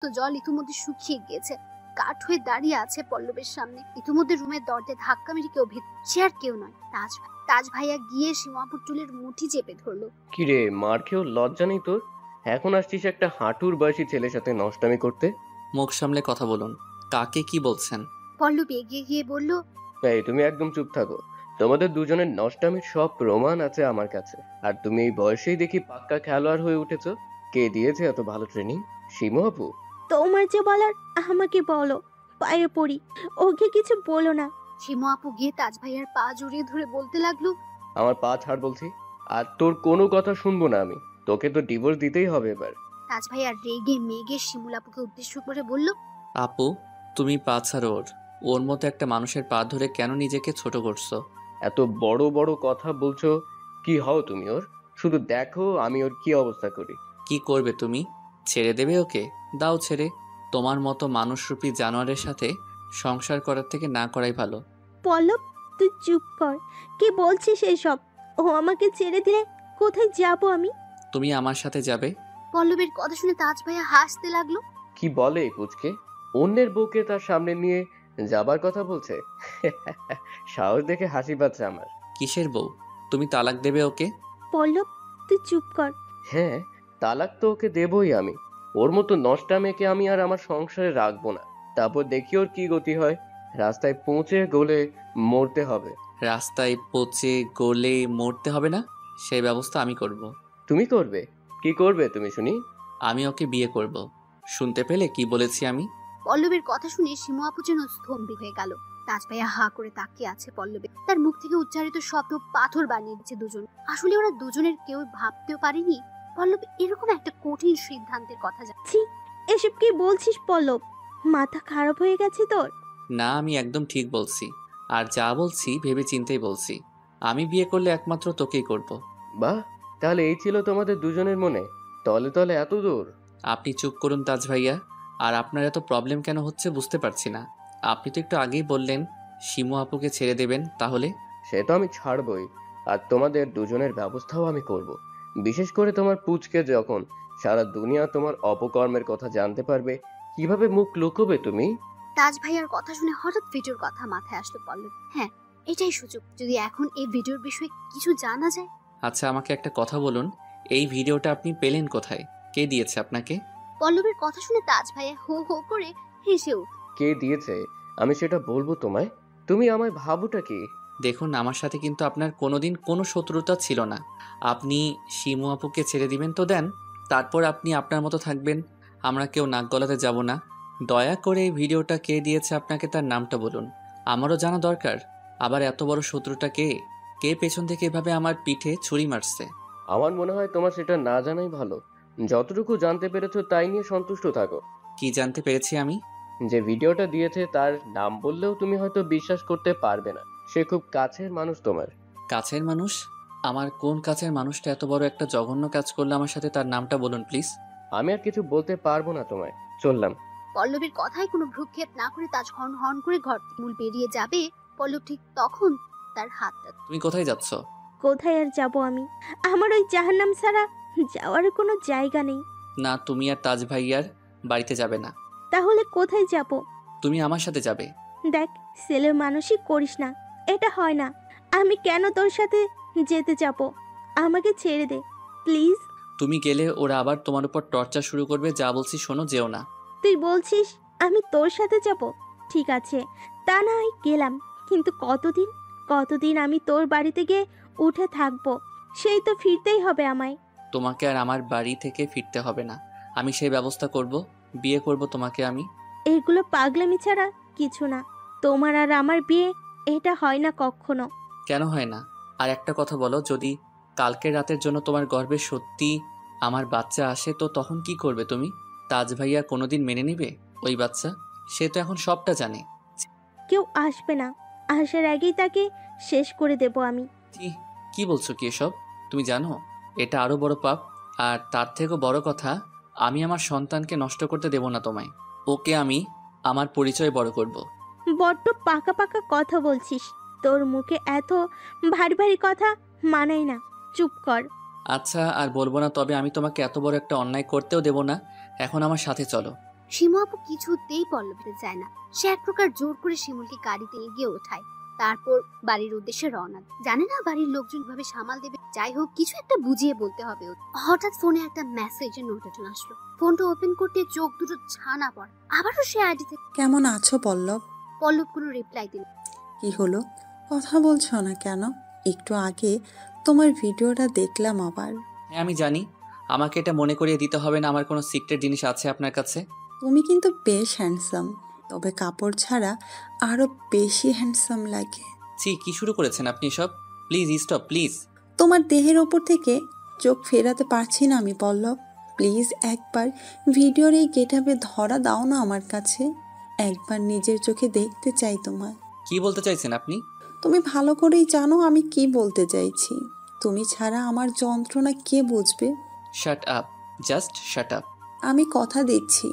তো জল ইতিমধ্যে শুকিয়ে গিয়েছে, কাঠ হয়ে দাঁড়িয়ে আছে পল্লবের সামনে। ইতিমধ্যে রুমের দরজায় ধাক্কা মেরে কেউ সে আর কেউ নয়, তাজ ভাইয়া গিয়ে সীমাপুর চুলের মুঠি চেপে ধরলো। কিরে, মার খেয়েও লজ্জা নেই তোর? এখন আসছিস একটা হাঁটুর বয়সী ছেলের সাথে নষ্টামি করতে? মুখ সামলে কথা বলুন, কাকে কি বলছেন? পল্লব এগিয়ে গিয়ে বলল, এই তুমি একদম চুপ থাকো। তোমাদের দুজনের নষ্টামির সব প্রমাণ আছে আমার কাছে। আর তুমি এই বয়সেই দেখি পাক্কা খেলোয়াড় হয়ে উঠেছো। কে দিয়েছে এত ভালো ট্রেনিং? শিমু আপু? তোমার যে বলার আমাকে বলো, পায়ে পড়ি, ওকে কিছু বলো না। সীমু আপু গিয়ে তাজ ভাইয়ার পা জড়িয়ে ধরে বলতে লাগলো, আমার পা ছাড় বলছি। আর তোর কোনো কথা শুনবো না আমি। তোকে তো ডিভোর্স দিতেই হবে এবার। তাজ ভাইয়া রেগে মেগে শিমুল আপুকে উদ্দেশ্য করে বলল, আপু, তুমি পা ছাড়ো ওর মতো একটা মানুষের পা ধরে কেন নিজেকে ছোট করছো? এত বড় বড় কথা বলছো। কি হও তুমি ওর? শুধু দেখো আমি ওর কি অবস্থা করি। কি করবে তুমি? ছেড়ে দেবে ওকে? দাও ছেড়ে। তোমার মতো মানুষরূপী জানোয়ারের সাথে সংসার করার থেকে না করাই ভালো। পল্লব, তুই চুপ কর। কি বলছিস এসব? ও আমাকে ছেড়ে দিলে কোথায় যাব আমি? তুমি আমার সাথে যাবে? পল্লবের কথা শুনে তাজ ভাইয়া হাসতে লাগলো। কি বলে কুচকে? অন্যের বউকে তার সামনে নিয়ে যাবার কথা বলছে। সাহস দেখে হাসি পাচ্ছে আমার। কিসের বউ? তুমি তালাক দেবে ওকে? পল্লব, তুই চুপ কর। হ্যাঁ, তালাক তো ওকে দেবই আমি। ওর মতো নষ্টা মেয়েকে আমি আর আমার সংসারে রাখবো না। তারপর দেখি ওর কি গতি হয়। রাস্তায় পৌঁছে গলে মরতে হবে। রাস্তায় পচে গলে মরতে হবে না? সেই ব্যবস্থা আমি করব। তুমি করবে? কি করবে তুমি শুনি? আমি ওকে বিয়ে করব। শুনতে পেলে কি বলেছি আমি? পল্লবের কথা শুনে শিমু আপু যেন স্তম্ভিত হয়ে গেল। তাজ ভাইয়া হা করে তাকিয়ে আছে পল্লবে। তার মুখ থেকে উচ্চারিত শব্দ পাথর বানিয়ে দিচ্ছে দুজন। আসলে ওরা দুজনের কেউ ভাবতেও পারেনি পল্লব এরকম একটা কঠিন সিদ্ধান্তের কথা যাচ্ছে। এসব কি বলছিস পল্লব? মাথা খারাপ হয়ে গেছে তোর? না, আমি একদম ঠিক বলছি। আর যা বলছি ভেবে চিন্তেই বলছি। আমি বিয়ে করলে একমাত্র তোকেই করব। বাহ, তাহলে এই ছিল তোমাদের দুজনের মনে? তলে তলে এত দূর? আপনি চুপ করুন তাজ ভাইয়া। আর আপনার এত প্রবলেম কেন হচ্ছে বুঝতে পারছি না। আপনি তো একটু আগেই বললেন শিমু আপুকে ছেড়ে দেবেন, তাহলে? সে তো আমি ছাড়বই। আর তোমাদের দুজনের ব্যবস্থাও আমি করব। বিশেষ করে তোমার পুচকে, যখন সারা দুনিয়া তোমার অপকর্মের কথা জানতে পারবে, কিভাবে মুখ লুকোবে তুমি? তাজ ভাইয়ার কথা শুনে হঠাৎ ভিডিওর কথা মাথায় আসলো পল্লব। হ্যাঁ, এটাই সুযোগ। যদি এখন এই ভিডিওর বিষয়ে কিছু জানা যায়। আচ্ছা, আমাকে একটা কথা বলুন, এই ভিডিওটা আপনি পেলেন কোথায়? কে দিয়েছে আপনাকে? পল্লবের কথা শুনে তাজ ভাইয়া হো হো করে হেসে উঠল। কে দিয়েছে আমি সেটা বলবো তোমায়? তুমি আমায় ভাবোটা কি? দেখুন, আমার সাথে কিন্তু আপনার কোনোদিন কোনো শত্রুতা ছিল না। আপনি শিমু আপুকে ছেড়ে দিবেন তো দেন, তারপর আপনি আপনার মতো থাকবেন। আমরা কেউ নাক গলাতে যাব না। দয়া করে এই ভিডিওটা কে দিয়েছে আপনাকে তার নামটা বলুন, আমারও জানা দরকার। আবার এত বড় শত্রুটা কে? কে পেছন থেকে এভাবে আমার পিঠে ছুরি মারছে? আমার মনে হয় তোমার সেটা না জানাই ভালো। যতটুকু জানতে পেরেছো তাই নিয়ে সন্তুষ্ট থাকো। কি জানতে পেরেছি আমি? যে ভিডিওটা দিয়েছে তার নাম বললেও তুমি হয়তো বিশ্বাস করতে পারবে না। সে খুব কাছের মানুষ তোমার। কাছের মানুষ? আমার কোন কাছের মানুষটা এত বড় একটা জঘন্য কাজ করলো আমার সাথে, তার নামটা বলুন প্লিজ। আমি আর কিছু বলতে পারবো না তোমায়। চললাম। পল্লবের কথায় কোনো ভ্রুক্ষেপ না করে তাজ হর্ন হর্ন করে ঘর থেকে মূল বেরিয়ে যাবে। পল্লব ঠিক তখন তার হাতটা। তুমি কোথায় যাচ্ছ? কোথায় আর যাব আমি? আমার ওই জাহান্নাম ছাড়া যাওয়ার কোনো জায়গা নেই। না, তুমি আর তাজ ভাইয়ার বাড়িতে যাবে না। তাহলে কোথায় যাব? তুমি আমার সাথে যাবে। দেখ, ছেলে মানুষই করিস না, এটা হয় না। আমি কেন তোর সাথে যেতে যাব? আমাকে ছেড়ে দে প্লিজ। তুমি গেলে ওরা আবার তোমার উপর টর্চার শুরু করবে। যা বলছি শোনো, যেও না। তুই বলছিস আমি তোর সাথে যাব? ঠিক আছে, তা না হয় গেলাম, কিন্তু কতদিন? কতদিন আমি তোর বাড়িতে গিয়ে উঠে থাকবো? সেই তো ফিরতেই হবে আমায়। তোমাকে আর আমার বাড়ি থেকে ফিরতে হবে না, আমি সেই ব্যবস্থা করব। বিয়ে করব তোমাকে আমি। এগুলো পাগলামি ছাড়া কিছু না। তোমার আর আমার বিয়ে এটা হয় না কখনো। কেন হয় না? আর একটা কথা বলো, যদি কালকের রাতের জন্য তোমার গর্ভে সত্যি আমার বাচ্চা আসে, তো তখন কি করবে তুমি? তাজ ভাইয়া কোনোদিন মেনে নিবে ওই বাচ্চা? সে তো এখন সবটা জানে। কেউ আসবে না, আসার আগেই তাকে শেষ করে দেব আমি। কি কি বলছো কি এসব? তুমি জানো এটা আরো বড় পাপ। আর তার থেকেও বড় কথা, আমি আমার সন্তানকে নষ্ট করতে দেব না তোমায়। ওকে আমি আমার পরিচয় বড় করব। বড্ড পাকা পাকা কথা বলছিস। তোর মুখে এত ভারী ভারী কথা মানায় না। চুপ কর। আচ্ছা, আর বলবো না, তবে আমি তোমাকে এত বড় একটা অন্যায় করতেও দেব না। এখন আমার সাথে চলো। শিমু আপু কিছুতেই পল্লবীতে যায় না। সে এক প্রকার জোর করে শিমুলকে গাড়িতে এগিয়ে ওঠায়, তারপর বাড়ির উদ্দেশ্যে রওনা। জানে না বাড়ির লোকজন ভাবে সামাল দেবে। যাই হোক, কিছু একটা বুঝিয়ে বলতে হবে। হঠাৎ ফোনে একটা মেসেজের নোটিফিকেশন আসলো। ফোনটা ওপেন করতে চোখ দুটো ছানা পড়ে। আবারও সে আইডি থেকে। কেমন আছো পল্লব? পল্লব কোনো রিপ্লাই দিল। কি হলো, কথা বলছো না কেন? একটু আগে তোমার ভিডিওটা দেখলাম আবার। হ্যাঁ আমি জানি, আমাকে এটা মনে করিয়ে দিতে হবে না আমার কোনো সিক্রেট জিনিস আছে আপনার কাছে। তুমি কিন্তু বেশ হ্যান্ডসাম, তবে কাপড় ছাড়া আরো বেশি হ্যান্ডসাম লাগে। ছি, কি শুরু করেছেন আপনি সব? Please stop, please. তোমার দেহের ওপর থেকে চোখ ফেরাতে পারছি না আমি পল্লব। প্লিজ একবার ভিডিওর এই গেটআপে ধরা দাও না আমার কাছে। একবার নিজের চোখে দেখতে চাই তোমার। কি বলতে চাইছেন আপনি? তুমি ভালো করেই জানো আমি কি বলতে চাইছি। তুমি ছাড়া আমার যন্ত্রণা কে বুঝবে? শাট আপ, জাস্ট শাট আপ। আমি কথা দিচ্ছি,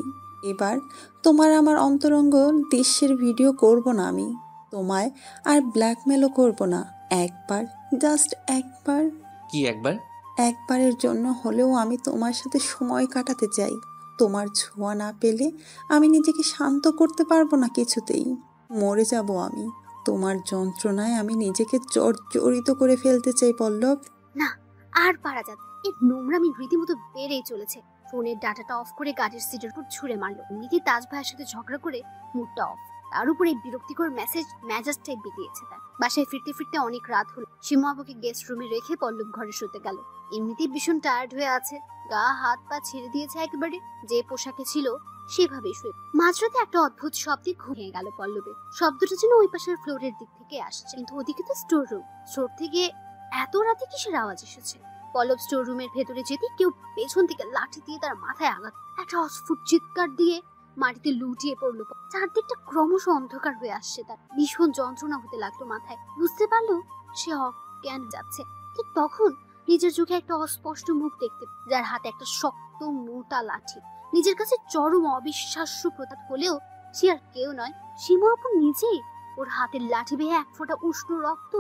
এবার তোমার আমার অন্তরঙ্গ দৃশ্যের ভিডিও করব না আমি। তোমায় আর ব্ল্যাকমেলও করব না। একবার, জাস্ট একবার, কি একবার? একবারের জন্য হলেও আমি তোমার সাথে সময় কাটাতে চাই। তোমার ছোঁয়া না পেলে আমি নিজেকে শান্ত করতে পারবো না কিছুতেই। মরে যাব আমি। তোমার যন্ত্রণায় আমি নিজেকে জর্জরিত করে ফেলতে চাই পল্লব। না, আর পারা যাচ্ছে। এই নোংরামি রীতিমতো বেড়েই চলেছে। ফোনের ডাটাটা অফ করে গাড়ির সিটের উপর ছুঁড়ে মারলো। এমনিতেই তাজ ভাইয়ের সাথে ঝগড়া করে মুডটা অফ। তার উপরে বিরক্তিকর মেজাজটাই বিগড়িয়েছে তার। বাসায় ফিরতে ফিরতে অনেক রাত হলো। শিমু আপুকে গেস্ট রুমে রেখে পল্লব ঘরে শুতে গেল। এমনিতেই ভীষণ টায়ার্ড হয়ে আছে। গা হাত পা ছেড়ে দিয়েছে একেবারে। যে পোশাকে ছিল সেভাবেই শুয়ে। মাঝরাতে একটা অদ্ভুত শব্দে ঘুমিয়ে গেল পল্লবের। শব্দটা যেন ওই পাশের ফ্লোরের দিক থেকে আসছে, কিন্তু ওদিকে তো স্টোর রুম। স্টোর থেকে এত রাতে কিসের আওয়াজ এসেছে? পল্লব স্টোর রুমের ভেতরে যেতে কেউ পেছন থেকে লাঠি দিয়ে তার মাথায় আঘাত। একটা অস্ফুট চিৎকার দিয়ে মাটিতে লুটিয়ে পড়লো। চারদিকটা ক্রমশ অন্ধকার হয়ে আসছে। তার ভীষণ যন্ত্রণা হতে লাগলো মাথায়। বুঝতে পারলো সে অজ্ঞান যাচ্ছে। ঠিক তখন নিজের চোখে একটা অস্পষ্ট মুখ দেখতে, যার হাতে একটা শক্ত মোটা লাঠি। নিজের কাছে চরম অবিশ্বাস্য প্রতাপ হলেও সে আর কেউ নয়, শিমু আপু নিজেই। ওর হাতের লাঠি বেয়ে এক ফোঁটা উষ্ণ রক্ত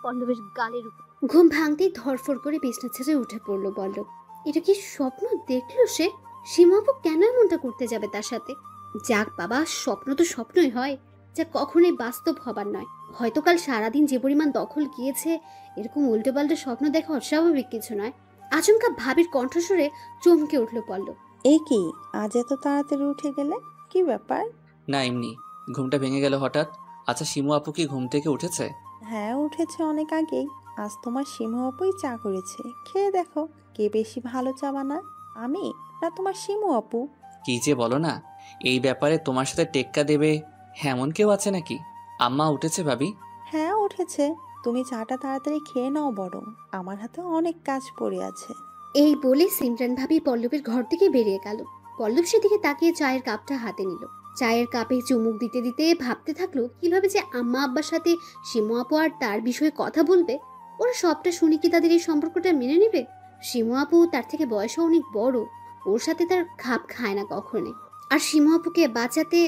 পল্লবের গালের উপর। ঘুম ভাঙতেই ধরফর করে বিছনা ছেড়ে উঠে পড়লো পল্লব। এটা কি স্বপ্ন দেখলো সে? শিমু আপু কেন এমনটা করতে যাবে তার সাথে? যাক বাবা, স্বপ্ন তো স্বপ্নই হয়, যা কখনোই বাস্তব হবার নয়। হয়তো কাল সারাদিন যে পরিমাণ দখল গিয়েছে, এরকম উল্টো পাল্টা স্বপ্ন দেখা অস্বাভাবিক কিছু নয়। আচমকা ভাবির কণ্ঠস্বরে চমকে উঠল পল্লব। এই কি, আজ এত তাড়াতাড়ি উঠে গেলে? কি ব্যাপার? না এমনি, ঘুমটা ভেঙে গেল হঠাৎ। আচ্ছা শিমু আপু কি ঘুম থেকে উঠেছে? হ্যাঁ উঠেছে অনেক আগেই। আজ তোমার শিমু আপুই চা করেছে, খেয়ে দেখো কে বেশি ভালো চা বানায়, আমি না তোমার শিমু আপু? কি যে বলো না, এই ব্যাপারে তোমার সাথে টেক্কা দেবে এমন কেউ আছে নাকি? আম্মা উঠেছে ভাবি? হ্যাঁ উঠেছে। তুমি চাটা তাড়াতাড়ি খেয়ে নাও, বরং আমার হাতে অনেক কাজ পড়ে আছে। এই বলে সিমরান ভাবি পল্লবের ঘর থেকে বেরিয়ে গেল। পল্লব সেদিকে তাকিয়ে চায়ের কাপটা হাতে নিল। চায়ের কাপে চুমুক দিতে দিতে ভাবতে থাকলো কিভাবে যে আম্মা আব্বার সাথে শিমু আপু আর তার বিষয়ে কথা বলবে। ওরা সবটা শুনে কি তাদের এই সম্পর্কটা মেনে নেবে? শিমু আপু তার থেকে বয়সে অনেক বড়, ওর সাথে তার খাপ খায় না কখনোই। আর শিমু আপুকে বাঁচাতে,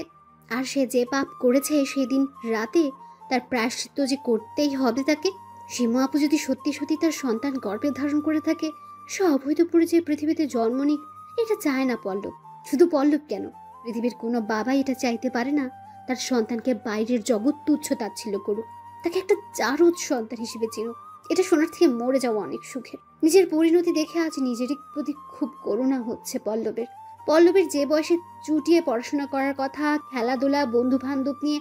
আর সে যে পাপ করেছে সেদিন রাতে, তার প্রায়শ্চিত্ত যে করতেই হবে তাকে। শিমু আপু যদি সত্যি সত্যি তার সন্তান গর্ভে ধারণ করে থাকে, সে অবৈধ পরিচয়ে পৃথিবীতে জন্ম নিক, এটা চায় না পল্লব। শুধু পল্লব কেন, পৃথিবীর কোনো বাবাই এটা চাইতে পারে না তার সন্তানকে বাইরের জগৎ তুচ্ছ তাচ্ছিল্য করুক, তাকে একটা জারদ সন্তান হিসেবে চিনুক। এটা শোনার থেকে মরে যাওয়া অনেক সুখের। নিজের পরিণতি দেখে আজ নিজেরই প্রতি খুব করুণা হচ্ছে পল্লবের। পল্লবের যে বয়সে চুটিয়ে পড়াশোনা করার কথা, খেলাধুলা, বন্ধু বান্ধব নিয়ে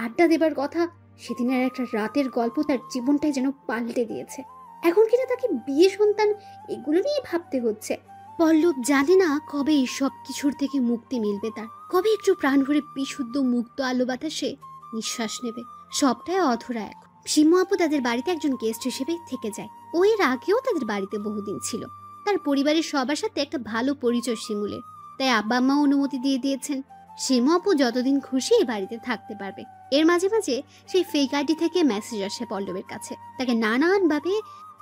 আড্ডা দেবার কথা, সেদিনের একটা রাতের গল্প তার জীবনটাই যেন পাল্টে দিয়েছে। এখন কিনা তাকে বিয়ে, সন্তান, এগুলো নিয়ে ভাবতে হচ্ছে। পল্লব জানে না কবে এই সব কিছুর থেকে মুক্তি মিলবে তার, কবে একটু প্রাণ ভরে বিশুদ্ধ মুক্ত আলো বাতাসে নিঃশ্বাস নেবে। সবটাই অধরা। এখন শিমু আপু তাদের বাড়িতে একজন গেস্ট হিসেবে থেকে যায়। ও এর আগেও তাদের বাড়িতে বহুদিন ছিল। তার পরিবারের সবার সাথে একটা ভালো পরিচয় শিমুলের, তাই আব্বা আম্মা অনুমতি দিয়ে দিয়েছেন। শিমু আপু যতদিন খুশি এই বাড়িতে থাকতে পারবে। এর মাঝে মাঝে সেই ফেক আইডি থেকে মেসেজ আসে পল্লবের কাছে, তাকে নানানভাবে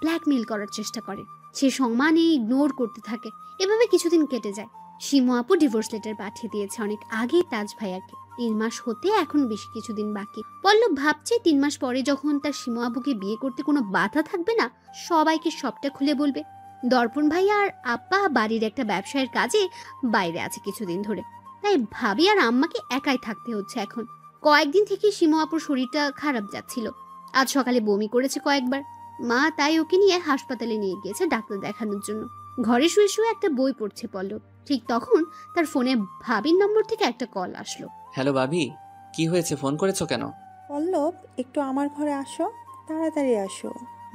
ব্ল্যাকমেইল করার চেষ্টা করে। সে সমানে ইগনোর করতে থাকে। এভাবে কিছুদিন কেটে যায়। শিমু আপু ডিভোর্স লেটার পাঠিয়ে দিয়েছে অনেক আগেই তাজ ভাইয়াকে। 3 মাস হতে এখন বেশ কিছুদিন বাকি। পল্লব ভাবছে 3 মাস পরে যখন তার শিমু আপুকে বিয়ে করতে কোনো বাধা থাকবে না, সবাইকে সবটা খুলে বলবে। দর্পণ ভাইয়া আর আপা বাড়ির একটা ব্যবসায়ের কাজে বাইরে আছে কিছুদিন ধরে। তাই ভাবি আর আম্মাকে একাই থাকতে হচ্ছে এখন। কয়েকদিন থেকে শিমু আপুর শরীরটা খারাপ যাচ্ছিল। আজ সকালে বমি করেছে কয়েকবার। মা তাই ওকে নিয়ে হাসপাতালে নিয়ে গিয়েছে ডাক্তার দেখানোর জন্য। ঘরে শুয়ে শুয়ে একটা বই পড়ছে পল্লব। ঠিক তখন তার ফোনে ভাবির নম্বর থেকে একটা কল আসলো। হ্যালো ভাবি, কি হয়েছে, ফোন করেছো কেন? পল্লব, একটু আমার ঘরে আসো, তাড়াতাড়ি আসো।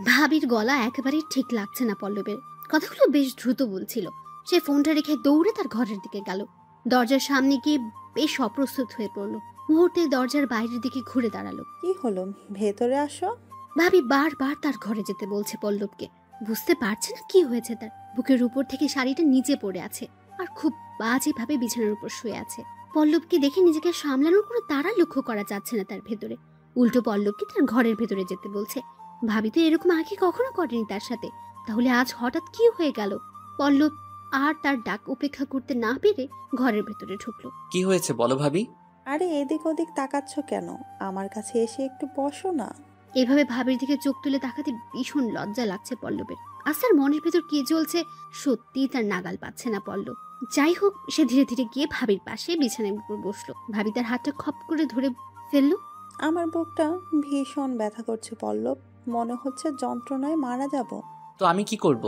ভাবির গলা একেবারে ঠিক লাগছে না পল্লবের। কথাগুলো বেশ দ্রুত বলছিল। সে ফোনটা রেখে দৌড়ে তার ঘরের দিকে গেল। দরজার সামনে গিয়ে বেশ অপ্রস্তুত হয়ে পড়ল। মুহূর্তে দরজার বাইরের দিকে ঘুরে দাঁড়ালো। কি হলো, ভেতরে আসো। ভাবি বারবার তার ঘরে যেতে বলছে পল্লবকে। বুঝতে পারছে না কি হয়েছে তার। বুকের উপর থেকে শাড়িটা নিচে পড়ে আছে আর খুব বাজেভাবে বিছানার উপর শুয়ে আছে। পল্লবকে দেখে নিজেকে সামলানোর কোনো তারা লক্ষ্য করা যাচ্ছে না তার ভেতরে। উল্টো পল্লবকে তার ঘরের ভেতরে যেতে বলছে। ভাবি তো এরকম আগে কখনো করেনি তার সাথে, তাহলে আজ হঠাৎ কি হয়ে গেল? পল্লব আর তার ডাক উপেক্ষা করতে না পেরে ঘরের ভেতরে ঢুকলো। কি হয়েছে বলো ভাবি? আরে এদিক ওদিক তাকাচ্ছ কেন? আমার কাছে এসে একটু বসো না। এভাবে ভাবির দিকে চোখ তুলে তাকাতে ভীষণ লজ্জা লাগছে পল্লবের। আসার মনের ভেতর কি চলছে সত্যি তার নাগাল পাচ্ছে না পল্লব। যাই হোক, সে ধীরে ধীরে গিয়ে ভাবির পাশে বিছানার উপর বসলো। ভাবি তার হাতটা খপ করে ধরে ফেললো। আমার বুকটা ভীষণ ব্যথা করছে পল্লব, মনে হচ্ছে যন্ত্রণায় মারা যাব। তো আমি কি করব?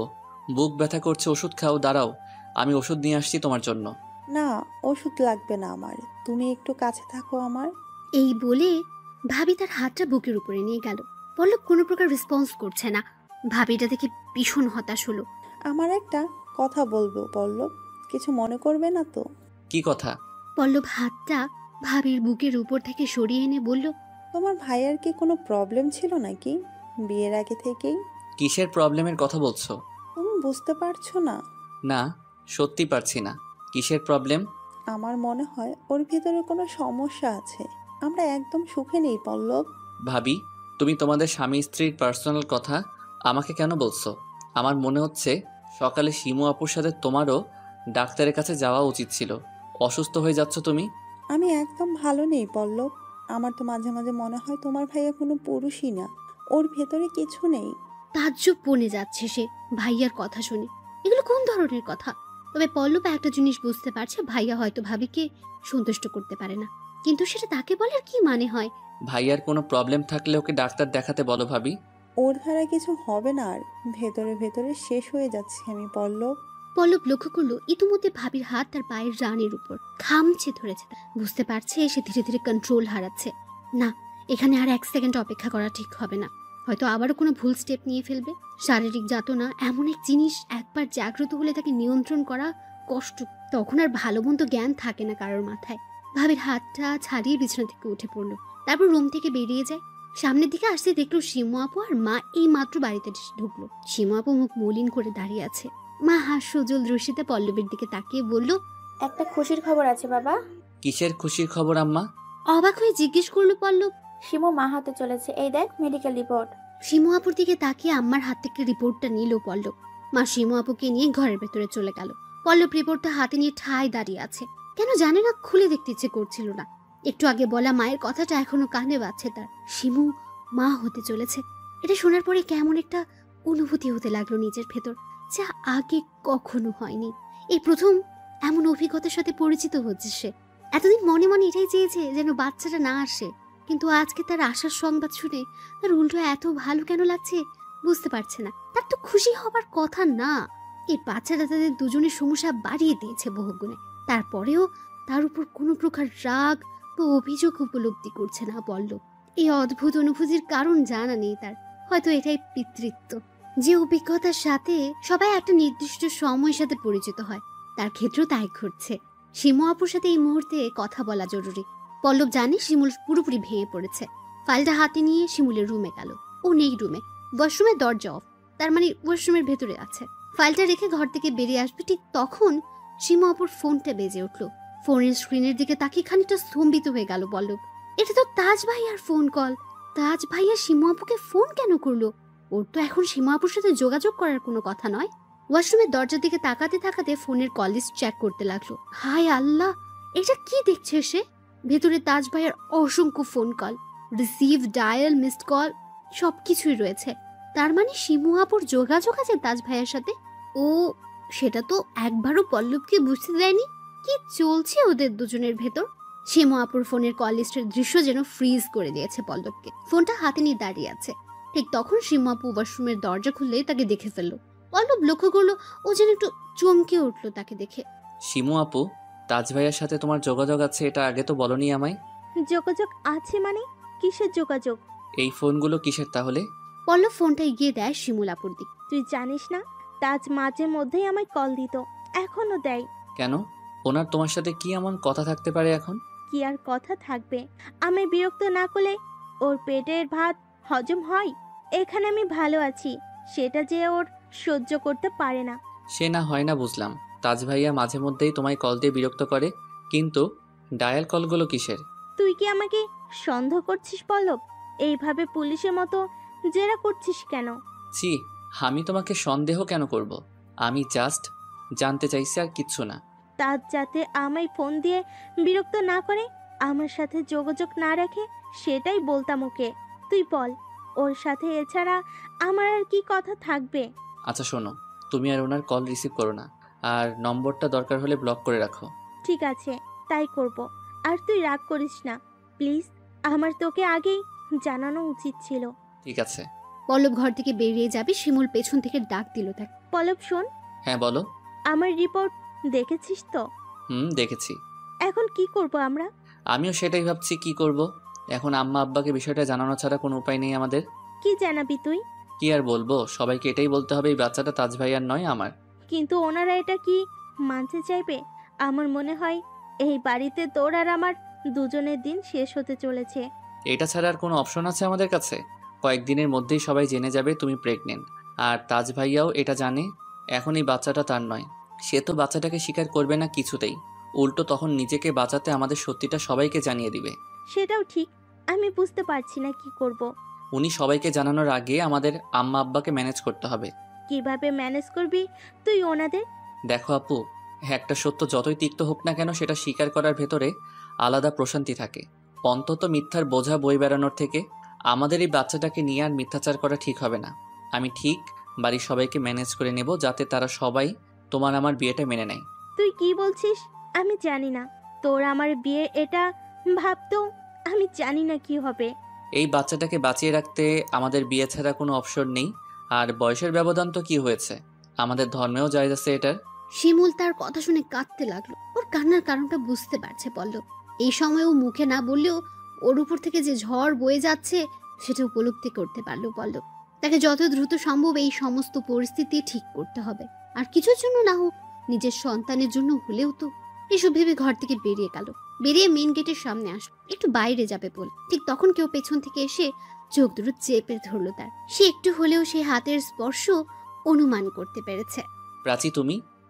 বুক ব্যথা করছে, ওষুধ খাও। দাঁড়াও, আমি ওষুধ নিয়ে আসছি তোমার জন্য। না, ওষুধ লাগবে না আমার, তুমি একটু কাছে থাকো আমার। এই বলে ভাবি তার হাতটা বুকের উপরে নিয়ে গেল। পল্লব কোনো প্রকার রেসপন্স করছে না। ভাবিটা দেখে ভীষণ হতাশ হলো। আমার একটা কথা বলবো পল্লব, কিছু মনে করবে না তো? কি কথা? পল্লব হাতটা ভাবির বুকের উপর থেকে সরিয়ে এনে বলল, তোমার ভাইয়ের কি কোনো প্রবলেম ছিল নাকি বিয়ের আগে থেকেই? কিসের প্রবলেমের কথা বলছো? তুমি বুঝতে পারছো না? না, সত্যি পারছি না। কিসের প্রবলেম? আমার মনে হয় ওর ভিতরে কোনো সমস্যা আছে। আমরা একদম সুখে নেই পল্লব। ভাবি, তুমি তোমাদের স্বামী স্ত্রীর পার্সোনাল কথা আমাকে কেন বলছো? আমার মনে হচ্ছে সকালে শিমু আপুর সাথে তোমারও ডাক্তারের কাছে যাওয়া উচিত ছিল। অসুস্থ হয়ে যাচ্ছ তুমি। আমি একদম ভালো নেই পল্লব। আমার তো মাঝে মাঝে মনে হয় তোমার ভাইয়া কোনো পুরুষই না, ওর ভেতরে কিছু নেই। তাজ্জব বনে যাচ্ছে সে ভাইয়ার কথা শুনে। এগুলো কোন ধরনের কথা? তবে পল্লব একটা জিনিস বুঝতে পারছে, ভাইয়া হয়তো ভাবিকে সন্তুষ্ট করতে পারে না, কিন্তু সেটা তাকে বলার কি মানে হয়? ভাইয়ার কোনো প্রবলেম থাকলে ওকে ডাক্তার দেখাতে বলো ভাবি। ওর দ্বারা কিছু হবে না, আর ভেতরে ভেতরে শেষ হয়ে যাচ্ছে আমি পল্লব। পল্লব লক্ষ্য করলো ইতিমধ্যে ভাবির হাত তার পায়ের রানের উপর খামচে ধরেছে। বুঝতে পারছে সে ধীরে ধীরে কন্ট্রোল হারাচ্ছে। না, এখানে আর এক সেকেন্ড অপেক্ষা করা ঠিক হবে না। হয়তো আবারও কোনো ভুল স্টেপ নিয়ে ফেলবে। শারীরিক যাতনা এমন এক জিনিস, একবার জাগ্রত হলে তাকে নিয়ন্ত্রণ করা কষ্ট। তখন আর ভালো মন্দ জ্ঞান থাকে না কারোর মাথায়। ভাবির হাতটা ছাড়িয়ে বিছানা থেকে উঠে পড়লো। তারপর রুম থেকে বেরিয়ে যায়। সামনের দিকে আসতে দেখলো শিমু আপু আর মা এই মাত্র বাড়িতে ঢুকলো। শিমু আপু মুখ মলিন করে দাঁড়িয়ে আছে। মা হাস্যজ্জ্বল দৃষ্টিতে পল্লবের দিকে তাকিয়ে বলল, একটা খুশির খবর আছে বাবা। কিসের খুশির খবর আম্মা? অবাক হয়ে জিজ্ঞেস করলো পল্লব। শিমু মা হতে চলেছে, এই দেখ মেডিকেল রিপোর্ট। শিমু আপুর দিকে তাকিয়ে আম্মার হাত থেকে রিপোর্টটা নিল পল্লব। মা শিমু আপুকে নিয়ে ঘরের ভেতরে চলে গেল। পল্লব রিপোর্টটা হাতে নিয়ে ঠায় দাঁড়িয়ে আছে। কেন জানে না, খুলে দেখতে ইচ্ছে করছিল না। একটু আগে বলা মায়ের কথাটা এখনো কানে বাজছে তার। শিমু মা হতে চলেছে, এটা শোনার পরে কেমন একটা অনুভূতি হতে লাগলো নিজের ভেতর, যা আগে কখনো হয়নি। এই প্রথম এমন অভিজ্ঞতার সাথে পরিচিত হচ্ছে সে। এতদিন মনে মনে এটাই চেয়েছে যেন বাচ্চাটা না আসে, কিন্তু আজকে তার আসার সংবাদ শুনে তার উল্টো এত ভালো কেন লাগছে বুঝতে পারছে না। তার তো খুশি হবার কথা না। এই বাচ্চাটা তাদের দুজনের সমস্যা বাড়িয়ে দিয়েছে বহুগুণে। তারপরেও তার উপর কোনো প্রকার রাগ বা অভিযোগ উপলব্ধি করছে না পল্লব। এই অদ্ভুত অনুভূতির কারণ জানা নেই তার। হয়তো এটাই পিতৃত্ব, যে অভিজ্ঞতার সাথে সবাই একটা নির্দিষ্ট সময়ের সাথে পরিচিত হয়। তার ক্ষেত্রেও তাই ঘটছে। শিমু আপুর সাথে এই মুহূর্তে কথা বলা জরুরি। পল্লব জানে শিমুল পুরোপুরি ভেঙে পড়েছে। ফাইলটা হাতে নিয়ে শিমুলের রুমে গেল। ও নেই রুমে, ওয়াশরুমের দরজা অফ, তার মানে ওয়াশরুমের ভেতরে আছে। ফাইলটা রেখে ঘর থেকে বেরিয়ে আসবে ঠিক তখন শিমু আপুর ফোনটা বেজে উঠল। ফোনের স্ক্রিনের দিকে তাকিয়ে খানিকটা স্তম্ভিত হয়ে গেল পল্লব। এটা তো তাজ ভাইয়ার ফোন কল। তাজ ভাইয়া শিমু আপুকে ফোন কেন করলো? ওর তো এখন শিমু আপুর সাথে যোগাযোগ করার কোনো কথা নয়। ওয়াশরুমের দরজার দিকে তাকাতে তাকাতে ফোনের কল লিস্ট চেক করতে লাগলো। হায় আল্লাহ, এটা কি দেখছে সে? ভেতরে তাজ ভাইয়ের অসংখ্য phone call, receive, dial, missed call সবকিছুই রয়েছে। তার মানে শিমু আপুর যোগাযোগ আছে তাজ ভাইয়ের সাথে। ও সেটা তো একবারও পল্লবকে বুঝতে দেয়নি। কি চলছে ওদের দুজনের ভেতর? শিমু আপুর ফোনের কল লিস্টের দৃশ্য যেন ফ্রিজ করে দিয়েছে পল্লবকে। ফোনটা হাতে নিয়ে দাঁড়িয়ে আছে। ঠিক তখন শিমু আপু ওয়াশরুমের দরজা খুললেই তাকে দেখে ফেললো। পল্লব লক্ষ্য করলো ও যেন একটু চমকে উঠলো তাকে দেখে। শিমু আপু, তাজ ভাইয়ার সাথে তোমার যোগাযোগ আছে, এটা আগে তো বলনি আমায়। যোগাযোগ আছে মানে? কিসের যোগাযোগ? এই ফোনগুলো কিসের তাহলে? পল্লব ফোনটা এগিয়ে দেয় শিমুল আপুর দিক। তুই জানিস না, তাজ মাঝে মধ্যেই আমায় কল দিত, এখনো দেয়। কেন? ওনার তোমার সাথে কি এমন কথা থাকতে পারে এখন? কি আর কথা থাকবে? আমি বিরক্ত না করলে ওর পেটের ভাত হজম হয়? এখানে আমি ভালো আছি, সেটা যে ওর সহ্য করতে পারে না। সে না হয় না বুঝলাম, তাজ ভাইয়া মাঝে মধ্যেই তোমায় কল দিয়ে বিরক্ত করে, কিন্তু ডায়াল কলগুলো কিসের? তুই কি আমাকে সন্দেহ করছিস পল্লব? এইভাবে পুলিশের মতো জেরা করছিস কেন? ছি, আমি তোমাকে সন্দেহ কেন করব? আমি জাস্ট জানতে চাইছি, আর কিচ্ছু না। তার যাতে আমায় ফোন দিয়ে বিরক্ত না করে, আমার সাথে যোগাযোগ না রাখে, সেটাই বলতাম ওকে। তুই বল, ওর সাথে এছাড়া আমার আর কি কথা থাকবে? আচ্ছা শোনো, তুমি আর ওনার কল রিসিভ করো না, আর নম্বরটা দরকার হলে ব্লক করে রাখো। ঠিক আছে, তাই করব। আর তুই রাগ করিস না প্লিজ, আমার তোকে আগেই জানানো উচিত ছিল। ঠিক আছে। পল্লব ঘর থেকে বেরিয়ে যাবে, শিমুল পেছন থেকে ডাক দিল তাকে। পল্লব শোন, হ্যাঁ বলো। আমার রিপোর্ট দেখেছিস তো? দেখেছি। এখন কি করব আমরা? আমিও সেটাই ভাবছি, কি করব। এখন আম্মা আব্বাকে বিষয়টা জানানো ছাড়া কোনো উপায় নেই আমাদের। কি জানাবি তুই? কি আর বলবো, সবাইকে এটাই বলতে হবে এই বাচ্চাটা তাজ ভাইয়ার নয়, আমার। কিন্তু ওনারা এটা কি মানতে চাইবে? আমার মনে হয় এই বাড়িতে তোর আর আমার দুজনের দিন শেষ হতে চলেছে। এটা ছাড়া আর কোনো অপশন আছে আমাদের কাছে? কয়েকদিনের মধ্যেই সবাই জেনে যাবে তুমি প্রেগনেন্ট, আর তাজ ভাইয়াও এটা জানে এখন এই বাচ্চাটা তার নয়। সে তো বাচ্চাটাকে স্বীকার করবে না কিছুতেই, উল্টো তখন নিজেকে বাঁচাতে আমাদের সত্যিটা সবাইকে জানিয়ে দিবে। সেটাও ঠিক, আমি বুঝতে পারছি না কি করব। উনি সবাইকে জানানোর আগে আমাদের আম্মা আব্বাকে ম্যানেজ করতে হবে। কিভাবে ম্যানেজ করবি তুই ওনাদের? দেখো আপু, একটা সত্য যতই তিক্ত হোক না কেন, সেটা স্বীকার করার ভেতরে আলাদা প্রশান্তি থাকে। অন্তত মিথ্যার বোঝা বই বেড়ানোর থেকে আমাদের এই বাচ্চাটাকে নিয়ে আর মিথ্যাচার করা ঠিক হবে না। আমি ঠিক বাড়ির সবাইকে ম্যানেজ করে নেব, যাতে তারা সবাই তোমার আমার বিয়েটা মেনে নেয়। তুই কি বলছিস? আমি জানি না তোর আমার বিয়ে, এটা ভাবতেও আমি জানি না কি হবে। এই বাচ্চাটাকে বাঁচিয়ে রাখতে আমাদের বিয়ে ছাড়া কোনো অপশন নেই। আর বয়সের ব্যবধান তো কি হয়েছে, আমাদের ধর্মেও জায়েজ আছে এটার। শিমুল তার কথা শুনে কাঁদতে লাগলো। ওর কান্নার কারণটা বুঝতে পারছে পল্লব। এই সময় ও মুখে না বললেও ওর উপর থেকে যে ঝড় বয়ে যাচ্ছে সেটা উপলব্ধি করতে পারলো পল্লব। তাকে যত দ্রুত সম্ভব এই সমস্ত পরিস্থিতি ঠিক করতে হবে। আর কিছুর জন্য না হোক, নিজের সন্তানের জন্য হলেও তো। এসব ভেবে ঘর থেকে বেরিয়ে গেল। বেরিয়ে মেন গেটের সামনে আসলো, একটু বাইরে যাবে বলে। ঠিক তখন কেউ পেছন থেকে এসে চোখ দুটো চেপে ধরলো তার। সে একটু হলেও সে হাতের স্পর্শ অনুমান করতে পেরেছে। প্রাচী,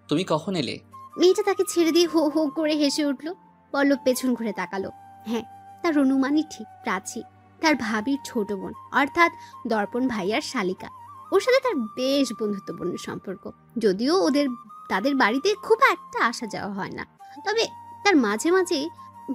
তুমি কখন এলে? মেয়েটা তাকে ছেড়ে দিয়ে হো হো করে হেসে উঠল। পল্লব পেছন ঘুরে তাকালো। হ্যাঁ, তার অনুমানই ঠিক, প্রাচী তার ভাবির ছোট বোন, অর্থাৎ দর্পণ ভাইয়ার শালিকা। ওর সাথে তার বেশ বন্ধুত্বপূর্ণ সম্পর্ক, যদিও তাদের বাড়িতে খুব একটা আসা যাওয়া হয় না। তবে তার মাঝে মাঝে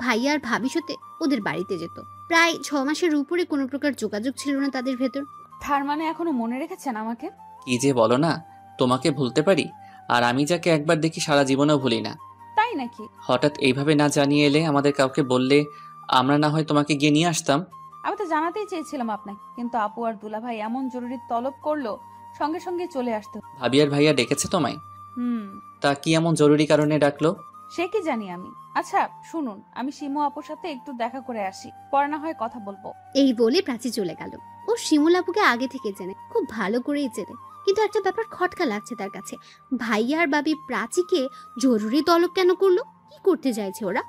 ভাইয়ার ভাবির সাথে ওদের বাড়িতে যেত। প্রায় 6 মাসের উপরে কোনো প্রকার যোগাযোগ ছিল না তাদের ভেতর। তার মানে এখনো মনে রেখেছেন আমাকে? কি যে বলো না, তোমাকে ভুলতে পারি, আর আমি যাকে একবার দেখি সারা জীবনেও ভুলি না। তাই নাকি? হঠাৎ এইভাবে না জানিয়ে এলে, আমাদের কাউকে বললে আমরা না হয় তোমাকে গিয়ে নিয়ে আসতাম। আমি তো জানাতেই চেয়েছিলাম আপনাকে, কিন্তু আপু আর দুলাভাই এমন জরুরি তলব করলো, সঙ্গে সঙ্গে চলে আসতে হলো। ভাবি আর ভাইয়া ডেকেছে তোমায়? হুম। তা কি এমন জরুরি কারণে ডাকলো? সে কি জানি আমি। আচ্ছা শুনুন, আমি শিমু আপুর সাথে একটু দেখা করে আসি, পরে না হয় কথা বলবো। এই বলে প্রাচী চলে গেল। ও শিমুল আপুকে আগে থেকে চেনে, খুব ভালো করেই চেনে। কিন্তু একটা ব্যাপার খটকা লাগছে তার কাছে। ভাইয়া আর ভাবি প্রাচীকে জরুরি তলব কেন করলো? কি করতে চাইছে ওরা?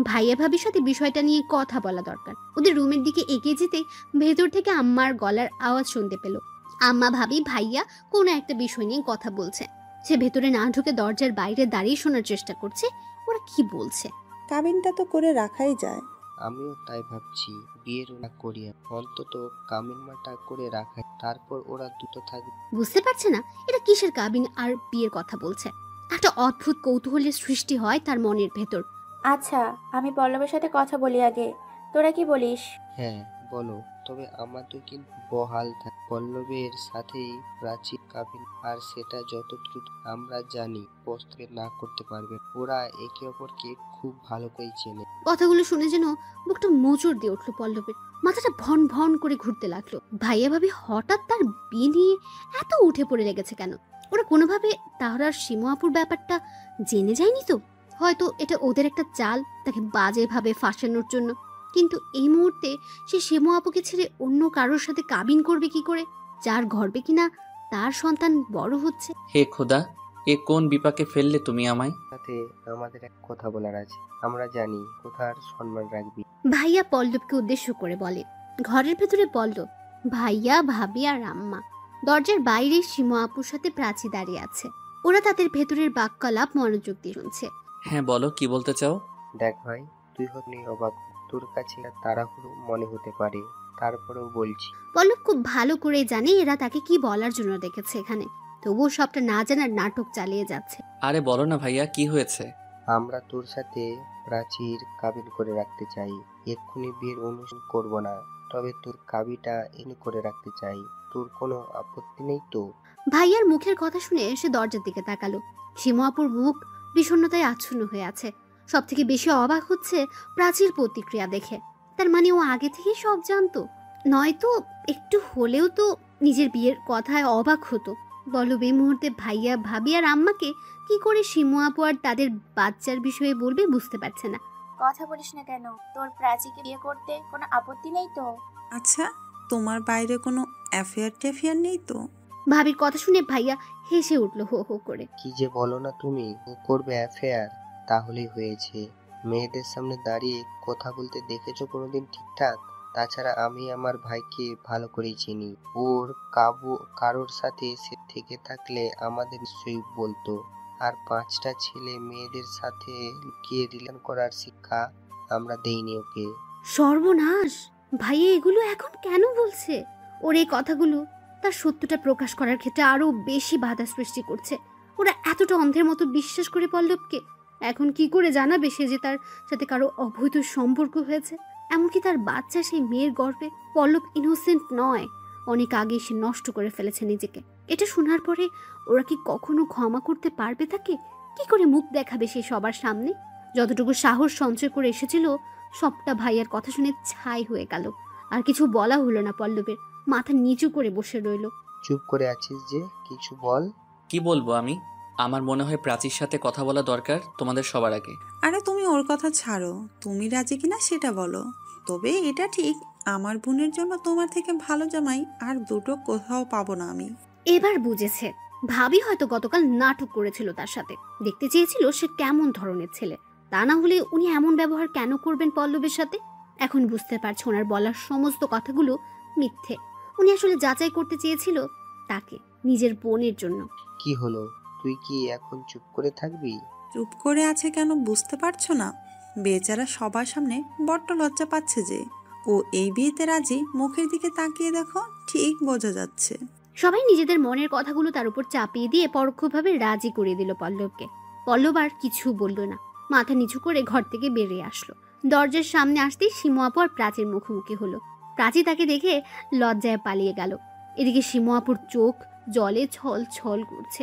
ভাইয়া ভাবির সাথে বিষয়টা নিয়ে কথা বলা দরকার। ওদের রুমের দিকে এগিয়ে যেতে ভেতর থেকে আম্মার গলার আওয়াজ শুনতে পেল। আম্মা ভাবি ভাইয়া কোনো একটা বিষয় নিয়ে কথা বলছে। সে ভেতরে না ঢুকে দরজার বাইরে দাঁড়িয়ে শোনার চেষ্টা করছে ওরা কি বলছে। কাবিনটা তো করে রাখাই যায়। আমিও তাই ভাবছি, বিয়ের না করিয়া অন্তত কামিনমাটা করে রাখাই, তারপর ওরা দুটো থাকবে। বুঝতে পারছে না এটা কিসের কাবিন আর বিয়ের কথা বলছে। একটা অদ্ভুত কৌতূহলের সৃষ্টি হয় তার মনের ভেতর। আচ্ছা, আমি পল্লবের সাথে কথা বলি আগে, তোরা কি বলিস? হ্যাঁ বলো, তবে আমাদের কিন্তু বহাল থাকে পল্লবের সাথেই প্রাচীর কাবিন, আর সেটা যত দ্রুত আমরা জানি প্রস্তুত না করতে পারবে। ওরা একে অপরকে খুব ভালো করে চেনে। কথাগুলো শুনে যেন বুকটা মোচড় দিয়ে উঠলো পল্লবের, মাথাটা ভন ভন করে ঘুরতে লাগলো। ভাইয়া ভাবি হঠাৎ তার বিয়ে নিয়ে এত উঠে পড়ে লেগেছে কেন? ওরা কোনোভাবে তাহরার শিমু আপুর ব্যাপারটা জেনে যায়নি তো? হয়তো এটা ওদের একটা চাল, তাকে বাজেভাবে ফাঁসানোর জন্য। কিন্তু এই মুহূর্তে সে শিমু আপুকে ছেড়ে অন্য কারোর সাথে কাবিন করবে কি করে, যার গর্বে কিনা তার সন্তান বড় হচ্ছে। হে খোদা, এ কোন বিপাকে ফেললে তুমি আমায়? সাথে আমাদের এক কথা বলার আছে। আমরা জানি কোথার সম্মান রাখবি। ভাইয়া পল্লবকে উদ্দেশ্য করে বলে। ঘরের ভেতরে পল্লব, ভাইয়া, ভাবি আর আম্মা। দরজার বাইরে শিমু আপুর সাথে প্রাচী দাঁড়িয়ে আছে। ওরা তাদের ভেতরের বাক্যালাপ মনোযোগ দিয়ে শুনছে। হ্যাঁ বলো, কি বলতে চাও? দেখ ভাই, তুই হতনি অবাক, তোর কাছে তাড়াহুড়ো মনে হতে পারে, তারপরেও বলছি। পল্লব খুব ভালো করে জানে এরা তাকে কি বলার জন্য ডেকেছে এখানে, তবুও সবটা না জানার নাটক চালিয়ে যাচ্ছে। আরে বলো না ভাইয়া, কি হয়েছে? আমরা তোর সাথে প্রাচীর কাবিন করে রাখতে চাই। এক্ষুনি বিয়ের অনুষ্ঠান করব না, তবে তোর কাবিটা এনে করে রাখতে চাই। তোর কোনো আপত্তি নেই তো? ভাইয়ার মুখের কথা শুনে সে দরজার দিকে তাকালো। শিমু আপুর মুখ বিষণ্ণতায় আচ্ছন্ন হয়ে আছে। সব থেকে বেশি অবাক হচ্ছে প্রাচীর প্রতিক্রিয়া দেখে। তার মানে ও আগে থেকেই সব জানতো, নয়তো একটু হলেও তো নিজের বিয়ের কথায় অবাক হতো। বলো এই মুহূর্তে ভাইয়া, ভাবি আর আম্মাকে কি করে শিমু আপু আর তাদের বাচ্চার বিষয়ে বলবে বুঝতে পারছে না। কথা বলিস না কেন? তোর প্রাচীকে বিয়ে করতে কোনো আপত্তি নেই তো? আচ্ছা, তোমার বাইরে কোনো অ্যাফেয়ার ট্যাফেয়ার নেই তো? ভাবির কথা শুনে ভাইয়া হেসে উঠলো হো হো করে। কি যে বলো না তুমি, ও করবে অ্যাফেয়ার? তাহলেই হয়েছে। মেয়েদের সামনে দাঁড়িয়ে কথা বলতে দেখেছো কোনোদিন ঠিকঠাক? তাছাড়া আমি আমার ভাইকে ভালো করেই চিনি। ওর কারোর সাথে সে থেকে থাকলে আমাদের নিশ্চয়ই বলতো। আর 5টা ছেলে মেয়েদের সাথে লুকিয়ে রিলেশন করার শিক্ষা আমরা দেইনি ওকে। সর্বনাশ! ভাইয়া এগুলো এখন কেন বলছে? ওর এই কথাগুলো তার সত্যটা প্রকাশ করার ক্ষেত্রে আরো বেশি বাধা সৃষ্টি করছে। ওরা এতটা অন্ধের মতো বিশ্বাস করে পল্লবকে। এখন কি করে জানাবে সে যে তার সাথে কারো অবৈধ সম্পর্ক হয়েছে? এমনকি তার বাচ্চা সেই মেয়ের গর্ভে। পল্লব ইনোসেন্ট নয়, অনেক আগে সে নষ্ট করে ফেলেছে নিজেকে। এটা শোনার পরে ওরা কি কখনো ক্ষমা করতে পারবে তাকে? কি করে মুখ দেখাবে সে সবার সামনে? যতটুকু সাহস সঞ্চয় করে এসেছিল সবটা ভাইয়ার কথা শুনে ছাই হয়ে গেল। আর কিছু বলা হলো না পল্লবের, মাথা নিচু করে বসে রইল। চুপ করে আছিস যে, কিছু বল। কি বলবো আমি? আমার মনে হয় প্রাচীর সাথে কথা বলা দরকার তোমাদের সবার আগে। আরে তুমি ওর কথা ছাড়ো, তুমি রাজি কিনা সেটা বলো। তবে এটা ঠিক, আমার বোনের জন্য তোমার থেকে ভালো জামাই আর দুটো কোথাও পাবো না আমি। এবার বুঝেছে, ভাবি হয়তো গতকাল নাটক করেছিল তার সাথে। দেখতে চেয়েছিল সে কেমন ধরনের ছেলে, তা না হলে উনি এমন ব্যবহার কেন করবেন পল্লবের সাথে? এখন বুঝতে পারছে ওনার বলার সমস্ত কথাগুলো মিথ্যে। উনি আসলে যাচাই করতে চেয়েছিল তাকে, নিজের বোনের জন্য। কি হলো, তুই কি এখন চুপ করে থাকবি? চুপ করে আছে কেন বুঝতে পারছো না? বেচারা সবার সামনে বড্ড লজ্জা পাচ্ছে যে। ও এই বিয়েতে রাজি, মুখের দিকে তাকিয়ে দেখো, ঠিক বোঝা যাচ্ছে। সবাই নিজেদের মনের কথাগুলো তার উপর চাপিয়ে দিয়ে পরোক্ষভাবে রাজি করে দিল পল্লবকে। পল্লব আর কিছু বলল না, মাথা নিচু করে ঘর থেকে বেরিয়ে আসলো। দরজার সামনে আসতেই শিমু আপু আর প্রাচীর মুখোমুখি হলো। প্রাচী তাকে দেখে লজ্জায় পালিয়ে গেল। এদিকে শিমু আপুর চোখ জলে ছল ছল করছে,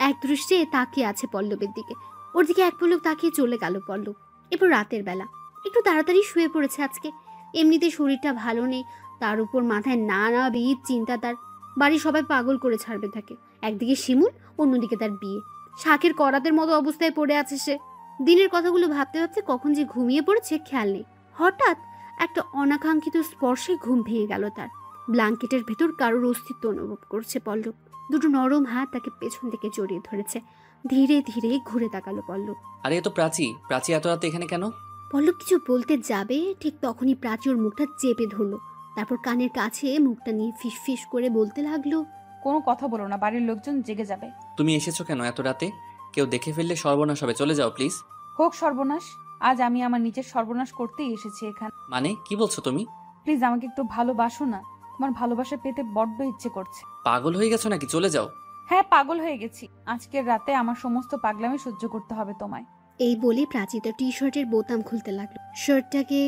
এক দৃষ্টে তাকিয়ে আছে পল্লবের দিকে। ওর দিকে এক পলক তাকিয়ে চলে গেল পল্লব। এরপর রাতের বেলা একটু তাড়াতাড়ি শুয়ে পড়েছে আজকে। এমনিতে শরীরটা ভালো নেই, তার উপর মাথায় নানাবিধ চিন্তা। তার বাড়ির সবাই পাগল করে ছাড়বে তাকে। একদিকে শিমুল, অন্যদিকে তার বিয়ে। শাকের করাতের মতো অবস্থায় পড়ে আছে সে। দিনের কথাগুলো ভাবতে ভাবতে কখন যে ঘুমিয়ে পড়েছে খেয়াল নেই। হঠাৎ একটা অনাকাঙ্ক্ষিত স্পর্শে ঘুম ভেঙে গেল তার। ব্ল্যাঙ্কেটের ভেতর কারোর অস্তিত্ব অনুভব করছে পল্লব। দুটো নরম হাত তাকে পেছন থেকে জড়িয়ে ধরেছে। ধীরে ধীরে ঘুরে তাকালো পল্লব। আরে এ তো প্রাচী। প্রাচী এত রাতে এখানে কেন? পল্লব কিছু বলতে যাবে, ঠিক তখনই প্রাচী ওর মুখটা চেপে ধরলো। তারপর কানের কাছে মুখটা নিয়ে ফিস ফিস করে বলতে লাগলো, কোনো কথা বলো না, বাড়ির লোকজন জেগে যাবে। তুমি এসেছো কেন এত রাতে? কেউ দেখে ফেললে সর্বনাশ হবে, চলে যাও প্লিজ। হোক সর্বনাশ, আজ আমি আমার নিজের সর্বনাশ করতেই এসেছি এখানে। মানে কি বলছো তুমি? প্লিজ আমাকে একটু ভালোবাসো না, তোমার ভালোবাসা পেতে বড্ড ইচ্ছে করছে। পাগল হয়ে গেছো নাকি? চলে যাও। হ্যাঁ পাগল হয়ে গেছি, আজকের রাতে আমার সমস্ত পাগলামি সহ্য করতে হবে তোমায়। এই বলে প্রাচী তার টি শার্টের বোতাম খুলতে লাগলো। শার্টটাকে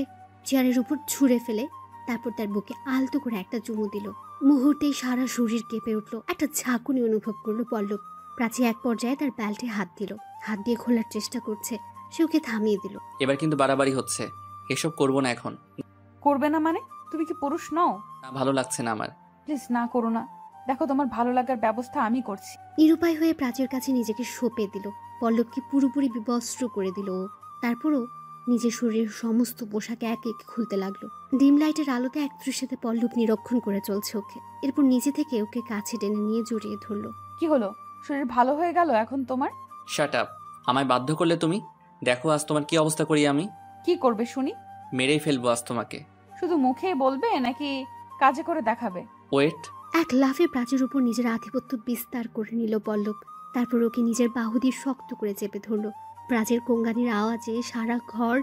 চেয়ারের উপর ছুঁড়ে ফেলে তারপর তার বুকে আলতো করে একটা চুমু দিল। মুহূর্তেই সারা শরীর কেঁপে উঠলো, একটা ঝাঁকুনি অনুভব করলো পল্লব। প্রাচী এক পর্যায়ে তার বেল্টে হাত দিল, হাত দিয়ে খোলার চেষ্টা করছে। সে ওকে থামিয়ে দিল। এবার কিন্তু বাড়াবাড়ি হচ্ছে, এসব করবো না এখন। করবে না মানে? তুমি কি পুরুষ নও? না, ভালো লাগছে না আমার। প্লিজ না করো না, দেখো তোমার ভালো লাগার ব্যবস্থা আমি করছি। নিরুপায় হয়ে প্রাচীর কাছে নিজেকে সঁপে দিল। পল্লবকে পুরোপুরি বিবস্ত্র করে দিল ও। তারপরও নিজের শরীরের সমস্ত পোশাক এক এক খুলতে লাগলো। ডিম লাইটের আলোতে এক দৃশ্যতে পল্লব নিরীক্ষণ করে চলছে ওকে। এরপর নিজে থেকে ওকে কাছে টেনে নিয়ে জড়িয়ে ধরলো। কি হলো, শরীর ভালো হয়ে গেল এখন তোমার? শাট আপ, আমায় বাধ্য করলে তুমি। দেখো আজ তোমার কি অবস্থা করি আমি। কি করবে শুনি? মেরেই ফেলবো আজ তোমাকে। শুধু মুখেই বলবে নাকি কাজে করে দেখাবে? ওয়েট। এক লাফে প্রাচীর উপর নিজের আধিপত্য বিস্তার করে নিল পল্লব। তারপর ওকে নিজের বাহু দিয়ে শক্ত করে চেপে ধরল। প্রাচীর কোঙ্গানির আওয়াজে সারা ঘর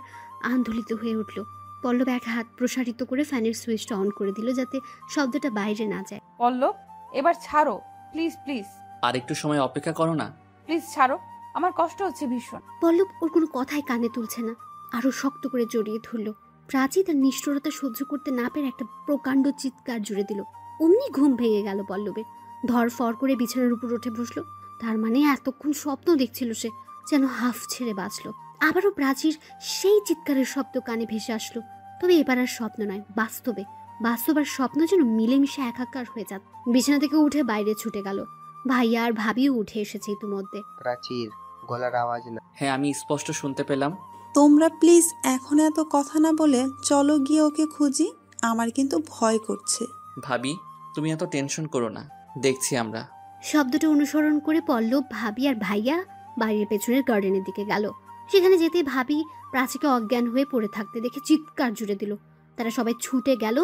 আন্দোলিত হয়ে উঠল। পল্লব এক হাত প্রসারিত করে ফ্যানের সুইচটা অন করে দিল, যাতে শব্দটা বাইরে না যায়। পল্লব, এবার ছাড়ো প্লিজ প্লিজ। আর একটু সময় অপেক্ষা করো না। প্লিজ ছাড়ো, আমার কষ্ট হচ্ছে ভীষণ। পল্লব ওর কোনো কথাই কানে তুলছে না, আরো শক্ত করে জড়িয়ে ধরল। প্রাচী তার নিষ্ঠুরতা সহ্য করতে না পেরে একটা প্রকাণ্ড চিৎকার জুড়ে দিল। অমনি ঘুম ভেঙে গেল পল্লবের। ধরফর করে বিছানার উপর উঠে বসলো। তার মানে এতক্ষণ স্বপ্ন দেখছিল সে, যেন হাফ ছেড়ে বাঁচলো। আবারও প্রাচীর সেই চিৎকারের শব্দ কানে ভেসে আসলো। তবে এবার আর স্বপ্ন নয়, বাস্তবে। বাস্তব আর স্বপ্ন যেন মিলেমিশে একাকার হয়ে যাত। বিছানা থেকে উঠে বাইরে ছুটে গেল। ভাইয়া আর ভাবিও উঠে এসেছে ইতিমধ্যে। প্রাচীর, গলার আওয়াজ না। হ্যাঁ, আমি স্পষ্ট শুনতে পেলাম। তোমরা প্লিজ এখন এত কথা না বলে চলো গিয়ে ওকে খুঁজি, আমার কিন্তু ভয় করছে। ভাবি, তুমি এত টেনশন করো না, দেখছি আমরা। শব্দটা অনুসরণ করে পল্লব, ভাবি আর ভাইয়া বাড়ির পেছনের গার্ডেনের দিকে গেল। সেখানে যেতে ভাবি প্রাচীকে অজ্ঞান হয়ে পড়ে থাকতে দেখে চিৎকার জুড়ে দিল। তারা সবাই ছুটে গেল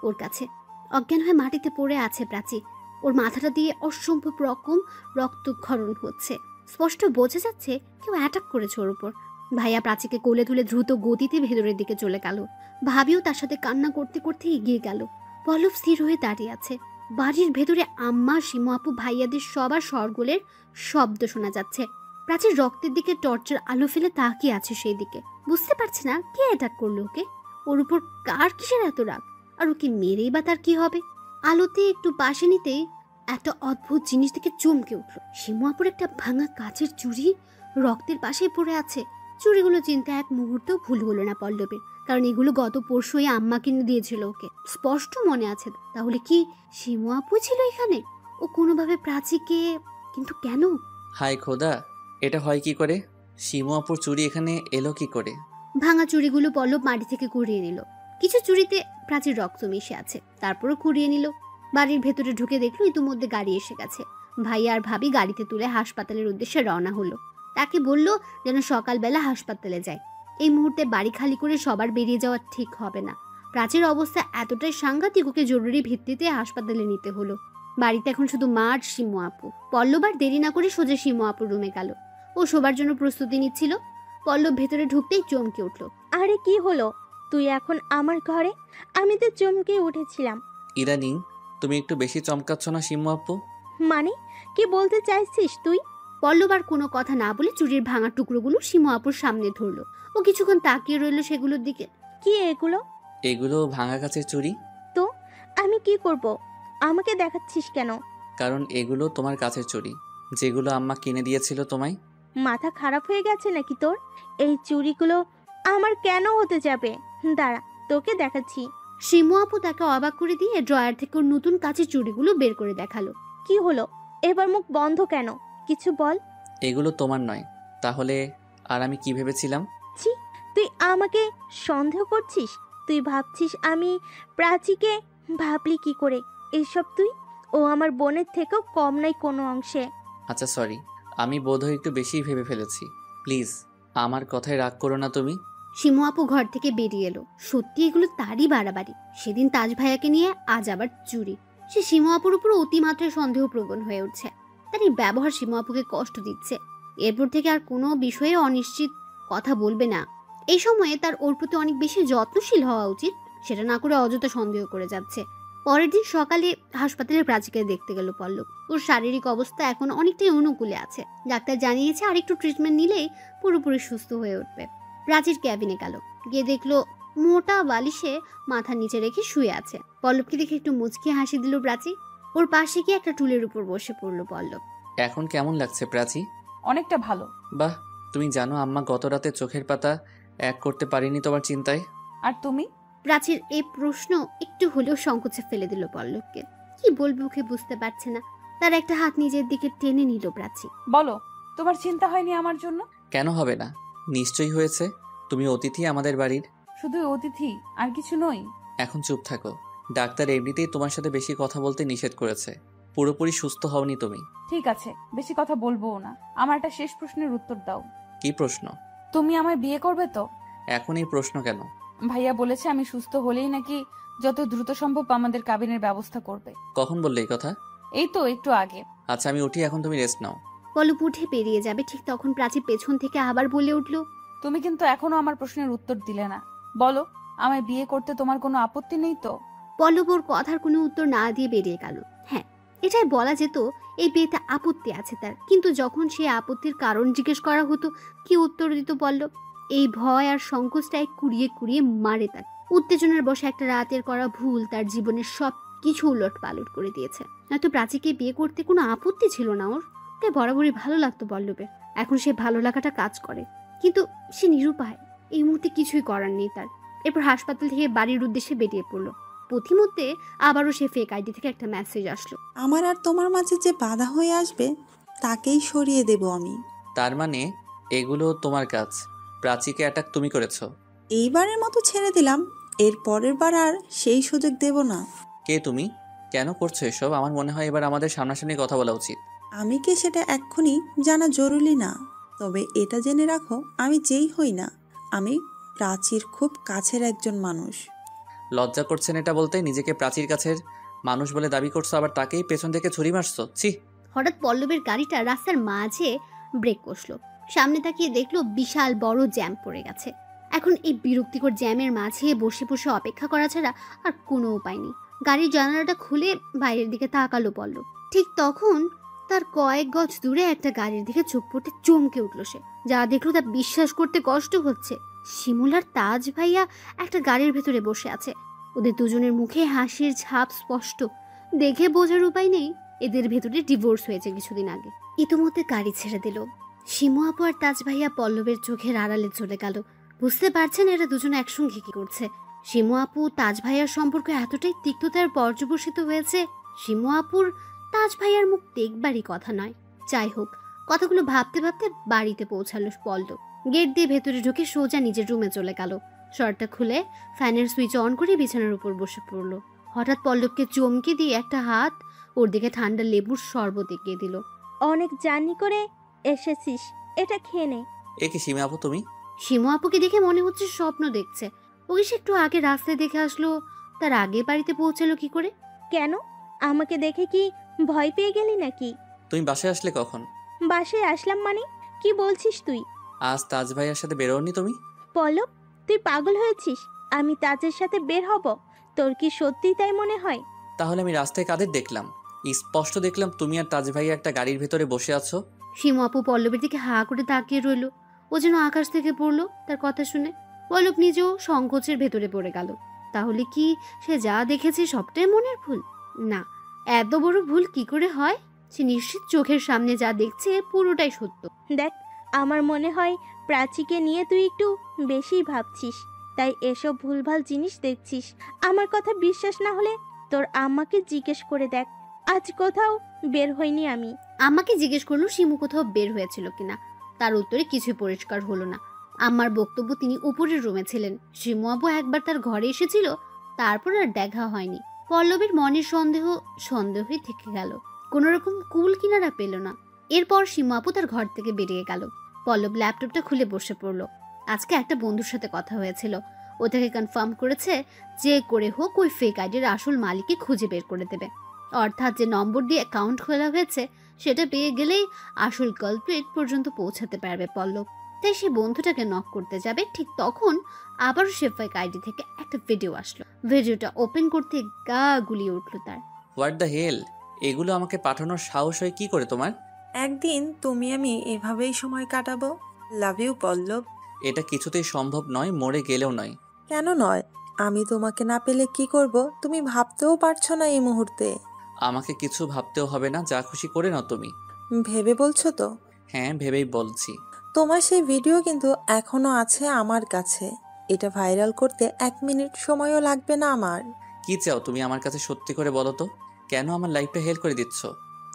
ওর কাছে। অজ্ঞান হয়ে মাটিতে পড়ে আছে প্রাচী। ওর মাথাটা দিয়ে অসম্ভব রকম রক্তক্ষরণ হচ্ছে। স্পষ্ট বোঝা যাচ্ছে কেউ অ্যাটাক করেছে ওর উপর। ভাইয়া প্রাচীকে কোলে তুলে দ্রুত গতিতে ভেতরের দিকে চলে গেল। ভাবিও তার সাথে কান্না করতে করতে এগিয়ে গেল। পল্লব স্থির হয়ে দাঁড়িয়ে আছে। বাড়ির ভেতরে আম্মা, শিমু আপু, ভাইয়াদের সবার শরগোলের শব্দ শোনা যাচ্ছে। প্রাচীর রক্তের দিকে টর্চের আলো ফেলে তাকিয়ে আছে সেই দিকে। বুঝতে পারছে না কে অ্যাটাক করলো ওকে, ওর উপর কার কিসের এত রাগ, আর ওকে মেরেই বা তার কি হবে। আলোতে একটু পাশে নিতেই একটা অদ্ভুত জিনিস দেখে চমকে উঠল। শিমু আপুর একটা ভাঙা কাচের চুড়ি রক্তের পাশেই পড়ে আছে। চুড়িগুলো চিনতে এক মুহূর্তেও ভুল হলো না পল্লবের, কারণ এগুলো গত পরশুই আম্মা কিনে দিয়েছিল ওকে। স্পষ্ট মনে আছে। তাহলে কি শিমু আপু ছিল এখানে? ও কোনোভাবে প্রাচীকে, কিন্তু কেন? হাই খোদা, এটা হয় কি করে? শিমু আপুর চুড়ি এখানে এলো কি করে? ভাঙা চুড়িগুলো পল্লব মাটি থেকে কুড়িয়ে নিল। কিছু চুড়িতে প্রাচীর রক্ত মিশে আছে, তারপরও কুড়িয়ে নিল। বাড়ির ভেতরে ঢুকে দেখলো ইতিমধ্যে গাড়ি এসে গেছে। ভাইয়া আর ভাবি গাড়িতে তুলে হাসপাতালের উদ্দেশ্যে রওনা হলো। তাকে বলল যেন সকালবেলা হাসপাতালে যায়। এই মুহূর্তে বাড়ি খালি করে সবার বেরিয়ে যাওয়া ঠিক হবে না। প্রাচীর অবস্থা এতটাই সাংঘাতিক, ওকে জরুরি ভিত্তিতে হাসপাতালে নিতে হলো। বাড়িতে এখন শুধু মা আর শিমু আপু। পল্লব আর দেরি না করে সোজা শিমু আপুর রুমে গেল। ও শোবার জন্য প্রস্তুতি নিচ্ছিল। পল্লব ভেতরে ঢুকতেই চমকে উঠল। আরে কি হলো, তুই এখন আমার ঘরে? আমি তো চমকে উঠেছিলাম। ইদানিং তুমি একটু বেশি চমকাচ্ছ না শিমু আপু? মানে কি বলতে চাইছিস তুই? পল্লব আর কোনো কথা না বলে চুরির ভাঙা টুকরোগুলো শিমু আপুর সামনে ধরলো। ও কিছুক্ষণ তাকিয়ে রইল সেগুলোর দিকে। কি এগুলো? এগুলো ভাঙা কাচের চুড়ি। তো আমি কি করব? আমাকে দেখাচ্ছিস কেন? কারণ এগুলো তোমার কাছের চুড়ি, যেগুলো আম্মা কিনে দিয়েছিল তোমায়। মাথা খারাপ হয়ে গেছে নাকি তোর? এই চুড়িগুলো আমার কেন হতে যাবে? দাঁড়া, তোকে দেখাচ্ছি। শিমু আপু তাকে অবাক করে দিয়ে ড্রয়ার থেকে ওর নতুন কাচের চুড়িগুলো বের করে দেখালো। কি হলো, এবার মুখ বন্ধ কেন? কিছু বল। এগুলো তোমার নয়, তাহলে আর আমি কি ভেবেছিলাম? ছি, তুই আমাকে সন্দেহ করছিস? তুই ভাবছিস আমি প্রাচীকে? ভাবলি কি করে এইসব তুই? ও আমার বোনের থেকেও কম নাই কোনো অংশে। আচ্ছা সরি, আমি বোধহয় একটু বেশি ভেবে ফেলেছি। প্লিজ আমার কথায় রাগ করো না তুমি। শিমু আপু ঘর থেকে বেরিয়ে এলো। সত্যি এগুলো তারই বাড়াবাড়ি। সেদিন তাজ ভাইয়াকে নিয়ে আজ আবার চুরি। সে শিমু আপুর উপর অতিমাত্রায় সন্দেহপ্রবণ হয়ে উঠছে। তার এই ব্যবহার শিমু আপুকে কষ্ট দিচ্ছে। এরপর থেকে আর কোনো বিষয়ে অনিশ্চিত কথা বলবে না। এই সময়ে তার ওর প্রতি অনেক বেশি যত্নশীল হওয়া উচিত। সেটা না করে অযথা সন্দেহ করে যাচ্ছে। পরের দিন সকালে হাসপাতালে প্রাচীকে দেখতে গেল পল্লব। ওর শারীরিক অবস্থা এখন অনেকটাই অনুকূলে আছে। ডাক্তার জানিয়েছে আর একটু ট্রিটমেন্ট নিলেই পুরোপুরি সুস্থ হয়ে উঠবে। প্রাচীর ক্যাবিনে গেল। গিয়ে দেখলো মোটা বালিশে মাথা নিচে রেখে শুয়ে আছে। পল্লবকে দেখে একটু মুচকি হাসি দিল প্রাচী। ওর পাশে গিয়ে একটা টুলের উপর বসে পড়ল পল্লব। এখন কেমন লাগছে প্রাচী? অনেকটা ভালো। বাহ, তুমি জানো আম্মা গত রাতে চোখের পাতা এক করতে পারিনি তোমার চিন্তায়। আর তুমি? প্রাচীর এই প্রশ্ন একটু হলেও সংকোচে ফেলে দিল পল্লবকে। কি বলবে ওকে বুঝতে পারছে না। তার একটা হাত নিজের দিকে টেনে নিল প্রাচী। বলো, তোমার চিন্তা হয়নি আমার জন্য? কেন হবে না, নিশ্চয়ই হয়েছে। তুমি অতিথি আমাদের বাড়ির। শুধু অতিথি, আর কিছু নই। এখন চুপ থাকো। ডাক্তার এমনিতেই তোমার সাথে বেশি কথা বলতে নিষেধ করেছে। পুরোপুরি সুস্থ হওনি তুমি। ঠিক আছে, বেশি কথা বলবোও না। আমার একটা শেষ প্রশ্নের উত্তর দাও। কি প্রশ্ন? তুমি আমায় বিয়ে করবে তো? এখন এই প্রশ্ন কেন? ভাইয়া বলেছে আমি সুস্থ হলেই নাকি যত দ্রুত সম্ভব আমাদের কাবিনের ব্যবস্থা করবে। কখন বললে এই কথা? এই তো একটু আগে। আচ্ছা আমি উঠি, এখন তুমি রেস্ট নাও। পল্লব উঠে বেরিয়ে যাবে, ঠিক তখন প্রাচী পেছন থেকে আবার বলে উঠল, তুমি কিন্তু এখনো আমার প্রশ্নের উত্তর দিলে না। বলো, আমায় বিয়ে করতে তোমার কোনো আপত্তি নেই তো? পল্লব ওর কথার কোনো উত্তর না দিয়ে বেরিয়ে গেল। হ্যাঁ, এটাই বলা যেত এই বিয়েতে আপত্তি আছে তার। কিন্তু যখন সে আপত্তির কারণ জিজ্ঞেস করা হতো, কি উত্তর দিত পল্লব? এই ভয় আর সংকোচটাই কুড়িয়ে কুড়িয়ে মারে তার। উত্তেজনার বসে একটা রাতের করা ভুল তার জীবনের সব কিছু উলট পালট করে দিয়েছে। নয়তো প্রাচীকে বিয়ে করতে কোনো আপত্তি ছিল না ওর। তাই বরাবরই ভালো লাগতো পল্লবের। এখন সে ভালো লাগাটা কাজ করে, কিন্তু সে নিরুপায়। এই মুহূর্তে কিছুই করার নেই তার। এরপর হাসপাতাল থেকে বাড়ির উদ্দেশ্যে বেরিয়ে পড়লো। পথিমধ্যে আবারও সে ফেক আইডি থেকে একটা মেসেজ আসলো। আমার আর তোমার মাঝে যে বাধা হয়ে আসবে তাকেই সরিয়ে দেব আমি। তার মানে এগুলো তোমার কাজ? প্রাচীকে অ্যাটাক তুমি করেছো? এইবারের মতো ছেড়ে দিলাম, এর পরের বার আর সেই সুযোগ দেব না। কে তুমি? কেন করছো এসব? আমার মনে হয় এবার আমাদের সামনাসামনি কথা বলা উচিত। আমি কে সেটা এক্ষুনি জানা জরুরি না, তবে এটা জেনে রাখো আমি যেই হই না, আমি প্রাচীর খুব কাছের একজন মানুষ। লজ্জা করছেন এটা বলতে? নিজেকে প্রাচীর কাছের মানুষ বলে দাবি করছো, আবার তাকেই পেছন থেকে ছুরি মারছো। ছি! হঠাৎ পল্লবের গাড়িটা রাস্তার মাঝে ব্রেক কষলো। সামনে তাকিয়ে দেখলো বিশাল বড় জ্যাম পড়ে গেছে। এখন এই বিরক্তিকর জ্যামের মাঝে বসে বসে অপেক্ষা করা ছাড়া আর কোনো উপায় নেই। গাড়ির জানালাটা খুলে বাইরের দিকে তাকালো পল্লব। ঠিক তখন তার কয়েক গজ দূরে একটা গাড়ির দিকে চোখ পড়তে চমকে উঠলো সে। যা দেখলো তা বিশ্বাস করতে কষ্ট হচ্ছে। শিমুল আর তাজ ভাইয়া একটা গাড়ির ভেতরে বসে আছে। ওদের দুজনের মুখে হাসির ছাপ স্পষ্ট। দেখে বোঝার উপায় নেই এদের ভেতরে ডিভোর্স হয়েছে কিছুদিন আগে। ইতিমধ্যে গাড়ি ছেড়ে দিল। শিমু আপু আর তাজ ভাইয়া পল্লবের চোখের আড়ালে চলে গেল। বুঝতে পারছেন এরা দুজনে একসঙ্গে কি করছে। শিমু আপু তাজ ভাইয়ার সম্পর্ক এতটাই তিক্ততার পর্যবসিত হয়েছে, শিমু আপুর তাজ ভাইয়ার মুখ দেখবারই কথা নয়। যাই হোক, কথাগুলো ভাবতে ভাবতে বাড়িতে পৌঁছালো পল্লব। গেট দিয়ে ভেতরে ঢুকে সোজা নিজের রুমে চলে গেল। শার্টটা খুলে ফ্যানের সুইচ অন করে বিছানার উপর বসে পড়লো। হঠাৎ পল্লবকে চমকে দিয়ে একটা হাত ওর দিকে ঠান্ডা লেবুর শরবত এগিয়ে দিল। অনেক জার্নি করে এসেছিস, এটা খেয়ে নে। এ কি সীমা আপু তুমি? শিমু আপুকে দেখে মনে হচ্ছে স্বপ্ন দেখছে। ওকে সে একটু আগে রাস্তায় দেখে আসলো, তার আগে বাড়িতে পৌঁছালো কি করে? কেন, আমাকে দেখে কি ভয় পেয়ে গেলি নাকি? তুমি বাসায় আসলে কখন? বাসায় আসলাম মানে? কি বলছিস তুই? আজ তাজ ভাইয়ার সাথে বেরোনি তুমি? পল্লব, তুই পাগল হয়েছিস? আমি তাজের সাথে বের হব? তোর কি সত্যি তাই মনে হয়? তাহলে আমি রাস্তায় কাদের দেখলাম? স্পষ্ট দেখলাম তুমি আর তাজ ভাইয়া একটা গাড়ির ভেতরে বসে আছো। শিমু আপু পল্লবের দিকে হা করে তাকিয়ে রইল। ও যেন আকাশ থেকে পড়লো তার কথা শুনে। পল্লব নিজেও সংকোচের ভেতরে পড়ে গেল। তাহলে কি সে যা দেখেছে সবটাই মনের ভুল? না, এত বড় ভুল কি করে হয়? সে নিশ্চিত চোখের সামনে যা দেখছে পুরোটাই সত্য। দেখ, আমার মনে হয় প্রাচীকে নিয়ে তুই একটু বেশি ভাবছিস, তাই এসব ভুলভাল জিনিস দেখছিস। আমার কথা বিশ্বাস না হলে তোর আম্মাকে জিজ্ঞেস করে দেখ। আজ কোথাও বের হইনি আমি। আমাকে জিজ্ঞেস করলো শিমু কোথাও বের হয়েছিল কিনা। তার উত্তরে কিছুই পরিষ্কার হলো না। আমার বক্তব্য তিনি উপরের রুমে ছিলেন। শিমু আপু একবার তার ঘরে এসেছিল, তারপর আর দেখা হয়নি। পল্লবীর মনের সন্দেহই থেকে গেল। কোনো রকম কুল কিনারা পেল না। এরপর শিমু আপু তার ঘর থেকে বেরিয়ে গেল। পল্লব ল্যাপটপটা খুলে বসে পড়লো। আজকে একটা বন্ধুর সাথে কথা হয়েছিল। ও তাকে কনফার্ম করেছে যে করে হোক ওই ফেক আইডির আসল মালিককে খুঁজে বের করে দেবে। অর্থাৎ যে নম্বর দিয়ে অ্যাকাউন্ট খোলা হয়েছে সেটা পেয়ে গেলেই আসল কালপ্রিট পর্যন্ত পৌঁছাতে পারবে পল্লব। তাই সে বন্ধুটাকে নক করতে যাবে। ঠিক তখন আবারও সে ফেক আইডি থেকে একটা ভিডিও আসলো। ভিডিওটা ওপেন করতে গা গুলিয়ে উঠলো তার। What the hell? এগুলো আমাকে পাঠানোর সাহস হয় কি করে তোমার? একদিন তুমি আমি এভাবেই সময় কাটাবো। লাভ ইউ পল্লব। এটা কিছুতেই সম্ভব নয়, মরে গেলেও নয়। কেন নয়? আমি তোমাকে না পেলে কি করব তুমি ভাবতেও পারছো না এই মুহূর্তে। আমাকে কিছু ভাবতেও হবে না, যা খুশি করে নাও তুমি। ভেবে বলছো তো? হ্যাঁ, ভেবেই বলছি। তোমার সেই ভিডিও কিন্তু এখনো আছে আমার কাছে। এটা ভাইরাল করতে 1 মিনিট সময়ও লাগবে না আমার। কি চাও তুমি আমার কাছে, সত্যি করে বলো তো? কেন আমার লাইফটা হেল করে দিচ্ছ?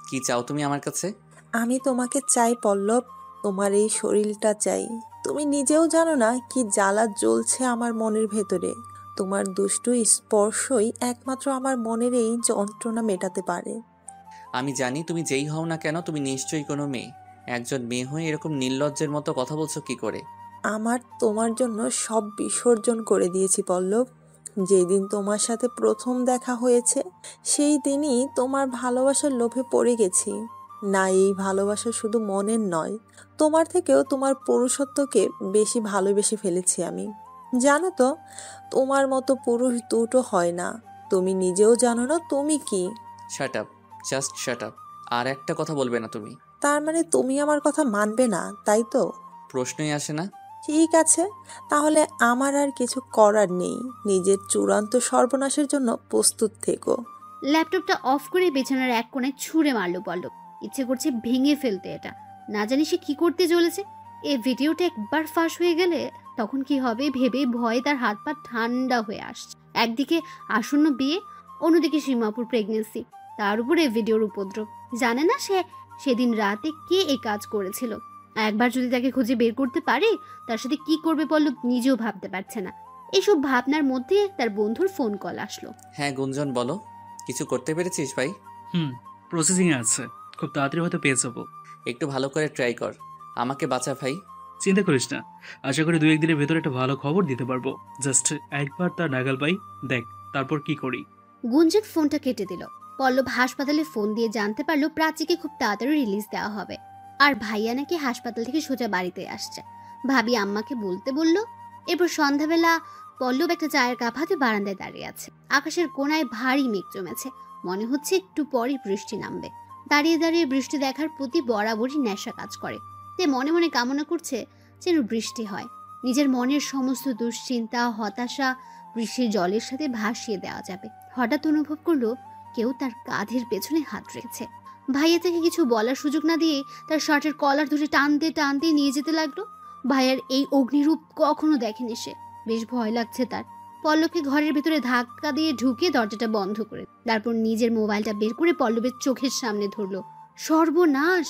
কি চাও তুমি আমার কাছে? আমি তোমাকে চাই পল্লব, তোমার এই শরীরটা চাই। তুমি নিজেও জানো না কি জ্বালা জ্বলছে আমার মনের ভেতরে। তোমার দুষ্টু স্পর্শই একমাত্র আমার মনের এই যন্ত্রণা মেটাতে পারে। আমি জানি তুমি যেই হও না কেন, তুমি নিশ্চয়ই কোনো মেয়ে। একজন মেয়ে হয়ে এরকম নির্লজ্জের মতো কথা বলছো কি করে? আমার তোমার জন্য সব বিসর্জন করে দিয়েছি পল্লব। যেদিন তোমার সাথে প্রথম দেখা হয়েছে সেই দিনই তোমার ভালোবাসার লোভে পড়ে গেছি। না, এই ভালোবাসা শুধু মনের নয়, তোমার থেকেও তোমার পুরুষত্বকে বেশি ভালোবেসে ফেলেছি আমি। জানো তো, তোমার মতো পুরুষ দুটো হয় না। তুমি নিজেও জানো না তুমি কি। Shut up, just shut up. আর একটা কথা বলবে না তুমি। তার মানে তুমি আমার কথা মানবে না, তাই তো? প্রশ্নই আসে না। ঠিক আছে, তাহলে আমার আর কিছু করার নেই। নিজের চূড়ান্ত সর্বনাশের জন্য প্রস্তুত থেকো। ল্যাপটপটা অফ করে বিছানার এক কোণে ছুঁড়ে মারলো পল্লব। ইচ্ছে করছে ভেঙে ফেলতে এটা। না জানি সে কি করতে চলেছে। এই ভিডিওটা একবার ফাঁস হয়ে গেলে তখন কি হবে ভেবে ভয়ে তার হাত পা ঠান্ডা হয়ে আসছে। একদিকে আসন্ন বিয়ে, অন্যদিকে সীমাপুর প্রেগনেন্সি, তার উপরে ভিডিওর উপদ্রব। জানে না সে সেদিন রাতে কে এই কাজ করেছিল। একবার যদি তাকে খুঁজে বের করতে পারে তার সাথে কি করবে পল্লব নিজেও ভাবতে পারছে না। এইসব ভাবনার মধ্যে তার বন্ধুর ফোন কল আসলো। হ্যাঁ গুঞ্জন, বলো। কিছু করতে পেরেছিস ভাই? প্রসেসিংয়ে আছে, খুব তাড়াতাড়ি হয়তো পেয়ে যাবো। একটু ভালো করে ট্রাই কর, আমাকে বাঁচা ভাই। চিন্তা করিস না, আশা করি 2-1 দিনের ভেতরে একটা ভালো খবর দিতে পারবো। জাস্ট একবার তার নাগাল পাই, দেখ তারপর কি করি। গুঞ্জন ফোনটা কেটে দিল। পল্লব হাসপাতালে ফোন দিয়ে জানতে পারলো প্রাচীকে খুব তাড়াতাড়ি রিলিজ দেওয়া হবে। আর ভাইয়া নাকি হাসপাতাল থেকে সোজা বাড়িতে আসছে। ভাবি আম্মাকে বলতে বলল। এরপর সন্ধ্যাবেলা পল্লব একটা চায়ের কাপ হাতে বারান্দায় দাঁড়িয়ে আছে। আকাশের কোণায় ভারী মেঘ জমেছে, মনে হচ্ছে একটু পরই বৃষ্টি নামবে। দাঁড়িয়ে দাঁড়িয়ে বৃষ্টি দেখার প্রতি বরাবরই নেশা কাজ করে। তে মনে মনে কামনা করছে যেন বৃষ্টি হয়। নিজের মনের সমস্ত দুশ্চিন্তা, হতাশা বৃষ্টির জলের সাথে ভাসিয়ে দেওয়া যাবে। হঠাৎ অনুভব করলো কেউ তার কাঁধের পেছনে হাত রেখেছে। ভাইয়া তাকে কিছু বলার সুযোগ না দিয়ে তার শার্টের কলার ধরে টানতে টানতে নিয়ে যেতে লাগলো। ভাইয়ার এই অগ্নিরূপ কখনো দেখেনি সে। বেশ ভয় লাগছে তার। পল্লবকে ঘরের ভেতরে ধাক্কা দিয়ে ঢুকে দরজাটা বন্ধ করে তারপর নিজের মোবাইলটা বের করে পল্লবের চোখের সামনে ধরলো। সর্বনাশ!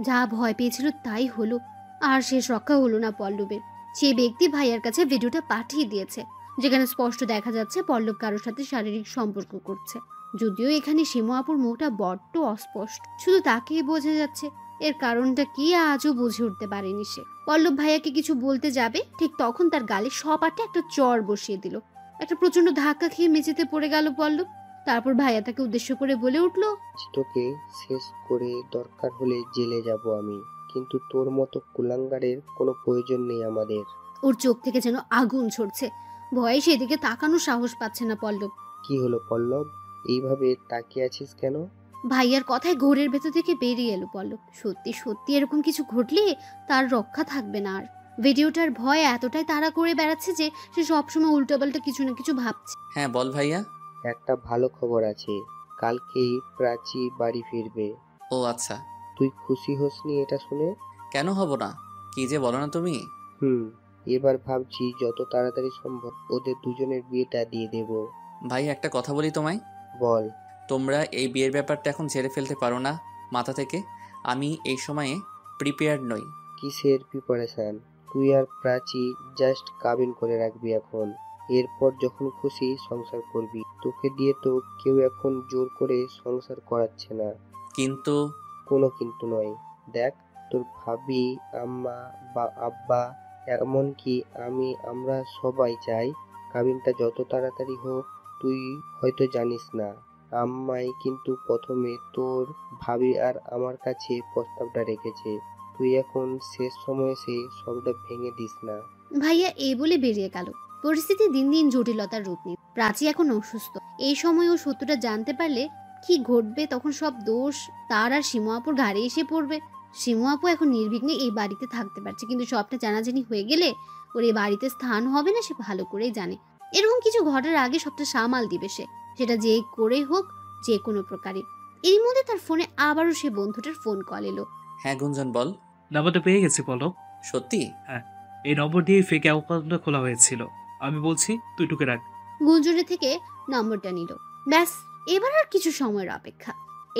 যা ভয় পেয়েছিল তাই হলো। আর শেষ রক্ষা হলো না পল্লবের। সে ব্যক্তি ভাইয়ার কাছে ভিডিওটা পাঠিয়ে দিয়েছে, যেখানে স্পষ্ট দেখা যাচ্ছে পল্লব কারোর সাথে শারীরিক সম্পর্ক করছে। যদিও এখানে শিমু আপুর মুখটা বড্ড অস্পষ্ট, শুধু তাকেই বোঝা যাচ্ছে। এর কারণটা কি আজও বুঝে উঠতে পারেনি সে। পল্লব ভাইয়াকে কিছু বলতে যাবে, ঠিক তখন তার গালে সপাটে একটা চড় বসিয়ে দিল। একটা প্রচন্ড ধাক্কা খেয়ে মেঝেতে পড়ে গেল পল্লব। তারপর ভাইয়া তাকে উদ্দেশ্য করে বলে উঠলো, তোকে শেষ করে দরকার হলে জেলে যাব আমি, কিন্তু তোর মতো কুলাঙ্গারের কোনো প্রয়োজন নেই আমাদের। ওর চোখ থেকে যেন আগুন ঝরছে। ভয়ে সেদিকে তাকানোর সাহস পাচ্ছে না পল্লব। কি হলো পল্লব, এইভাবে তাকিয়ে আছিস কেন? ভাইয়ার কথায় ঘোরের ভেতর থেকে বেরিয়ে এলো পল্লব। সত্যি সত্যি এরকম কিছু ঘটলে তার রক্ষা থাকবে না আর। ভিডিওটার ভয় এতটাই তাড়া করে বেড়াচ্ছে যে সে সবসময় উল্টোপাল্টা কিছু না কিছু ভাবছে। হ্যাঁ বল ভাইয়া। একটা ভালো খবর আছে, কালকেই প্রাচী বাড়ি ফিরবে। ও আচ্ছা। তুই খুশি হসনি এটা শুনে? কেন হব না, কি যে বলো না তুমি। এবার ভাবছি যত তাড়াতাড়ি সম্ভব ওদের দুজনের বিয়েটা দিয়ে দেব। ভাই একটা কথা বলি তোমায়। বল। তোমরা এই বিয়ের ব্যাপারটা এখন ঝেড়ে ফেলতে পারো না মাথা থেকে? আমি এই সময়ে প্রিপেয়ার্ড নই। কিসের প্রিপারেশন? তুই আর প্রাচী জাস্ট কাবিন করে রাখবি এখন, এরপর যখন খুশি সংসার করবি। তোকে দিয়ে তো কেউ এখন জোর করে সংসার করাচ্ছে না। কিন্তু কোনো কিন্তু নয়। দেখ, তোর ভাবি, আম্মা বা আব্বা, এমনকি আমরা সবাই চাই কাবিনটা যত তাড়াতাড়ি হোক। তুই হয়তো জানিস না, আম্মাই কিন্তু প্রথমে তোর ভাবি আর আমার কাছে প্রস্তাবটা রেখেছে। তুই এখন শেষ সময়ে এসে সবটা ভেঙে দিস না। ভাইয়া এই বলে বেরিয়ে গেল। পরিস্থিতি দিন দিন জটিলতার রূপ নিচ্ছে। প্রাচী এখন অসুস্থ। এই সময় ও সত্যটা জানতে পারলে কি ঘটবে, তখন সব দোষ তার আর শিমু আপুর ঘাড়ে এসে পড়বে। শিমু আপু এখন নির্বিঘ্নে এই বাড়িতে থাকতে পারছে, কিন্তু সবটা জানাজানি হয়ে গেলে ওর এই বাড়িতে স্থান হবে না, সে ভালো করেই জানে। এরকম কিছু ঘটার আগে সবটা সামাল দিবে সে, সেটা যে করেই হোক, যে কোনো প্রকারে। এর মধ্যে তার ফোনে আবারও সে বন্ধুটার ফোন কল এলো। হ্যাঁ গুঞ্জন বল। নাম্বারটা পেয়ে গেছি পলক। সত্যি? এই নম্বর দিয়ে ফেক অ্যাকাউন্টটা খোলা হয়েছিল। আমি বলছি তুই টুকে রাখ। গুঞ্জনের থেকে নম্বরটা নিল। ব্যাস, এবার আর কিছু সময়ের অপেক্ষা।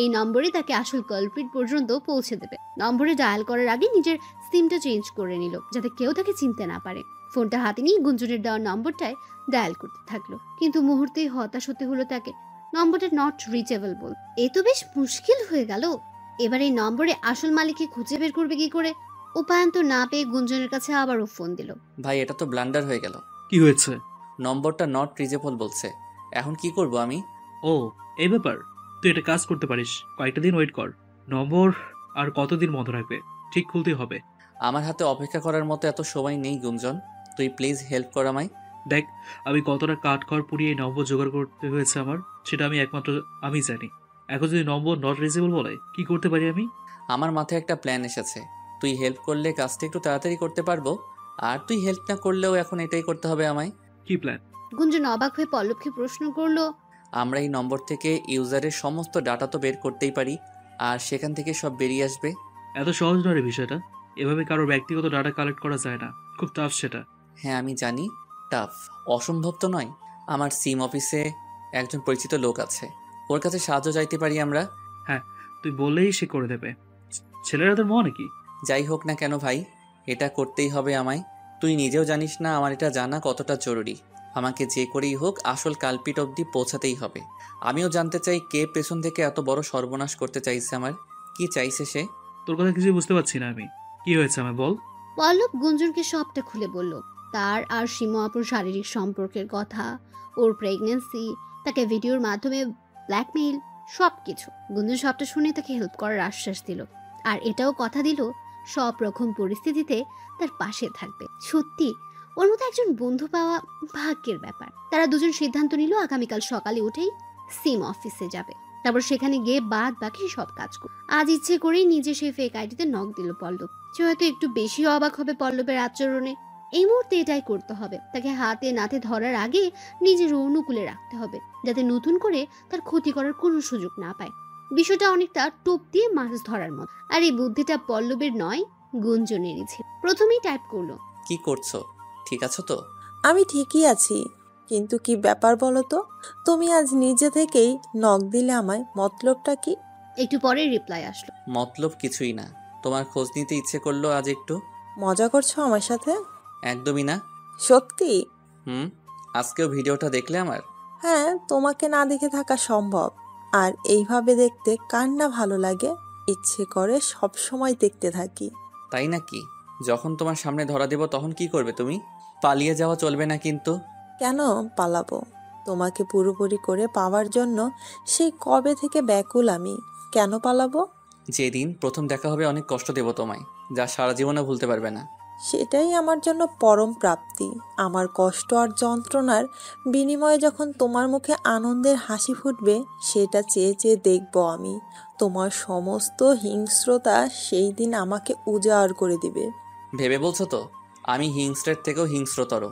এই নম্বরে তাকে আসল কালপ্রিট পর্যন্ত পৌঁছে দেবে। নম্বরে ডায়াল করার আগে নিজের সিমটা চেঞ্জ করে নিল, যাতে কেউ তাকে চিনতে না পারে। ফোনটা হাতে নিয়ে গুঞ্জনের দেওয়া নম্বরটায় ডায়াল করতে থাকলো, কিন্তু মুহূর্তেই হতাশ হতে হলো তাকে। নম্বরটা নট রিচেবল বল। এ তো বেশ মুশকিল হয়ে গেল। এবার এই নম্বরে আসল মালিককে খুঁজে বের করবে কি করে? উপায়ন্ত না পেয়ে গুঞ্জনের কাছে আবারও ফোন দিল। ভাই এটা তো ব্লান্ডার হয়ে গেল। কি হয়েছে? নম্বরটা নট রিচেবল বলছে। এখন কি করব আমি? ও এই ব্যাপার, তুই একটা কাজ করতে পারিস, কয়েকটা দিন ওয়েট কর। নম্বর আর কতদিন বন্ধ রাখবে, ঠিক খুলতেই হবে। আমার হাতে অপেক্ষা করার মতো এত সময় নেই গুঞ্জন, তুই প্লিজ হেল্প কর আমায়। দেখ, আমি কতটা কাঠখড় পুড়িয়ে এই নম্বর জোগাড় করতে হয়েছে আমার, সেটা একমাত্র আমি জানি। এখন যদি নম্বর নট রিচেবল বলে, কি করতে পারি আমি? আমার মাথায় একটা প্ল্যান এসেছে। তুই হেল্প করলে কাজটা একটু তাড়াতাড়ি করতে পারবো, আর তুই হেল্প না করলেও এখন এটাই করতে হবে আমায়। কি প্ল্যান? গুঞ্জন অবাক হয়ে পল্লবকে প্রশ্ন করলো। আমরা এই নম্বর থেকে ইউজারের সমস্ত ডাটা তো বের করতেই পারি, আর সেখান থেকে সব বেরিয়ে আসবে। এত সহজ নয় রে বিষয়টা। এভাবে কারোর ব্যক্তিগত ডাটা কালেক্ট করা যায় না, খুব টাফ সেটা। হ্যাঁ আমি জানি, টাফ। অসম্ভব তো নয়। আমার সিম অফিসে একজন পরিচিত লোক আছে, ওর কাছে সাহায্য চাইতে পারি আমরা। হ্যাঁ, তুই বললেই সে করে দেবে। ছেলেরা তোর মনে নাকি? যাই হোক না কেন ভাই, এটা করতেই হবে আমায়। তুই নিজেও জানিস না আমার এটা জানা কতটা জরুরি। আমাকে যে করেই হোক আসল কালপিট অবধি পৌঁছাতেই হবে। আমিও জানতে চাই কে পেছন থেকে এত বড় সর্বনাশ করতে চাইছে আমার। কি চাইছে সে? তোর কথা কিছু বুঝতে পারছি না আমি। কি হয়েছে আমায় বল। পল্লব গুঞ্জনকে সবটা খুলে বলল। তার আর শিমু আপুর শারীরিক সম্পর্কের কথা, ওর প্রেগন্যান্সি, তাকে ভিডিওর মাধ্যমে ব্ল্যাকমেইল, সবকিছু। গুঞ্জন সবটা শুনে তাকে হেল্প করার আশ্বাস দিল, আর এটাও কথা দিল সব রকম পরিস্থিতিতে তার পাশে থাকবে। সত্যি ওর মতো একজন বন্ধু পাওয়া ভাগ্যের ব্যাপার। তারা দুজন সিদ্ধান্ত নিল আগামীকাল সকালে উঠেই সিম অফিসে যাবে, তারপর সেখানে গিয়ে বাদ বাকি সব কাজ করবে। আজ ইচ্ছে করেই নিজে সেই ফেক আইডিতে নক দিল পল্লব। সে হয়তো একটু বেশি অবাক হবে পল্লবের আচরণে। এই মুহূর্তে এটাই করতে হবে, তাকে হাতে নাতে ধরার আগে নিজের অনুকূলে রাখতে হবে, যাতে নতুন করে তার ক্ষতি করার কোনো সুযোগ না পায়। বিষয়টা অনেকটা টোপ দিয়ে মাছ ধরার মতো, আর এই বুদ্ধিটা পল্লবের নয়, গুঞ্জনেরই ছিল। প্রথমেই টাইপ করলো। কি করছো? ঠিক আছো তো? আমি ঠিকই আছি, কিন্তু কি ব্যাপার বলো তো? তুমি আজ নিজে থেকেই নক দিলে আমায়, মতলবটা কি? একটু পরে রিপ্লাই আসলো। মতলব কিছুই না, তোমার খোঁজ নিতে ইচ্ছে করলো আজ একটু। মজা করছো আমার সাথে? একদমই না। সত্যি? আজকেও ভিডিওটা দেখলে আমার? হ্যাঁ, তোমাকে না দেখে থাকা সম্ভব। আর এইভাবে দেখতে কার না ভালো লাগে? ইচ্ছে করে সব সময় দেখতে থাকি। তাই নাকি? যখন তোমার সামনে ধরা দেব তখন কি করবে তুমি? পালিয়ে যাওয়া চলবে না কিন্তু। কেন পালাবো? তোমাকে পুরোপুরি করে পাওয়ার জন্য সেই কবে থেকে ব্যাকুল আমি। কেন পালাবো? যেদিন প্রথম দেখা হবে অনেক কষ্ট দেব তোমায়, যা সারা জীবনে ভুলতে পারবে না। সেটাই আমার জন্য পরম প্রাপ্তি। আমার কষ্ট আর যন্ত্রণার বিনিময়ে যখন তোমার মুখে আনন্দের হাসি ফুটবে, সেটা চেয়ে চেয়ে দেখবো আমি। তোমার সমস্ত হিংস্রতা সেই দিন আমাকে উজাড় করে দিবে। ভেবে বলছো তো? আমি হিংস্রের থেকেও হিংস্রতর,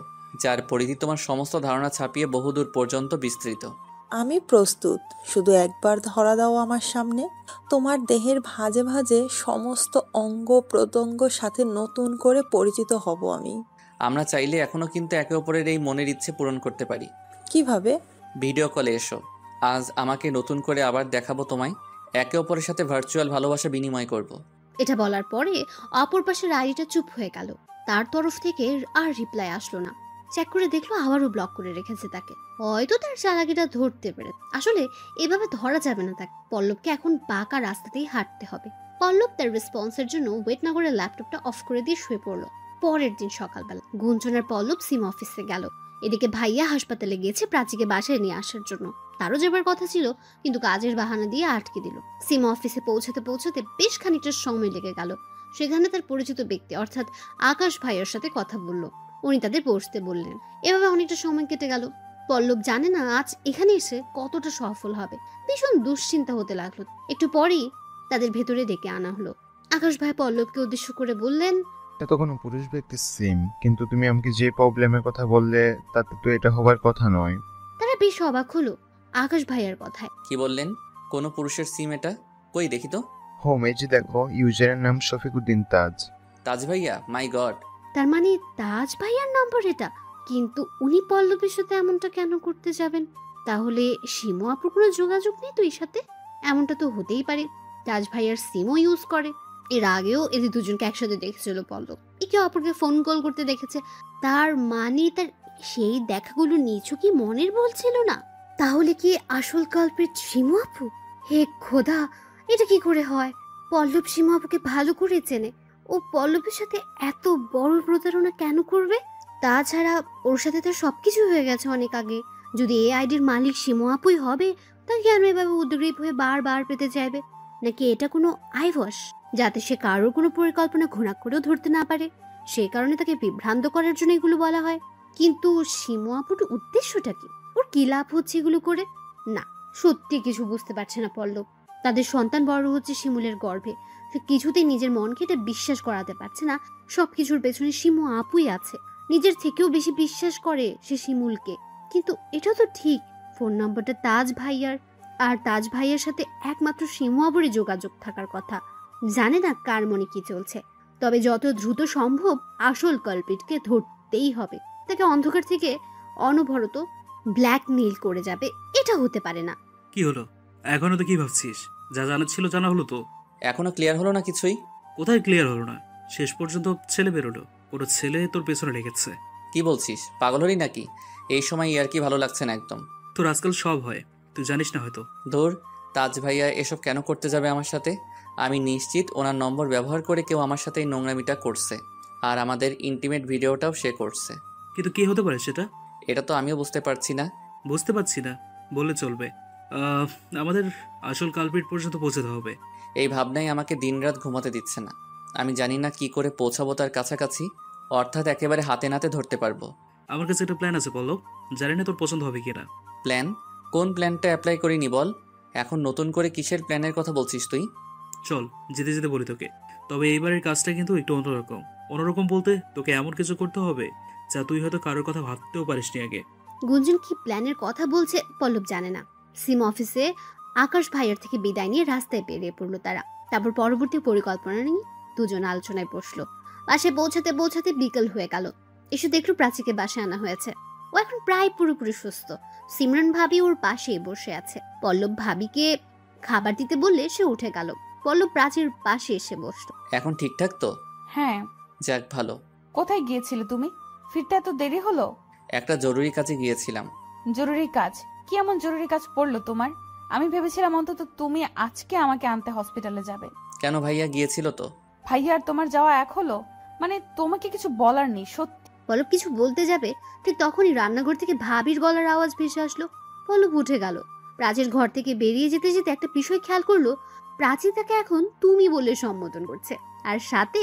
যার পরিধি তোমার সমস্ত ধারণা ছাপিয়ে বহুদূর পর্যন্ত বিস্তৃত। আমি প্রস্তুত, শুধু একবার ধরা দাও আমার সামনে। তোমার দেহের ভাঁজে ভাঁজে সমস্ত অঙ্গ প্রত্যঙ্গ সাথে নতুন করে পরিচিত হব আমি। আমরা চাইলে এখনো কিন্তু একে অপরের এই মনের ইচ্ছে পূরণ করতে পারি। কিভাবে? ভিডিও কলে এসো, আজ আমাকে নতুন করে আবার দেখাবো তোমায়। একে অপরের সাথে ভার্চুয়াল ভালোবাসা বিনিময় করব। এটা বলার পরে অপর পাশের আইডিটা চুপ হয়ে গেল। তার তরফ থেকে আর রিপ্লাই আসলো না। চেক করে দেখলো আবারও ব্লক করে রেখেছে তাকে। হয়তো তার চালাকিটা ধরতে পেরে। আসলে এভাবে ধরা যাবে না তাকে। পল্লবকে এখন বাঁকা রাস্তাতেই হাঁটতে হবে। পল্লব তার রেসপন্সের জন্য ওয়েট না করে ল্যাপটপটা অফ করে দিয়ে শুয়ে পড়লো। পরের দিন সকালবেলা গুঞ্জনের পল্লব সিম অফিসে গেল। এদিকে ভাইয়া হাসপাতালে গিয়েছে প্রাচীকে বাসায় নিয়ে আসার জন্য। তারও যাবার কথা ছিল, কিন্তু কাজের বাহানা দিয়ে আটকে দিল। সিম অফিসে পৌঁছাতে পৌঁছাতে বেশ খানিকটা সময় লেগে গেল। সেখানে তার পরিচিত ব্যক্তি অর্থাৎ আকাশ ভাইয়ের সাথে কথা বলল। উনি তাদের বসতে বললেন। এভাবে অনেকটা সময় কেটে গেল। পল্লব জানে না আজ এখানে এসে কতটা সফল হবে। ভীষণ দুশ্চিন্তা হতে লাগলো। একটু পরেই তাদের ভেতরে ডেকে আনা হলো। আকাশ ভাই পল্লবকে উদ্দেশ্য করে বললেন, এটা তো কোনো পুরুষ ব্যক্তির সিম, কিন্তু তুমি আমাকে যে প্রবলেমের কথা বললে তাতে তো এটা হবার কথা নয়। তারা বেশ অবাক হলো আকাশ ভাইয়ার কথায়। কি বললেন? কোনো পুরুষের সিম এটা? কই দেখি তো। হোম, এই যে দেখো, ইউজারের নাম শফিকুদ্দিন তাজ। তাজ ভাইয়া, মাই গড। তার মানে তাজ ভাইয়ার নম্বর এটা। কিন্তু উনি পল্লবের সাথে এমনটা কেন করতে যাবেন? তাহলে শিমু আপুর কোনো যোগাযোগ নেই তো এর সাথে? এমনটা তো হতেই পারে তাজ ভাইয়ার সিমও ইউজ করে। এর আগেও এদের দুজনকে একসাথে দেখেছিল পল্লব, একে অপরকে ফোন কল করতে দেখেছে। তার মানে তার সেই দেখাগুলো নিছকই মনের ভুল ছিল না? তাহলে কি আসল কালপ্রিট শিমু আপু? হে খোদা, এটা কি করে হয়? পল্লব শিমু আপুকে ভালো করে চেনে, ও পল্লবের সাথে এত বড় প্রতারণা কেন করবে? তাছাড়া ওর সাথে তো সবকিছু হয়ে গেছে অনেক আগে। যদি এই আইডির মালিক শিমু আপুই হবে, তা কেন এভাবে উদ্গ্রীব হয়ে বারবার পেতে চাইবে? নাকি এটা কোনো আইবস, যাতে সে কারোর কোনো পরিকল্পনা ঘোড়া করেও ধরতে না পারে? সেই কারণে তাকে বিভ্রান্ত করার জন্য এগুলো বলা হয়। কিন্তু শিমু আপুর উদ্দেশ্যটা কি? ওর কি লাভ হচ্ছে এগুলো করে? না, সত্যি কিছু বুঝতে পারছে না পল্লব। তাদের সন্তান বড় হচ্ছে শিমুলের গর্ভে। সে কিছুতেই নিজের মনকে এটা বিশ্বাস করাতে পারছে না সবকিছুর পেছনে শিমু আপুই আছে। নিজের থেকেও বেশি বিশ্বাস করে সে শিমুলকে। কিন্তু এটা তো ঠিক, ফোন নম্বরটা তাজ ভাইয়ার, আর তাজ ভাইয়ার সাথে একমাত্র শিমু আপুরই যোগাযোগ থাকার কথা। জানে না কার মনে কি চলছে। তবে যত দ্রুত সম্ভব আসল কালপ্রিটকে ধরতেই হবে। তাকে অন্ধকার থেকে অনবরত ব্ল্যাকমেইল করে যাবে, এটা হতে পারে না। কি হলো? এখনো তো কি ভাবছিস? যা জানা ছিল জানা হলো তো? এখনো ক্লিয়ার হলো না কিছুই? কোথায় ক্লিয়ার হলো না? শেষ পর্যন্ত ছেলে বেরোলো, কোনো ছেলে তোর পেছনে লেগেছে। কি বলছিস? পাগল হলি নাকি? এই সময় আর কি ভালো লাগছে না একদম। তোর আজকাল সব হয়, তুই জানিস না হয়তো। ধুর, তাজ ভাইয়া এসব কেন করতে যাবে আমার সাথে? আমি নিশ্চিত ওনার নম্বর ব্যবহার করে কেউ আমার সাথে এই নোংরামিটা করছে, আর আমাদের ইন্টিমেট ভিডিওটাও সে করছে। কিন্তু কি হতে পারে সেটা? এটা তো আমিও বুঝতে পারছি না। বুঝতে পারছি না বললে চলবে। আমাদের আসল কালপ্রিট পর্যন্ত পৌঁছাতে হবে। এই ভাবনাই আমাকে দিনরাত ঘুমাতে দিচ্ছে না। আমি জানি না কি করে পৌঁছাবো তার কাছাকাছি, অর্থাৎ একেবারে হাতে নাতে ধরতে পারবো। আমার কাছে একটা প্ল্যান আছে পল্লব, জানি না তোর পছন্দ হবে কিনা। প্ল্যান? কোন প্ল্যানটা অ্যাপ্লাই করিনি বল। এখন নতুন করে কিসের প্ল্যানের কথা বলছিস তুই? চল যেতে যেতে বলি তোকে। তবে এইবারের কাজটা কিন্তু একটু অন্যরকম। অন্যরকম বলতে তোকে এমন কিছু করতে হবে যা তুই হয়তো কারোর কথা ভাবতেও পারিসনি আগে। গুঞ্জন কি প্ল্যানের কথা বলছে পল্লব জানে না। সিম অফিসে আকাশ ভাইয়ের থেকে বিদায় নিয়ে রাস্তায় বেরিয়ে পড়লো তারা। তারপর পরবর্তী পরিকল্পনা নিয়ে দুজন আলোচনায় বসলো। বাসায় পৌঁছাতে পৌঁছাতে বিকেল হয়ে গেল। এসে দেখলো প্রাচীকে বাসায় আনা হয়েছে। ও এখন প্রায় পুরোপুরি সুস্থ। সিমরান ভাবি ওর পাশেই বসে আছে। পল্লব ভাবিকে খাবার দিতে বললে সে উঠে গেল। পল্লব প্রাচীর পাশে এসে বসলো। এখন ঠিকঠাক তো? হ্যাঁ। যাক ভালো। কোথায় গিয়েছিলে তুমি? ফিরতে এত দেরি হলো? একটা জরুরি কাজে গিয়েছিলাম। জরুরি কাজ? কি এমন জরুরি কাজ পড়লো তোমার? আমি ভেবেছিলাম অন্তত তুমি আজকে আমাকে আনতে হসপিটালে যাবে। কেন, ভাইয়া গিয়েছিল তো। ভাইয়া আর তোমার যাওয়া এক হলো? মানে তোমাকে কিছু বলার নেই সত্যি? পল্লব কিছু বলতে যাবে, ঠিক তখনই রান্নাঘর থেকে ভাবির গলার আওয়াজ ভেসে আসলো। পল্লব উঠে গেল। প্রাচীর ঘর থেকে বেরিয়ে যেতে যেতে একটা বিষয় খেয়াল করলো, প্রাচী তাকে এখন তুমি বলে সম্বোধন করছে। আর সাথে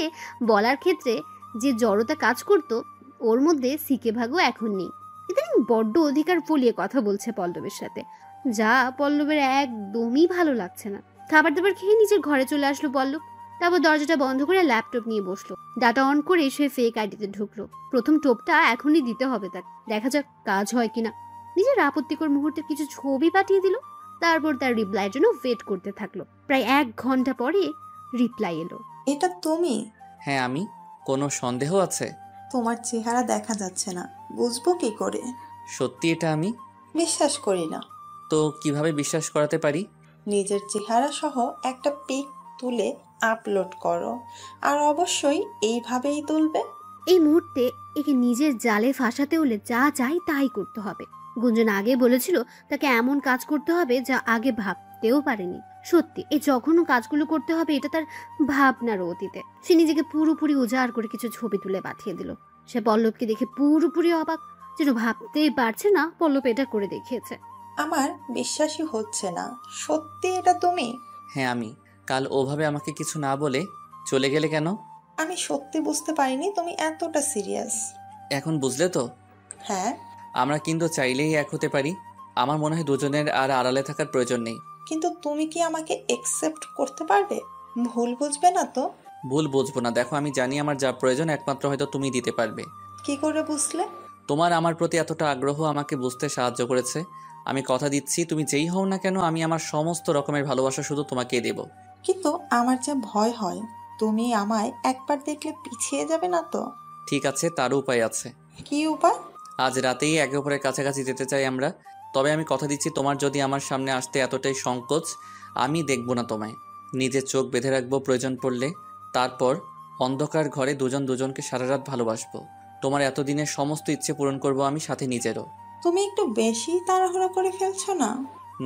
বলার ক্ষেত্রে যে জড়তা কাজ করতো ওর মধ্যে সিকে ভাগও এখন নেই। ইদানিং বড্ড অধিকার ফলিয়ে কথা বলছে পল্লবের সাথে, যা পল্লবের একদমই ভালো লাগছে না। খাবার দাবার খেয়ে নিজের ঘরে চলে আসলো পল্লব। তারপর দরজাটা বন্ধ করে ল্যাপটপ নিয়ে বসলো। ডাটা অন করে সে ফেক আইডিতে ঢুকলো। প্রথম টোপটা এখনই দিতে হবে তাকে, দেখা যাক কাজ হয় কিনা। নিজের আপত্তিকর মুহূর্তের কিছু ছবি পাঠিয়ে দিল। তারপর তার রিপ্লাইয়ের জন্য ওয়েট করতে থাকলো। প্রায় 1 ঘন্টা পরে রিপ্লাই এলো। এটা তুমি? হ্যাঁ আমি। কোনো সন্দেহ আছে? তোমার চেহারা দেখা যাচ্ছে না, বুঝবো কি করে? সত্যি এটা আমি? বিশ্বাস করি না। তো কিভাবে বিশ্বাস করাতে পারি? নিজের চেহারা সহ একটা পিক তুলে আপলোড করো, আর অবশ্যই এইভাবেই তুলবে। এই মুহূর্তে একে নিজের জালে ফাঁসাতে হলে যা চাই তাই করতে হবে। গুঞ্জন আগে বলেছিল তাকে এমন কাজ করতে হবে যা আগে ভাবতেও পারেনি। সত্যি এই জঘন্য কাজগুলো করতে হবে, এটা তার ভাবনার অতীতে। সে নিজেকে পুরোপুরি উজাড় করে কিছু ছবি তুলে পাঠিয়ে দিল। সে পল্লবকে দেখে পুরোপুরি অবাক, যেন ভাবতেই পারছে না পল্লব এটা করে দেখিয়েছে। আমার বিশ্বাসই হচ্ছে না, সত্যি এটা তুমি? হ্যাঁ আমি। কাল ওভাবে আমাকে কিছু না বলে চলে গেলে কেন? আমি সত্যি বুঝতে পারিনি তুমি এতটা সিরিয়াস। এখন বুঝলে তো? হ্যাঁ। আমরা কিন্তু চাইলেই এক হতে পারি। আমার মনে হয় দুজনের আর আড়ালে থাকার প্রয়োজন নেই। কিন্তু তুমি কি আমাকে একসেপ্ট করতে পারবে? ভুল বুঝবে না তো? ভুল বুঝবো না, দেখো আমি জানি আমার যা প্রয়োজন একমাত্র হয়তো তুমি দিতে পারবে। কি করে বুঝলে? তোমার আমার প্রতি এতটা আগ্রহ আমাকে বুঝতে সাহায্য করেছে। আমি কথা দিচ্ছি, তুমি যেই হও না কেন আমি আমার সমস্ত রকমের ভালোবাসা শুধু তোমাকেই দেব। কিন্তু আমার যা ভয় হয়, তুমি আমায় একবার দেখলে পিছিয়ে যাবে না তো? ঠিক আছে, তারও উপায় আছে। কি উপায়? আজ রাতেই একে অপরের কাছাকাছি যেতে চাই আমরা। তবে আমি কথা দিচ্ছি, তোমার যদি আমার সামনে আসতে এতটাই সংকোচ, আমি দেখব না তোমায়। নিজের চোখ বেঁধে রাখবো প্রয়োজন পড়লে। তারপর অন্ধকার ঘরে দুজন দুজনকে সারা রাত ভালোবাসবো। তোমার এতদিনের সমস্ত ইচ্ছে পূরণ করব আমি, সাথে নিজেরও। তুমি একটু বেশি তাড়াহুড়ো করে ফেলছো না?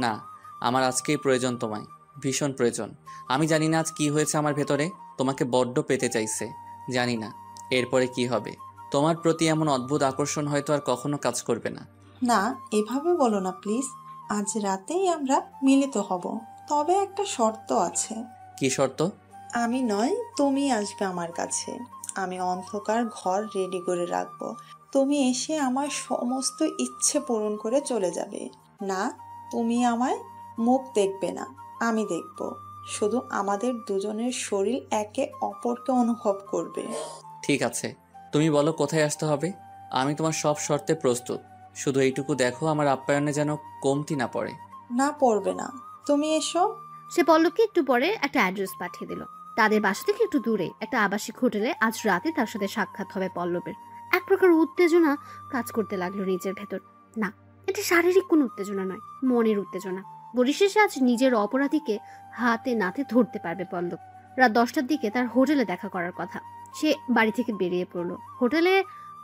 না, আমার আজকেই প্রয়োজন তোমায়, ভীষণ প্রয়োজন। আমি জানি না আজ কি হয়েছে আমার ভেতরে, তোমাকে বড্ড পেতে চাইছে। জানি না এরপরে কি হবে। তোমার প্রতি এমন অদ্ভুত আকর্ষণ হয়তো আর কখনো কাজ করবে না। না, এভাবে বলো না প্লিজ। আজ রাতেই আমরা মিলিত হব, তবে একটা শর্ত আছে। কি শর্ত? আমি নয়, তুমি আসবে আমার কাছে। আমি অন্ধকার ঘর রেডি করে রাখবো। তুমি এসে আমার সমস্ত ইচ্ছে পূরণ করে চলে যাবে। না, তুমি আমায় মুখ দেখবে না, আমি দেখব। শুধু আমাদের দুজনের শরীর একে অপরকে অনুভব করবে। ঠিক আছে, তুমি বলো কোথায় আসতে হবে। আমি তোমার সব শর্তে প্রস্তুত। শুধু এইটুকু দেখো আমার আপ্যায়নে যেন কমতি না পড়ে। না, পড়বে না, তুমি এসো। সে পল্লবকে একটু পরে একটা অ্যাড্রেস পাঠিয়ে দিল। তাদের বাসা থেকে একটু দূরে একটা আবাসিক হোটেলে আজ রাতে তার সাথে সাক্ষাৎ হবে পল্লবের। এক প্রকার উত্তেজনা কাজ করতে লাগলো নিজের ভেতর। না, এটা শারীরিক কোনো উত্তেজনা নয়, মনের উত্তেজনা। পরিশেষে আজ নিজের অপরাধীকে হাতে নাতে ধরতে পারবে পল্লব। রাত 10টার দিকে তার হোটেলে দেখা করার কথা। সে বাড়ি থেকে বেরিয়ে পড়লো। হোটেলে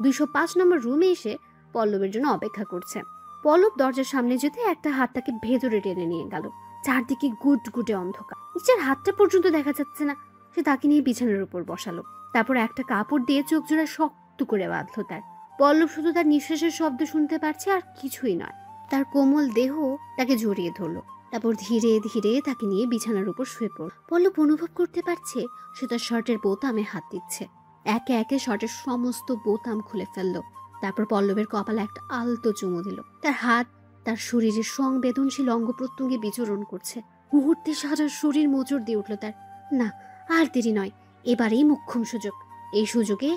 205 নম্বর রুমে এসে পল্লবের জন্য অপেক্ষা করছে। পল্লব দরজার সামনে যেতে একটা হাত তাকে ভেতরে টেনে নিয়ে গেল। চারদিকে গুটগুটে অন্ধকার, নিচের হাতটা পর্যন্ত দেখা যাচ্ছে না। সে তাকে নিয়ে বিছানার উপর বসালো। তারপর একটা কাপড় দিয়ে চোখ জোড়া শক্ত করে বাঁধলো তার। পল্লব শুধু তার নিঃশ্বাসের শব্দ শুনতে পারছে, আর কিছুই নয়। তার কোমল দেহ তাকে জড়িয়ে ধরলো। তারপর ধীরে ধীরে তাকে নিয়ে বিছানার উপর শুয়ে পড়ল। পল্লব অনুভব করতে পারছে সে তার শার্টের বোতামে হাত দিচ্ছে। একে একে শার্টের সমস্ত বোতাম খুলে ফেললো। তারপর পল্লবের কপালে একটা আলতো চুমু দিল। তার হাত তার শরীরের সংবেদনশীল অঙ্গ প্রত্যঙ্গে বিচরণ করছে। মুহূর্তে সারা শরীর মোচড় দিয়ে উঠল তার। না, আর দেরি নয়, এবারেই মোক্ষম সুযোগ। এই সুযোগে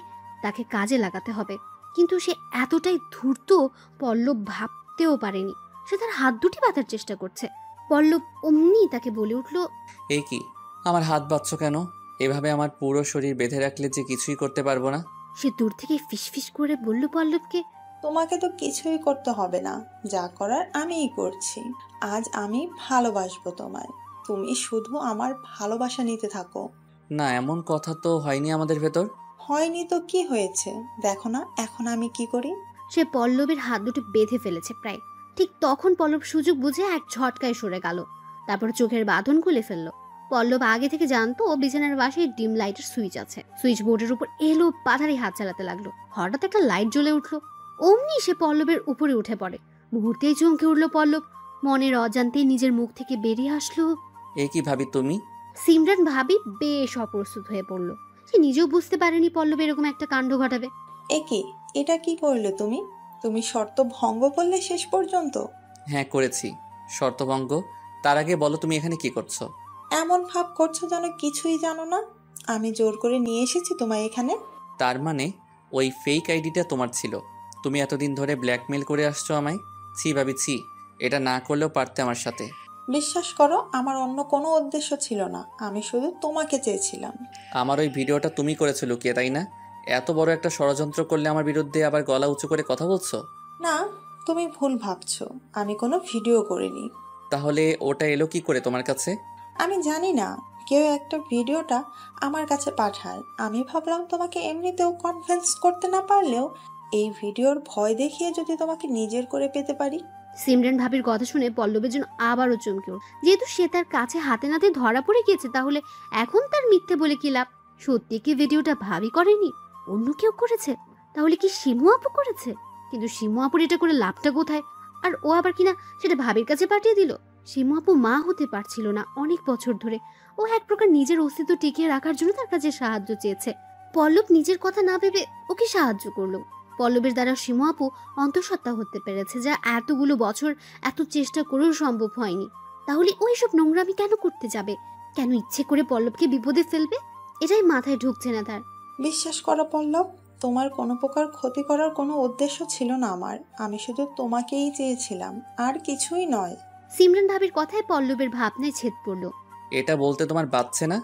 তাকে কাজে লাগাতে হবে। কিন্তু সে এতটাই ধূর্ত পল্লব ভাবতেও পারেনি। সে তার হাত দুটি বাঁধার চেষ্টা করছে। পল্লব অমনি তাকে বলে উঠল, এই কি, আমার হাত বাঁধছো কেন? এভাবে আমার পুরো শরীর বেঁধে রাখলে যে কিছুই করতে পারবো না। সে দূর থেকে ফিসফিস করে বলল পল্লবকে, তোমাকে তো কিছুই করতে হবে না, যা করার আমিই করছি। আজ আমি ভালোবাসবো তোমায়, তুমি শুধু আমার ভালোবাসা নিতে থাকো। না, এমন কথা তো হয়নি আমাদের ভেতর। হয়নি তো কি হয়েছে, দেখো না এখন আমি কি করি। সে পল্লবের হাত দুটো বেঁধে ফেলেছে প্রায়। ঠিক তখন পল্লব সুযোগ বুঝে এক ঝটকায় সরে গেল। তারপর চোখের বাঁধন খুলে ফেললো। পল্লব আগে থেকে জানতো বিছানার পাশে ডিম লাইটের সুইচ আছে। সুইচ বোর্ডের উপর এলো পাথারি হাত চালাতে লাগলো। হঠাৎ একটা লাইট জ্বলে উঠলো। অমনি সে পল্লবের উপরে উঠে পড়ে। মুহূর্তেই চমকে উঠলো পল্লব। মনের অজান্তেই নিজের মুখ থেকে বেরিয়ে আসলো, এ কি ভাবি তুমি? সিমরান ভাবি বেশ অপ্রস্তুত হয়ে পড়লো। সে নিজেও বুঝতে পারেনি পল্লব এরকম একটা কাণ্ড ঘটাবে। একি, এটা কি করলে তুমি? তুমি শর্ত ভঙ্গ করলে শেষ পর্যন্ত। হ্যাঁ করেছি, শর্তভঙ্গ। তার আগে বলো তুমি এখানে কি করছো? এমন ভাব করছো যেন কিছুই জানো না। আমি জোর করে নিয়ে এসেছি তোমায় এখানে। তার মানে ওই ফেক আইডিটা তোমার ছিল? তুমি এতদিন ধরে ব্ল্যাকমেল করে আসছো আমায়? ছি ভাবি ছি, এটা না করলেও পারতে আমার সাথে। বিশ্বাস করো, আমার অন্য কোনো উদ্দেশ্য ছিল না, আমি শুধু তোমাকে চেয়েছিলাম। আমার ওই ভিডিওটা তুমি করেছো লুকিয়ে, তাই না? এত বড় একটা ষড়যন্ত্র করলে আমার বিরুদ্ধে আবার গলা উঁচু করে কথা বলছো? না, তুমি ভুল ভাবছো, আমি কোনো ভিডিও করিনি। তাহলে ওটা এলো কি করে তোমার কাছে? আমি জানি না, কেউ একটা ভিডিওটা আমার কাছে পাঠায়। আমি ভাবলাম তোমাকে এমনিতেও কনভিন্স করতে না পারলেও এই ভিডিওর ভয় দেখিয়ে যদি তোমাকে নিজের করে পেতে পারি। সিমরান ভাবির কথা শুনে পল্লবের জন্য আবারও চমকে উঠল। যেহেতু সে তার কাছে হাতে নাতে ধরা পড়ে গিয়েছে, তাহলে এখন তার মিথ্যে বলে কি লাভ? সত্যি কি ভিডিওটা ভাবি করেনি, অন্য কেউ করেছে? তাহলে কি শিমু আপু করেছে? কিন্তু শিমু আপুর এটা করে লাভটা কোথায়? আর ও আবার কিনা সেটা ভাবির কাছে পাঠিয়ে দিল। শিমু আপু মা হতে পারছিল না অনেক বছর ধরে। ও এক প্রকার নিজের অস্তিত্ব টিকিয়ে রাখার জন্য তার কাছে সাহায্য চেয়েছে। পল্লব নিজের কথা না ভেবে ওকে সাহায্য করলো। পল্লবের দ্বারা শিমু আপু অন্তঃসত্ত্বা হতে পেরেছে, যা এতগুলো বছর এত চেষ্টা করেও সম্ভব হয়নি। তাহলে ওই সব নোংরামি কেন করতে যাবে? কেন ইচ্ছে করে পল্লবকে বিপদে ফেলবে? এটাই মাথায় ঢুকছে না তার। বিশ্বাস করো পল্লব, তোমার কোনো প্রকার ক্ষতি করার কোনো উদ্দেশ্য ছিল না আমার। আমি শুধু তোমাকেই চেয়েছিলাম, আর কিছুই নয়। সিমরান ভাবির কথায় পল্লবের ভাবনায় ছেদ পড়ল। এটা বলতে তোমার বাচ্ছে না?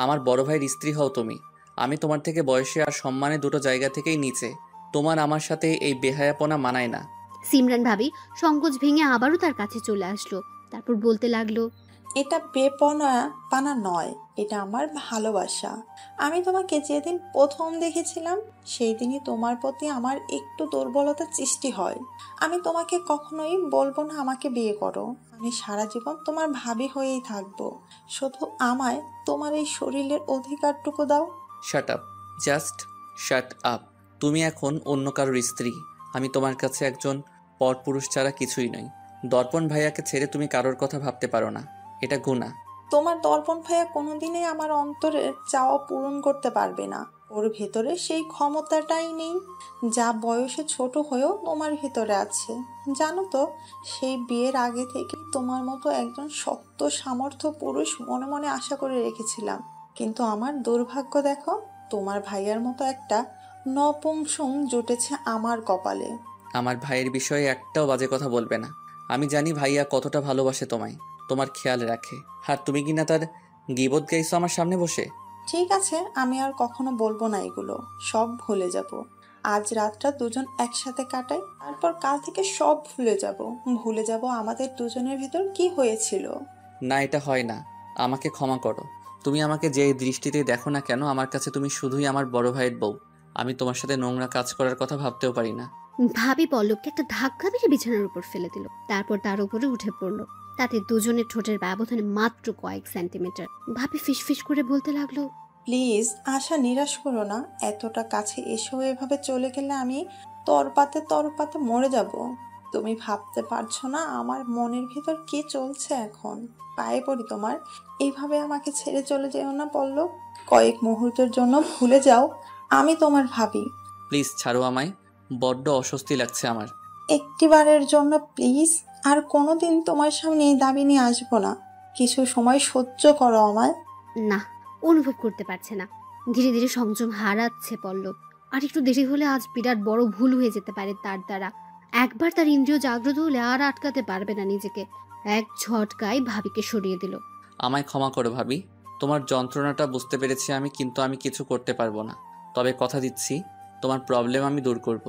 আমার বড় ভাইয়ের স্ত্রী হও তুমি। আমি তোমার থেকে বয়সে আর সম্মানে দুটো জায়গা থেকেই নিচে। তোমার আমার সাথে এই বেহায়াপনা মানায় না। সিমরান ভাবি সংকোচ ভেঙে আবারও তার কাছে চলে আসলো। তারপর বলতে লাগলো, এটা পানা নয়, এটা আমার ভালোবাসা। আমি তোমাকে যেদিন প্রথম দেখেছিলাম সেই দিনই তোমার প্রতি আমার একটু দুর্বলতার সৃষ্টি হয়। আমি তোমাকে কখনোই বলবো না আমাকে বিয়ে করো। আমি সারা জীবন তোমার ভাবি হয়েই থাকবো। শুধু আমায় তোমার এই শরীরের অধিকারটুকু দাও। শাট আপ, জাস্ট শাট আপ। তুমি এখন অন্য কারোর স্ত্রী। আমি তোমার কাছে একজন পরপুরুষ ছাড়া কিছুই নই। দর্পণ ভাইয়াকে ছেড়ে তুমি কারোর কথা ভাবতে পারো না, এটা গুনাহ। তোমার দর্পণ ভাইয়া কোনোদিনই আমার অন্তরের চাওয়া পূরণ করতে পারবে না। ওর ভেতরে সেই ক্ষমতাটাই নেই যা বয়সে ছোট হয়েও তোমার ভেতরে আছে। জানো তো, সেই বিয়ের আগে থেকে তোমার মতো একজন শক্ত সামর্থ্য পুরুষ মনে মনে আশা করে রেখেছিলাম। কিন্তু আমার দুর্ভাগ্য দেখো, তোমার ভাইয়ার মতো একটা নপুংসক জুটেছে আমার কপালে। আমার ভাইয়ের বিষয়ে একটাও বাজে কথা বলবে না। আমি জানি ভাইয়া কতটা ভালোবাসে তোমায়, তোমার খেয়াল রাখে। আর তুমি কিনা তার গীবত গাইছো আমার সামনে বসে। ঠিক আছে, আমি আর কখনো বলবো না এগুলো। সব ভুলে যাব। আজ রাতটা দুজন একসাথে কাটাই, তারপর কাল থেকে সব ভুলে যাব আমাদের দুজনের ভিতর কি হয়েছিল। না, এটা হয় না। আমাকে ক্ষমা করো। তুমি আমাকে যে দৃষ্টিতে দেখো না কেন, আমার কাছে তুমি শুধুই আমার বড় ভাইয়ের বউ। আমি তোমার সাথে নোংরা কাজ করার কথা ভাবতেও পারি না। ভাবি পল্লবকে একটা ধাক্কা মেরে বিছানার উপর ফেলে দিল। তারপর তার উপরে উঠে পড়লো। তাতে দুজনের ঠোঁটের ব্যবধানে মাত্র কয়েক সেন্টিমিটার। ভাবি ফিসফিস করে বলতে লাগলো, প্লিজ আশা, নিরাশ করো না। এতটা কাছে এসেও এভাবে চলে গেলে আমি তরপাতে মরে যাব। তুমি ভাবতে পারছো না আমার মনের ভিতর কি চলছে এখন। পায়ে পড়ি তোমার, এইভাবে আমাকে ছেড়ে চলে যেও না পল্লব। কয়েক মুহূর্তের জন্য ভুলে যাও আমি তোমার ভাবি। প্লিজ ছাড়ো আমায়, বড্ড অস্বস্তি লাগছে আমার। একটিবারের জন্য প্লিজ। আর কোনোদিন তোমার সামনে এই দাবি নিয়ে আসবো না। কিছু সময় সহ্য করো আমায়। না, অনুভব করতে পারছে না। ধীরে ধীরে সংযম হারাচ্ছে পল্লব। আর একটু দেরি হলে আজ বিরাট বড় ভুল হয়ে যেতে পারে তার দ্বারা। একবার তার ইন্দ্রিয় জাগ্রত হলে আর আটকাতে পারবে না নিজেকে। এক ঝটকায় ভাবিকে সরিয়ে দিল। আমায় ক্ষমা করো ভাবি, তোমার যন্ত্রণাটা বুঝতে পেরেছি আমি, কিন্তু আমি কিছু করতে পারবো না। তবে কথা দিচ্ছি, তোমার প্রবলেম আমি দূর করব।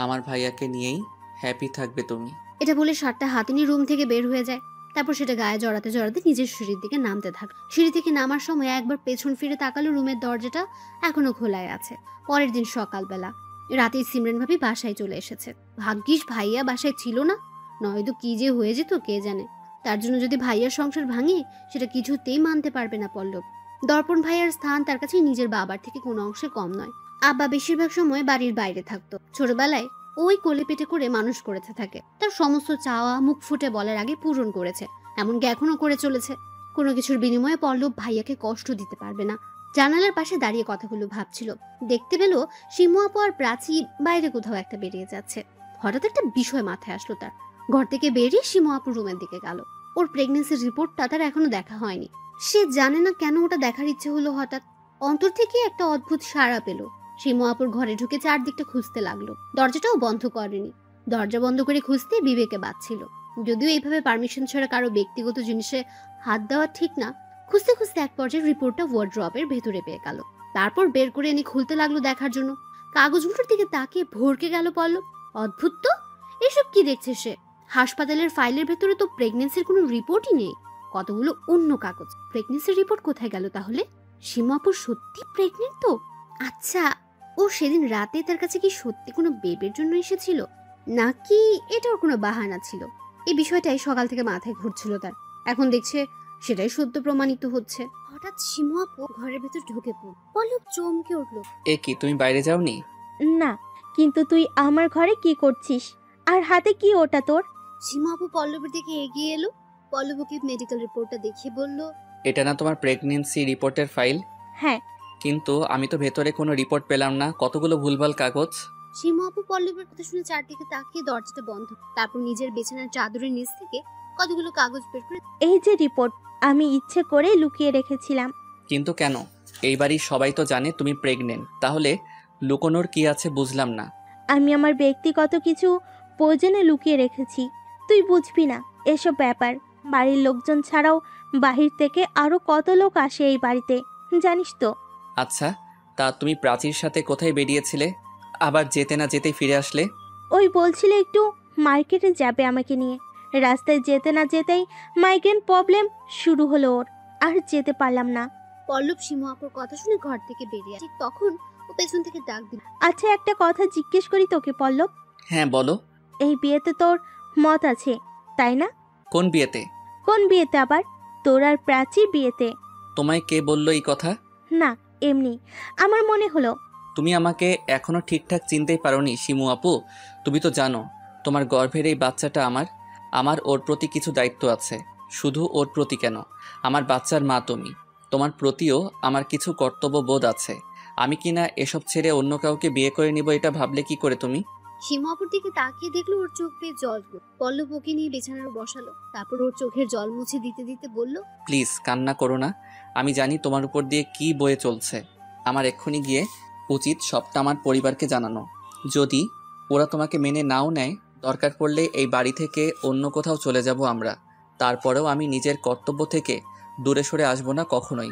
আমার ভাইয়াকে নিয়েই হ্যাপি থাকবে তুমি। এটা বলে শার্টটা হাতে নিয়ে রুম থেকে বের হয়ে যায়। তারপর সেটা গায়ে জড়াতে জড়াতে নিজের সিঁড়ির দিকে নামতে থাকে। সিঁড়ি থেকে নামার সময় একবার পেছন ফিরে তাকালো, রুমের দরজাটা এখনো খোলাই আছে। পরের দিন সকালবেলা রাতেই সিমরান ভাবি বাসায় চলে এসেছে। ভাগ্যিস ভাইয়া বাসায় ছিল না, নয়তো কি যে হয়ে যেত কে জানে। তার জন্য যদি ভাইয়ার সংসার ভাঙে, সেটা কিছুতেই মানতে পারবে না পল্লব। দর্পণ ভাইয়ার স্থান তার কাছে নিজের বাবার থেকে কোনো অংশে কম নয়। আব্বা বেশিরভাগ সময় বাড়ির বাইরে থাকতো। ছোটবেলায় ওই কোলে পেটে করে মানুষ করেছে থাকে। তার সমস্ত চাওয়া মুখ ফুটে বলার আগে পূরণ করেছে, এমনকি এখনো করে চলেছে। কোনো কিছুর বিনিময়ে পল্লব ভাইয়াকে কষ্ট দিতে পারবে না। জানালার পাশে দাঁড়িয়ে কথাগুলো ভাবছিল। দেখতে পেল শিমু আপু আর প্রাচী বাইরে কোথাও একটা বেরিয়ে যাচ্ছে। হঠাৎ একটা বিষয় মাথায় আসলো তার। ঘর থেকে বেরিয়ে শিমু আপু রুমের দিকে গেল। ওর প্রেগনেন্সির রিপোর্টটা তার এখনো দেখা হয়নি। সে জানে না কেন ওটা দেখার ইচ্ছে হলো হঠাৎ। অন্তর থেকে একটা অদ্ভুত সাড়া পেল। শিমু আপুর ঘরে ঢুকে চারদিকটা খুঁজতে লাগলো। দরজাটাও বন্ধ করেনি। দরজা বন্ধ করে খুঁজতে বিবেকে বাজছিল। যদিও এইভাবে পারমিশন ছাড়া কারো ব্যক্তিগত জিনিসে হাত দেওয়া ঠিক না। খুঁজতে খুঁজতে এক পর্যায়ে রিপোর্টটা ওয়ার্ড্রপের ভেতরে পেয়ে গেল। তারপর বের করে এনে খুলতে লাগলো দেখার জন্য। কাগজগুলোর দিকে তাকিয়ে ভরকে গেল পল্লব। অদ্ভুত তো, এসব কি দেখছে সে? হাসপাতালের ফাইলের ভেতরে তো প্রেগনেন্সির কোনো রিপোর্টই নেই। কতগুলো অন্য কাগজ। প্রেগনেন্সির রিপোর্ট কোথায় গেল তাহলে? শিমু আপু সত্যি প্রেগনেন্ট তো? আচ্ছা, ও সেদিন রাতে তার কাছে কি সত্যি কোনো বেবির জন্য এসেছিল, নাকি এটার কোনো বাহানা ছিল? এই বিষয়টাই সকাল থেকে মাথায় ঘুরছিল তার। এখন দেখছে সেটাই সত্য প্রমাণিত হচ্ছে। হঠাৎ শিমু আপু ঘরের ভেতর ঢুকে পড়ল। পল্লব চমকে উঠল। এ কি, তুমি বাইরে যাওনি? না, কিন্তু তুই আমার ঘরে কি করছিস? আর হাতে কি ওটা তোর? শিমু আপু পল্লবের দিকে এগিয়ে এলো। পল্লবকে মেডিকেল রিপোর্টটা দেখিয়ে বলল, এটা না তোমার প্রেগনেন্সি রিপোর্টের ফাইল? হ্যাঁ। কিন্তু আমি তো ভেতরে কোনো রিপোর্ট পেলাম না, কতগুলো ভুলভাল কাগজ। শিমু আপু পল্লবের কথা শুনে চারদিকে তাকিয়ে দরজাটা বন্ধ। তারপর নিজের বিছানার চাদরের নিচ থেকে কতগুলো কাগজ বের করে, এই যে রিপোর্ট, আমি ইচ্ছে করে লুকিয়ে রেখেছিলাম। কিন্তু কেন? এই বাড়ির সবাই তো জানে তুমি প্রেগনেন্ট, তাহলে লুকোনোর কি আছে বুঝলাম না। আমি আমার ব্যক্তিগত কিছু প্রয়োজনে লুকিয়ে রেখেছি, তুই বুঝবি না এসব ব্যাপার। বাড়ির লোকজন ছাড়াও বাহির থেকে আরো কত লোক আসে এই বাড়িতে, জানিস তো। আচ্ছা, তা তুমি প্রাচীর সাথে কোথায় বেরিয়েছিলে, আবার যেতে না যেতেই ফিরে আসলে? ওই বলছিল একটু মার্কেটে যাবে আমাকে নিয়ে, রাস্তায় যেতে না যেতেই মাইগ্রেন প্রবলেম শুরু হলো ওর, আর যেতে পারলাম না। পল্লব শিমু আপুর কথা শুনে ঘর থেকে বেরিয়ে ঠিক তখন ও পেছন থেকে ডাক দিল। আচ্ছা, একটা কথা জিজ্ঞেস করি তোকে পল্লব। হ্যাঁ বলো। এই বিয়েতে তোর মত আছে তাই না? কোন বিয়েতে? কোন বিয়েতে আবার? তোর আর প্রাচীর বিয়েতে। তোমায় কে বললো এই কথা? না, এমনি আমার মনে হলো। তুমি আমাকে এখনো ঠিকঠাক চিনতেই পারোনি শিমু আপু। তুমি তো জানো তোমার গর্ভের এই বাচ্চাটা আমার ওর প্রতি কিছু দায়িত্ব আছে। শুধু ওর প্রতি কেন, আমার বাচ্চার মা তুমি, তোমার প্রতিও আমার কিছু কর্তব্য বোধ আছে। আমি কিনা এসব ছেড়ে অন্য কাউকে বিয়ে করে নিব, এটা ভাবলে কি করে তুমি? শিমু আপুর দিকে তাকিয়ে দেখলো ওর চোখ বেয়ে জল পড়ে। পল্লব ওকে নিয়ে বিছানার বসালো, তারপর ওর চোখের জল মুছে দিতে দিতে বলল, প্লিজ কান্না করো না। আমি জানি তোমার উপর দিয়ে কি বয়ে চলছে। আমার এক্ষুনি গিয়ে উচিত সবটা আমার পরিবারকে জানানো। যদি ওরা তোমাকে মেনে নাও নেয়, দরকার পড়লে এই বাড়ি থেকে অন্য কোথাও চলে যাব আমরা। তারপরেও আমি নিজের কর্তব্য থেকে দূরে সরে আসবো না কখনোই।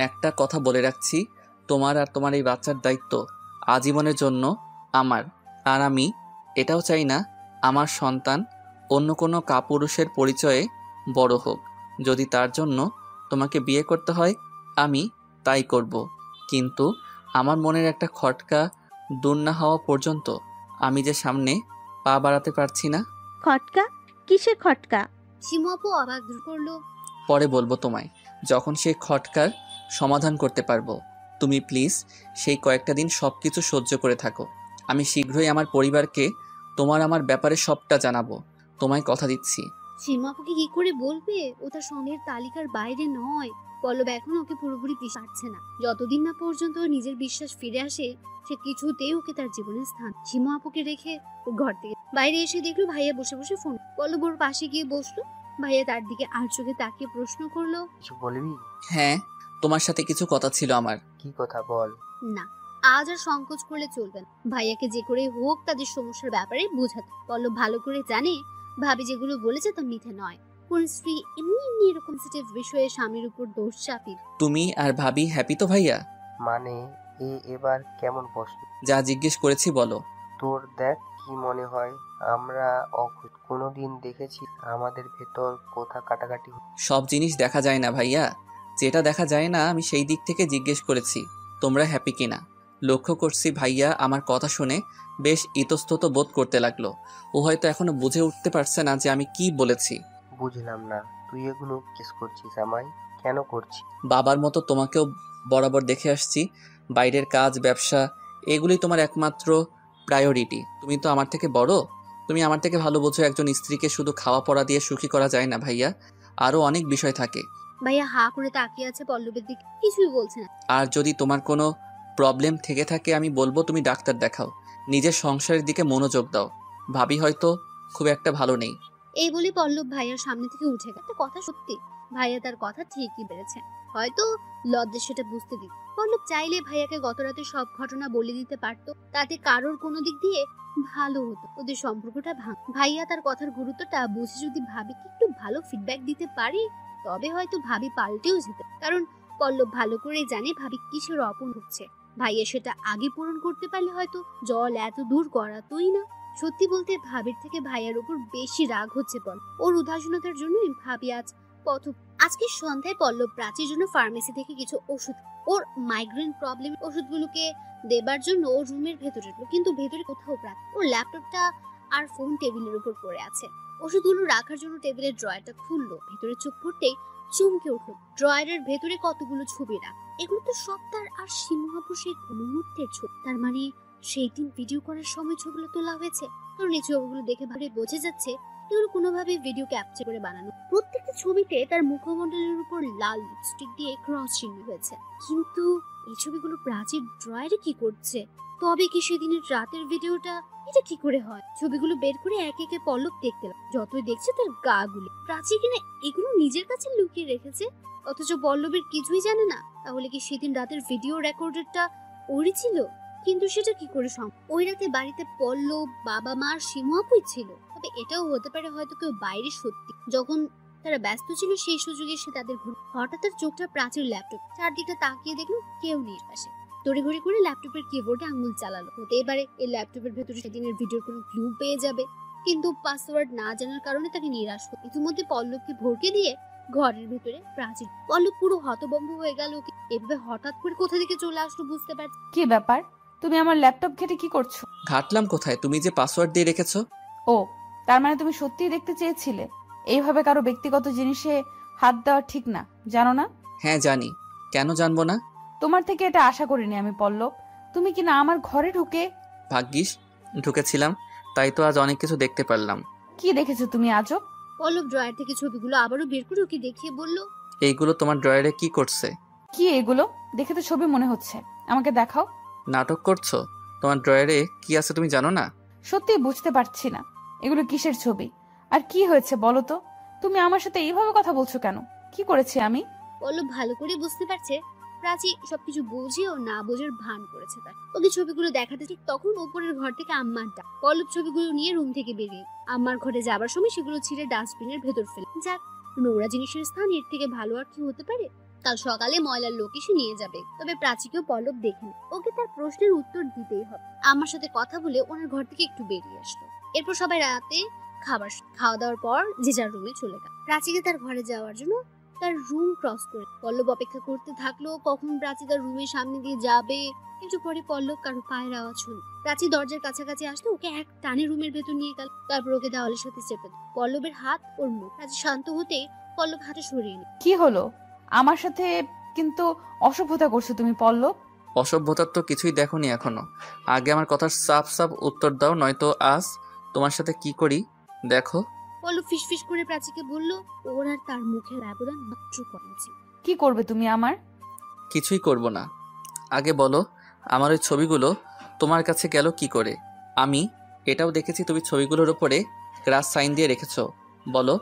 একটা কথা বলে রাখছি, তোমার আর তোমার এই বাচ্চার দায়িত্ব আজীবনের জন্য আমার। আর আমি এটাও চাই না আমার সন্তান অন্য কোনো কাপুরুষের পরিচয়ে বড় হোক। যদি তার জন্য তোমাকে বিয়ে করতে হয় আমি তাই করব, কিন্তু আমার মনের একটা খটকা দূর না হওয়া পর্যন্ত আমি যে সামনে পা বাড়াতে পারছি না। খটকা? কিসের খটকা? শিমু আপু অবাক করলো। পরে বলবো তোমায়, যখন সেই খটকার সমাধান করতে পারবো। তুমি প্লিজ সেই কয়েকটা দিন সব কিছু সহ্য করে থাকো। আমি শীঘ্রই আমার পরিবারকে তোমার আমার ব্যাপারে সবটা জানাবো, তোমায় কথা দিচ্ছি। শিমু আপুকে কি করে বলবে? ও তার সঙ্গের তালিকার বাইরে নয়। পল্লব এখন ওকে পুরোপুরি বিশ্বাস পাচ্ছে না। যতদিন না পর্যন্ত ওর নিজের বিশ্বাস ফিরে আসে, সে কিছুতেই ওকে তার জীবনের স্থান। শিমু আপুকে রেখে ও ঘর থেকে বাইরে এসে দেখলো ভাইয়া বসে বসে ফোন। পল্লব ওর পাশে গিয়ে বসলো। ভাইয়া তার দিকে আর চোখে তাকিয়ে প্রশ্ন করলো, কিছু বলবি? হ্যাঁ, তোমার সাথে কিছু কথা ছিল আমার। কি কথা বল। না, আজ আর সংকোচ করলে চলবে না। ভাইয়াকে যে করে হোক তাদের সমস্যার ব্যাপারে বোঝাতে। পল্লব ভালো করে জানে ভাবি যেগুলো বলেছে তা মিথ্যে নয়। কোন স্ত্রী এমনি এমনি এরকম সেন্সিটিভ বিষয়ে স্বামীর উপর দোষ চাপি? তুমি আর ভাবি হ্যাপি তো ভাইয়া? মানে এবার কেমন প্রশ্ন? যা জিজ্ঞেস করেছি বলো। তোর দেখ কি মনে হয় আমরা কোনোদিন দেখেছি আমাদের ভেতর কথা কাটাকাটি? সব জিনিস দেখা যায় না ভাইয়া, যেটা দেখা যায় না আমি সেই দিক থেকে জিজ্ঞেস করেছি তোমরা হ্যাপি কিনা। লক্ষ্য করছি ভাইয়া আমার কথা শুনে বেশ ইতস্তত বোধ করতে লাগলো। ও হয়তো এখনো বুঝে উঠতে পারছে না যে আমি কি বলেছি। বুঝলাম না, তুই এগুলো কিস করছিস আমায়? কেন করছিস? বাবার মতো তোমাকেও বরাবর দেখে আসছি। বাইরের কাজ, ব্যবসা এগুলি তোমার একমাত্র প্রায়োরিটি। তুমি তো আমার থেকে বড়, তুমি আমার থেকে ভালো বোঝো একজন স্ত্রীকে শুধু খাওয়া পড়া দিয়ে সুখী করা যায় না ভাইয়া, আরও অনেক বিষয় থাকে। ভাইয়া হা করে তাকিয়ে আছে পল্লবের দিকে, কিছুই বলছে না। আর যদি তোমার কোনো প্রবলেম থেকে থাকে আমি বলবো তুমি ডাক্তার দেখাও, নিজের সংসারের দিকে মনোযোগ দাও। ভাবি হয়তো খুব একটা ভালো নেই। এই বলে পল্লব ভাইয়ার সামনে থেকে উঠে গেল। একটা কথা সত্যি, ভাইয়া তার কথা ঠিকই বেড়েছে। হয়তো লজ্জা সেটা বুঝতে দিত। পল্লব চাইলে ভাইয়াকে গত রাতে সব ঘটনা বলে দিতে পারতো, তাতে কারোর কোনো দিক দিয়ে ভালো হতো। ওদের সম্পর্কটা ভাইয়া তার কথার গুরুত্বটা বুঝে যদি ভাবিকে একটু ভালো ফিডব্যাক দিতে পারে, তবে হয়তো ভাবি পাল্টেও যেত। কারণ পল্লব ভালো করেই জানে ভাবি কিসের অপন হচ্ছে। ভাইয়া সেটা আগে পূরণ করতে পারলে হয়তো জল এত দূর গড়াতোই না। সত্যি বলতে ভাবির থেকে ভাইয়ার উপর বেশি রাগ হচ্ছে বল। ওর উদাসীনতার জন্যই ভাবি আজ আজকে সন্ধ্যায় পল্লব প্রাচীর জন্য ফার্মেসি থেকে কিছু ওষুধ, ওর মাইগ্রেন প্রবলেম ওষুধগুলোকে দেবার জন্য ওর রুমের ভেতরে, কিন্তু ভেতরে কোথাও প্রাচীর। ওর ল্যাপটপটা আর ফোন টেবিলের উপর পড়ে আছে। ওষুধগুলো রাখার জন্য টেবিলের ড্রয়ারটা খুললো, ভেতরে চোখ পড়তেই চমকে উঠলো। ড্রয়ারের ভেতরে কতগুলো ছবি রাখ। এগুলো তো সব তার আর শিমু আপুর সেই মুহূর্তের ছবি। তার মানে সেই দিন ভিডিও করার সময় ছবিগুলো তোলা হয়েছে। কারণ এই ছবিগুলো দেখে ভাবে বোঝা যাচ্ছে এগুলো কোনোভাবে ভিডিও ক্যাপচার করে বানানো। প্রত্যেকটা ছবিতে তার মুখমণ্ডলের উপর লাল লিপস্টিক দিয়ে ক্রস চিহ্ন হয়েছে। কিন্তু এই ছবিগুলো প্রাচীর ড্রয়ারে কি করছে? তবে কি সেদিনের রাতের ভিডিওটা এটা কি করে হয়? ছবিগুলো বের করে একে একে পল্লব দেখতে লাগে। যতই দেখছে তার গা গুলি। প্রাচীর কিনা এগুলো নিজের কাছে লুকিয়ে রেখেছে, অথচ পল্লবের কিছুই জানে না। তাহলে কি সেদিন রাতের ভিডিও রেকর্ডারটা ওরই ছিল? কিন্তু সেটা কি করে সম্ভব? ওই রাতে বাড়িতে পল্লব, বাবা মা আর শিমু আপুই ছিল। তবে এটাও হতে পারে হয়তো কেউ বাইরে সত্যি যখন তারা ব্যস্ত ছিল সেই সুযোগে সে তাদের হঠাৎ তার চোখটা প্রাচীর ল্যাপটপ চারদিকটা তাকিয়ে দেখলো কেউ নেই পাশে। তড়িঘড়ি করে ল্যাপটপের কিবোর্ডে আঙুল চালালো। হতেই পারে এই ল্যাপটপের ভেতরে সেদিনের ভিডিওর কোনো ক্লু পেয়ে যাবে। কিন্তু পাসওয়ার্ড না জানার কারণে তাকে নিরাশ হলো। ইতিমধ্যে পল্লবকে ভরকে দিয়ে ঘরের ভিতরে প্রাচীর। পল্লব পুরো হতভম্ব হয়ে গেল। এভাবে হঠাৎ করে কোথা থেকে চলে আসলো বুঝতে পারছি। কি ব্যাপার, তুমি আমার ল্যাপটপ ঘেটে কি করছো? ঘাটলাম কোথায়? তুমি যে পাসওয়ার্ড দিয়ে রেখেছো। ও, তার মানে তুমি সত্যিই দেখতে চেয়েছিলে? এইভাবে কারো ব্যক্তিগত জিনিসে হাত দেওয়া ঠিক না, জানো না? হ্যাঁ জানি, কেন জানবো না? তোমার থেকে এটা আশা করিনি আমি পল্লব। তুমি কি না আমার ঘরে ঢুকে? ভাগ্যিস ঢুকেছিলাম, তাই তো আজ অনেক কিছু দেখতে পারলাম। কি দেখেছো তুমি আজব? পল্লব ড্রয়ার থেকে ছবিগুলো আবারও বের করে ওকে দেখিয়ে বলল, এইগুলো তোমার ড্রয়ারে কি করছে? কি এগুলো? দেখে তো ছবি মনে হচ্ছে, আমাকে দেখাও। নাটক করছো? তোমার ড্রয়ারে কি আছে তুমি জানো না? সত্যি বুঝতে পারছি না এগুলো কিসের ছবি, আর কি হয়েছে বলো তো? তুমি আমার সাথে এইভাবে কথা বলছো কেন? কি করেছি আমি? পল্লব ভালো করে বুঝতে পারছে প্রাচী সবকিছু বুঝে ও না বোঝার ভান করেছে। তার ওকে ছবিগুলো দেখাতে ঠিক তখন উপরের ঘর থেকে আম্মার ডাক। পল্লব ছবিগুলো নিয়ে রুম থেকে বেরিয়ে আম্মার ঘরে যাবার সময় সেগুলো ছিঁড়ে ডাস্টবিনের ভেতর ফেলে। যাক, নোংরা জিনিসের স্থান এর থেকে ভালো আর কি হতে পারে। কাল সকালে ময়লার লোক এসে নিয়ে যাবে। তবে প্রাচীকেও পল্লব দেখেনি। ওকে তার প্রশ্নের উত্তর দিতেই হবে। আমার সাথে কথা বলে ওনার ঘর থেকে একটু বেরিয়ে আসলো। এরপর সবাই রাতে খাওয়া দাওয়ার পর যে যার রুমে চলে গেল। প্রাচীকে তার ঘরে যাওয়ার জন্য তার রুম ক্রস করে পল্লব অপেক্ষা করতে থাকলো কখন প্রাচী তার রুমের সামনে দিয়ে যাবে। একটু পরে পল্লব কারো পায়ের আওয়াজ শুনল। প্রাচী দরজার কাছাকাছি আসলে ওকে এক টানে রুমের ভেতর নিয়ে গেল। তারপর ওকে দেওয়ালের সাথে চেপে দিল। পল্লবের হাত ওর মুখ। প্রাচী শান্ত হতে পল্লব হাতে সরিয়ে নিল। কি হলো? আমার সাথে কিন্তু অসভ্যতা করছো তুমি পল্লব। অসভ্যতার তো কিছুই দেখোনি এখনো। আগে আমার কথার সাফ সাফ উত্তর দাও, নয়তো আজ তোমার সাথে কি করি দেখো। পল্লব ফিসফিস করে প্রাচীকে বলল, ওর আর তার মুখের ব্যবধান মাত্র কমেছে। কি করবে তুমি আমার? কিছুই করব না। আগে বলো, আমার ওই ছবিগুলো তোমার কাছে গেল কি করে? আমি এটাও দেখেছি তুমি ছবিগুলোর উপরে ক্রাশ সাইন দিয়ে রেখেছো। বলো,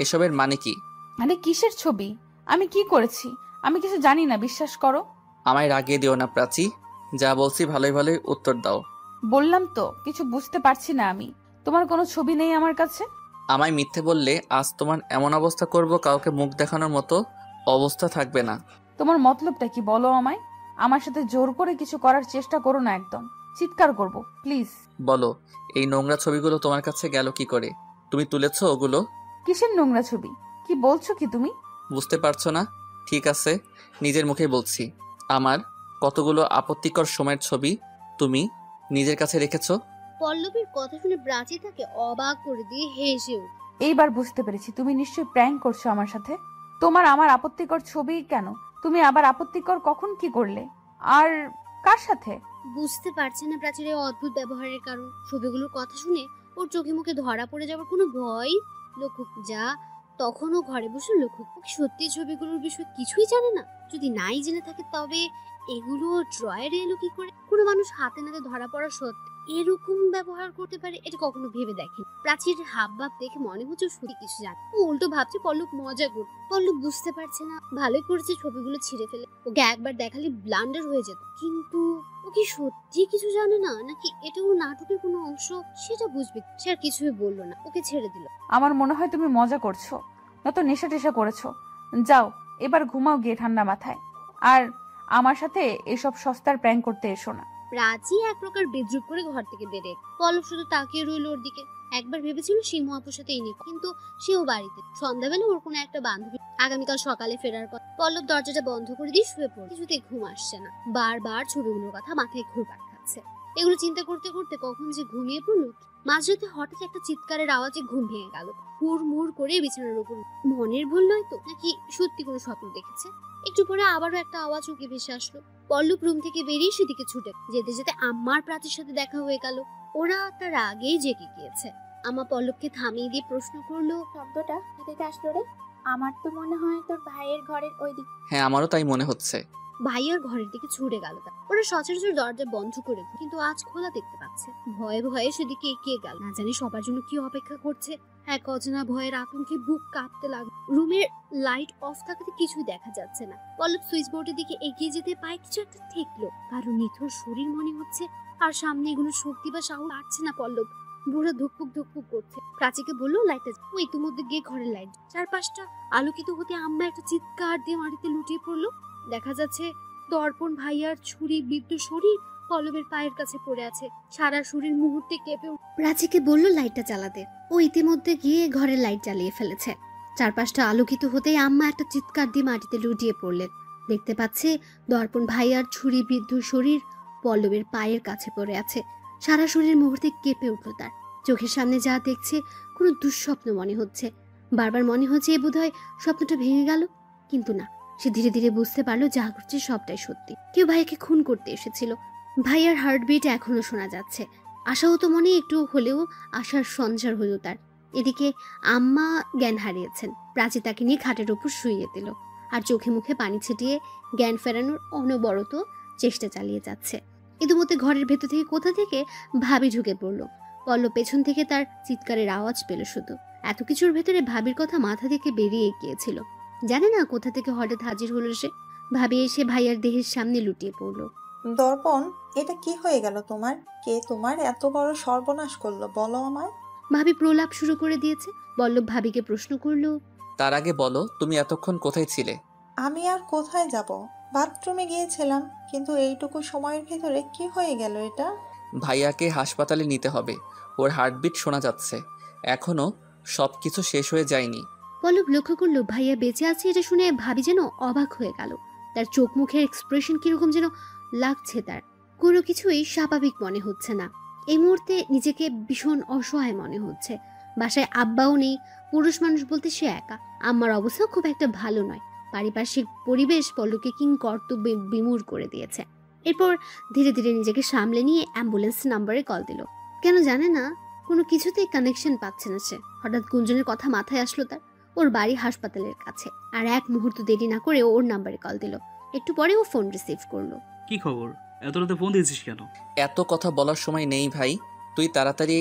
এসবের মানে কি? মানে কিসের ছবি? আমি কি করেছি? আমি কিছু জানি না, বিশ্বাস করো। আমায় রাগিয়ে দিও না প্রাচী, যা বলছি ভালোই ভালোই উত্তর দাও। বললাম তো কিছু বুঝতে পারছি না আমি। তোমার কোনো ছবি নেই আমার কাছে। আমায় মিথ্যে বললে আজ তোমার এমন অবস্থা করব কাউকে মুখ দেখানোর মতো অবস্থা থাকবে না। তোমার মতলবটা কি বলো আমায়? আমার সাথে জোর করে কিছু করার চেষ্টা করো না, একদম চিৎকার করব প্লিজ। বলো, এই নোংরা ছবিগুলো তোমার কাছে গেল কি করে? তুমি তুলেছো ওগুলো? কিসের নোংরা ছবি? কি বলছো কি তুমি? বুঝতে পারছো না? ঠিক আছে, নিজের মুখে বলছি। আমার কতগুলো আপত্তিকর সময়ের ছবি তুমি নিজের কাছে রেখেছো। পল্লবের কথা শুনে প্রাচী তাকে অবাক করে দিয়ে হেসে উঠল। এইবার বুঝতে পেরেছি, তুমি নিশ্চয়ই প্র্যাঙ্ক করছো আমার সাথে। তোমার আমার আপত্তিকর ছবি কেন? তুমি আবার আপত্তিকর কখন কি করলে? আর কার সাথে? বুঝতে পারছে না প্রাচীর এই অদ্ভুত ব্যবহারের কারণ। ছবিগুলোর কথা শুনে ওর চোখে মুখে ধরা পড়ে যাওয়ার কোনো ভয় লক্ষ্য যা তখনও ঘরে বসে লক্ষ্য। ওকে সত্যি ছবিগুলোর বিষয়ে কিছুই জানে না? যদি নাই জেনে থাকে তবে এগুলো ড্রয়ারে এলো কি করে? কোনো মানুষ হাতে নাতে ধরা পড়া সত্ত্বে এরকম ব্যবহার করতে পারে এটা কখনো ভেবে দেখেন। প্রাচীর হাবভাব দেখে মনে হচ্ছে সত্যি কিছু জানে। ও উল্টো ভাবছে পল্লব মজা করবে। পল্লব বুঝতে পারছে না, ভালোই করেছে ছবিগুলো ছিঁড়ে ফেলে। ওকে একবার দেখালে ব্লান্ডার হয়ে যেত। কিন্তু ও কি সত্যি কিছু জানে না নাকি এটাও নাটকের কোনো অংশ সেটা বুঝবে। সে আর কিছুই বললো না, ওকে ছেড়ে দিল। আমার মনে হয় তুমি মজা করছো, নয়তো নেশা টেশা করেছো। যাও এবার ঘুমাও গিয়ে ঠান্ডা মাথায়। আর আমার সাথে এসব সস্তার প্র্যাঙ্ক করতে এসো না। প্রাচী এক প্রকার বিদ্রুপ করে ঘর থেকে বেরে। পল্লব শুধু তাকিয়ে রইল ওর দিকে। একবার ভেবেছিল শিমু আপুর সাথে এই নিয়ে, কিন্তু সেও বাড়িতে। সন্ধ্যাবেলা ওর কোনো একটা বান্ধবী আগামীকাল সকালে ফেরার কথা। পল্লব দরজাটা বন্ধ করে দিয়ে শুয়ে পড়ল। কিছুতেই ঘুম আসছে না। বারবার ছবিগুলোর কথা মাথায় ঘুরপাক খাচ্ছে। এগুলো চিন্তা করতে করতে কখন যে ঘুমিয়ে পড়ল। মাঝরাতে হঠাৎ একটা চিৎকারের আওয়াজে ঘুম ভেঙে গেল। হুড় করে বিছানার উপর। মনের ভুল নয় তো, নাকি সত্যি কোনো স্বপ্ন দেখেছে? একটু পরে আবারও একটা আওয়াজ উকি ভেসে আসলো। পল্লব রুম থেকে বেরিয়ে সেদিকে ছুটে যেতে যেতে আম্মার প্রাচীর সাথে দেখা হয়ে গেল। ওরা তার আগেই জেগে গিয়েছে। আম্মা পল্লবকে থামিয়ে দিয়ে প্রশ্ন করলো, শব্দটা থেকে আসলো রে? আমার তো মনে হয় তোর ভাইয়ের ঘরের ওই দিক। হ্যাঁ, আমারও তাই মনে হচ্ছে। ভাইয়ার ঘরের দিকে ছুটে গেল। ওরা সচরাচর দরজা বন্ধ করে, কিন্তু আজ খোলা দেখতে পাচ্ছে। ভয়ে ভয়ে সেদিকে এগিয়ে গেল। না জানি সবার জন্য কি অপেক্ষা করছে। এক অজানা ভয়ের আতঙ্কে বুক কাঁপতে লাগলো। রুমের লাইট অফ থাকাতে কিছুই দেখা যাচ্ছে না। পল্লব সুইচ বোর্ডের দিকে এগিয়ে যেতে পায়ে কিছু একটা ঠেকলো। কারো নিথর শরীর মনে হচ্ছে, আর সামনে এগুলো শক্তি বা সাহস আসছে না। পল্লব বুড়া ধুকপুক ধুকপুক করছে। প্রাচীকে বললো লাইটটা ও ইতিমধ্যে গিয়ে ঘরের লাইট। চারপাশটা আলোকিত হতে আম্মা একটা চিৎকার দিয়ে মাটিতে লুটিয়ে পড়লো। দেখা যাচ্ছে দর্পণ ভাইয়ার ছুরি বিদ্ধ শরীর পল্লবের পায়ের কাছে পড়ে আছে। সারা শরীর মুহূর্তে কেঁপে প্রাচীকে বললো লাইটটা চালাতে। ও ইতিমধ্যে গিয়ে ঘরের লাইট জ্বালিয়ে ফেলেছে। চারপাশটা আলোকিত হতেই আম্মা একটা চিৎকার দিয়ে মাটিতে লুটিয়ে পড়লেন। দেখতে পাচ্ছে দর্পণ ভাইয়ার ছুরি বিদ্ধ শরীর পল্লবের পায়ের কাছে পড়ে আছে। সারা শরীর মুহূর্তে কেঁপে উঠল তার। চোখের সামনে যা দেখছে কোনো দুঃস্বপ্ন মনে হচ্ছে। বারবার মনে হচ্ছে এ বোধহয় স্বপ্নটা ভেঙে গেল, কিন্তু না। সে ধীরে ধীরে বুঝতে পারলো যা ঘটছে সবটাই সত্যি। কেউ ভাইয়াকে খুন করতে এসেছিল। ভাইয়ার হার্টবিট এখনো শোনা যাচ্ছে। আশাহত মনে একটু হলেও আশার সঞ্চার হলো তার। এদিকে আম্মা জ্ঞান হারিয়েছেন। প্রাচী তাকে নিয়ে খাটের উপর শুইয়ে দিল, আর চোখে মুখে পানি ছিটিয়ে জ্ঞান ফেরানোর অনবরত চেষ্টা চালিয়ে যাচ্ছে। ইতিমধ্যে ঘরের ভেতর থেকে কোথা থেকে ভাবি ঢুকে পড়ল। পল্লব পেছন থেকে তার চিৎকারের আওয়াজ পেল। শুধু এত কিছুর ভেতরে ভাবির কথা মাথা থেকে বেরিয়ে গিয়েছিল। জানে না কোথা থেকে হঠাৎ হাজির হলো সে। ভাবি এসে ভাইয়ার দেহের সামনে লুটিয়ে পড়ল। দর্পণ, এটা কি হয়ে গেল তোমার? কে তোমার এত বড় সর্বনাশ করলো বলো আমায়? ভাবি প্রলাপ শুরু করে দিয়েছে। পল্লব ভাবিকে প্রশ্ন করলো, তার আগে বলো তুমি এতক্ষণ কোথায় ছিলে? আমি আর কোথায় যাব? বাথরুমে গিয়েছিলাম, কিন্তু এইটুকু সময়ের ভেতরে কি হয়ে গেল এটা? ভাইয়াকে হাসপাতালে নিতে হবে। ওর হার্টবিট শোনা যাচ্ছে। এখনো সবকিছু শেষ হয়ে যায়নি। পল্লব লক্ষ্য করলো ভাইয়া বেঁচে আছে। এটা শুনে ভাবি যেন অবাক হয়ে গেল। তার চোখ মুখের এক্সপ্রেশন কিরকম যেন লাগছে তার। কোনো কিছুই স্বাভাবিক মনে হচ্ছে না। এই মুহূর্তে নিজেকে ভীষণ অসহায় মনে হচ্ছে। বাসায় আব্বাও নেই। পুরুষ মানুষ বলতে সে একা। আম্মার অবস্থা খুব একটা ভালো নয়। পারিপার্শ্বিক পরিবেশ পল্লবকে কিং কর্তব্যে বিমূঢ় করে দিয়েছে। এরপর ধীরে ধীরে নিজেকে সামলে নিয়ে অ্যাম্বুলেন্স নাম্বারে কল দিল। কেন জানে না, কোনো কিছুতেই কানেকশন পাচ্ছে না সে। হঠাৎ গুঞ্জনের কথা মাথায় আসলো তার। ওর বাড়ি হাসপাতালের কাছে। আর এক মুহূর্ত দেরি না করে ওর নাম্বারে কল দিল। একটু পরে ও ফোন রিসিভ করলো। কি খবর? এত রাতে ফোন দিয়েছিস কেন? এত কথা বলার সময় নেই ভাই। তুই তাড়াতাড়ি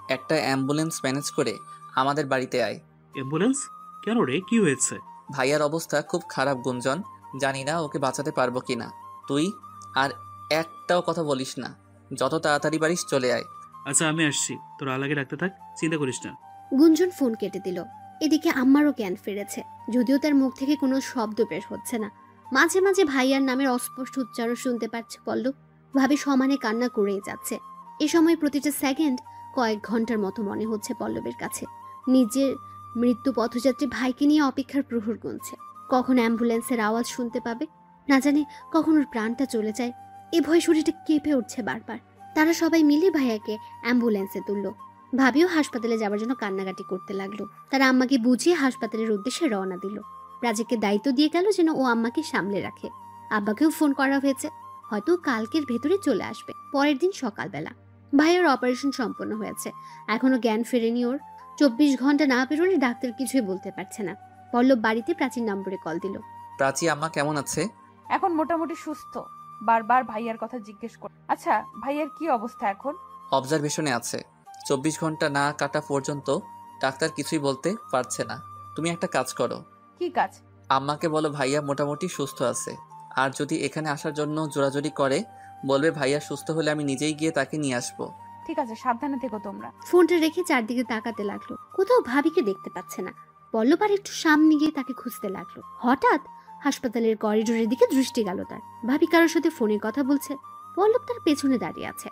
একটা অ্যাম্বুলেন্স ম্যানেজ করে আমাদের বাড়িতে আয়। অ্যাম্বুলেন্স? কেন রে, কি হয়েছে? ভাইয়ার অবস্থা খুব খারাপ গুঞ্জন। জানি না ওকে বাঁচাতে পারবো কিনা। তুই আর একটাও কথা বলিস না। যত তাড়াতাড়ি পারিস চলে আয়। আচ্ছা, আমি আসছি। তোর আলাগে রাখতে থাক, চিন্তা করিস না। গুঞ্জন ফোন কেটে দিল। এদিকে আম্মারও জ্ঞান ফিরেছে, যদিও তার মুখ থেকে কোনো শব্দ বের হচ্ছে না। মাঝে মাঝে ভাইয়ার নামের অস্পষ্ট উচ্চারণ শুনতে পাচ্ছে পল্লব। ভাবি সমানে কান্না করেই যাচ্ছে। এ সময় প্রতিটা সেকেন্ড কয়েক ঘন্টার মতো মনে হচ্ছে পল্লবের কাছে। নিজের মৃত্যু পথযাত্রী ভাইকে নিয়ে অপেক্ষার প্রহর গুনছে। কখন অ্যাম্বুলেন্সের আওয়াজ শুনতে পাবে, না জানে কখন ওর প্রাণটা চলে যায়। এ ভয়ে শরীরটা কেঁপে উঠছে বারবার। তারা সবাই মিলে ভাইয়াকে অ্যাম্বুলেন্সে তুললো। ভাবিও হাসপাতালে যাওয়ার জন্য কান্নাকাটি করতে লাগলো। তারা আম্মাকে বুঝিয়ে হাসপাতালের উদ্দেশ্যে রওনা দিল। রাজেককে দায়িত্ব দিয়ে গেল যেন ও আম্মাকে সামলে রাখে। আব্বাকেও ফোন করা হয়েছে, হয়তো কালকের ভেতরে চলে আসবে। পরের দিন সকালবেলা ভাইয়ের অপারেশন সম্পন্ন হয়েছে। এখনো জ্ঞান ফেরেনি ওর। 24 ঘন্টা না পেরোলে ডাক্তার কিছুই বলতে পারছে না। পল্লব বাড়িতে প্রাচীন নম্বরে কল দিল। প্রাচী আম্মা কেমন আছে? এখন মোটামুটি সুস্থ। বারবার ভাইয়ার কথা জিজ্ঞেস কর। আচ্ছা, ভাইয়ার কি অবস্থা এখন? অবজারভেশনে আছে। 24 ঘন্টা না কাটা পর্যন্ত ডাক্তার কিছুই বলতে পারছে না। তুমি একটা কাজ করো। কি কাজ? আম্মাকে বলো ভাইয়া মোটামুটি সুস্থ আছে। আর যদি এখানে আসার জন্য জোরাজোরি করে, বলবে ভাইয়া সুস্থ হলে আমি নিজেই গিয়ে তাকে নিয়ে আসবো। ঠিক আছে, সাবধানে থেকো তোমরা। ফোনটা রেখে চারদিকে তাকাতে লাগলো। কোথাও ভাবিকে দেখতে পাচ্ছে না। পল্লব আর একটু সামনে গিয়ে তাকে খুঁজতে লাগলো। হঠাৎ হাসপাতালের করিডোরের দিকে দৃষ্টি গেল তার। ভাবি কারোর সাথে ফোনে কথা বলছে। পল্লব তার পেছনে দাঁড়িয়ে আছে।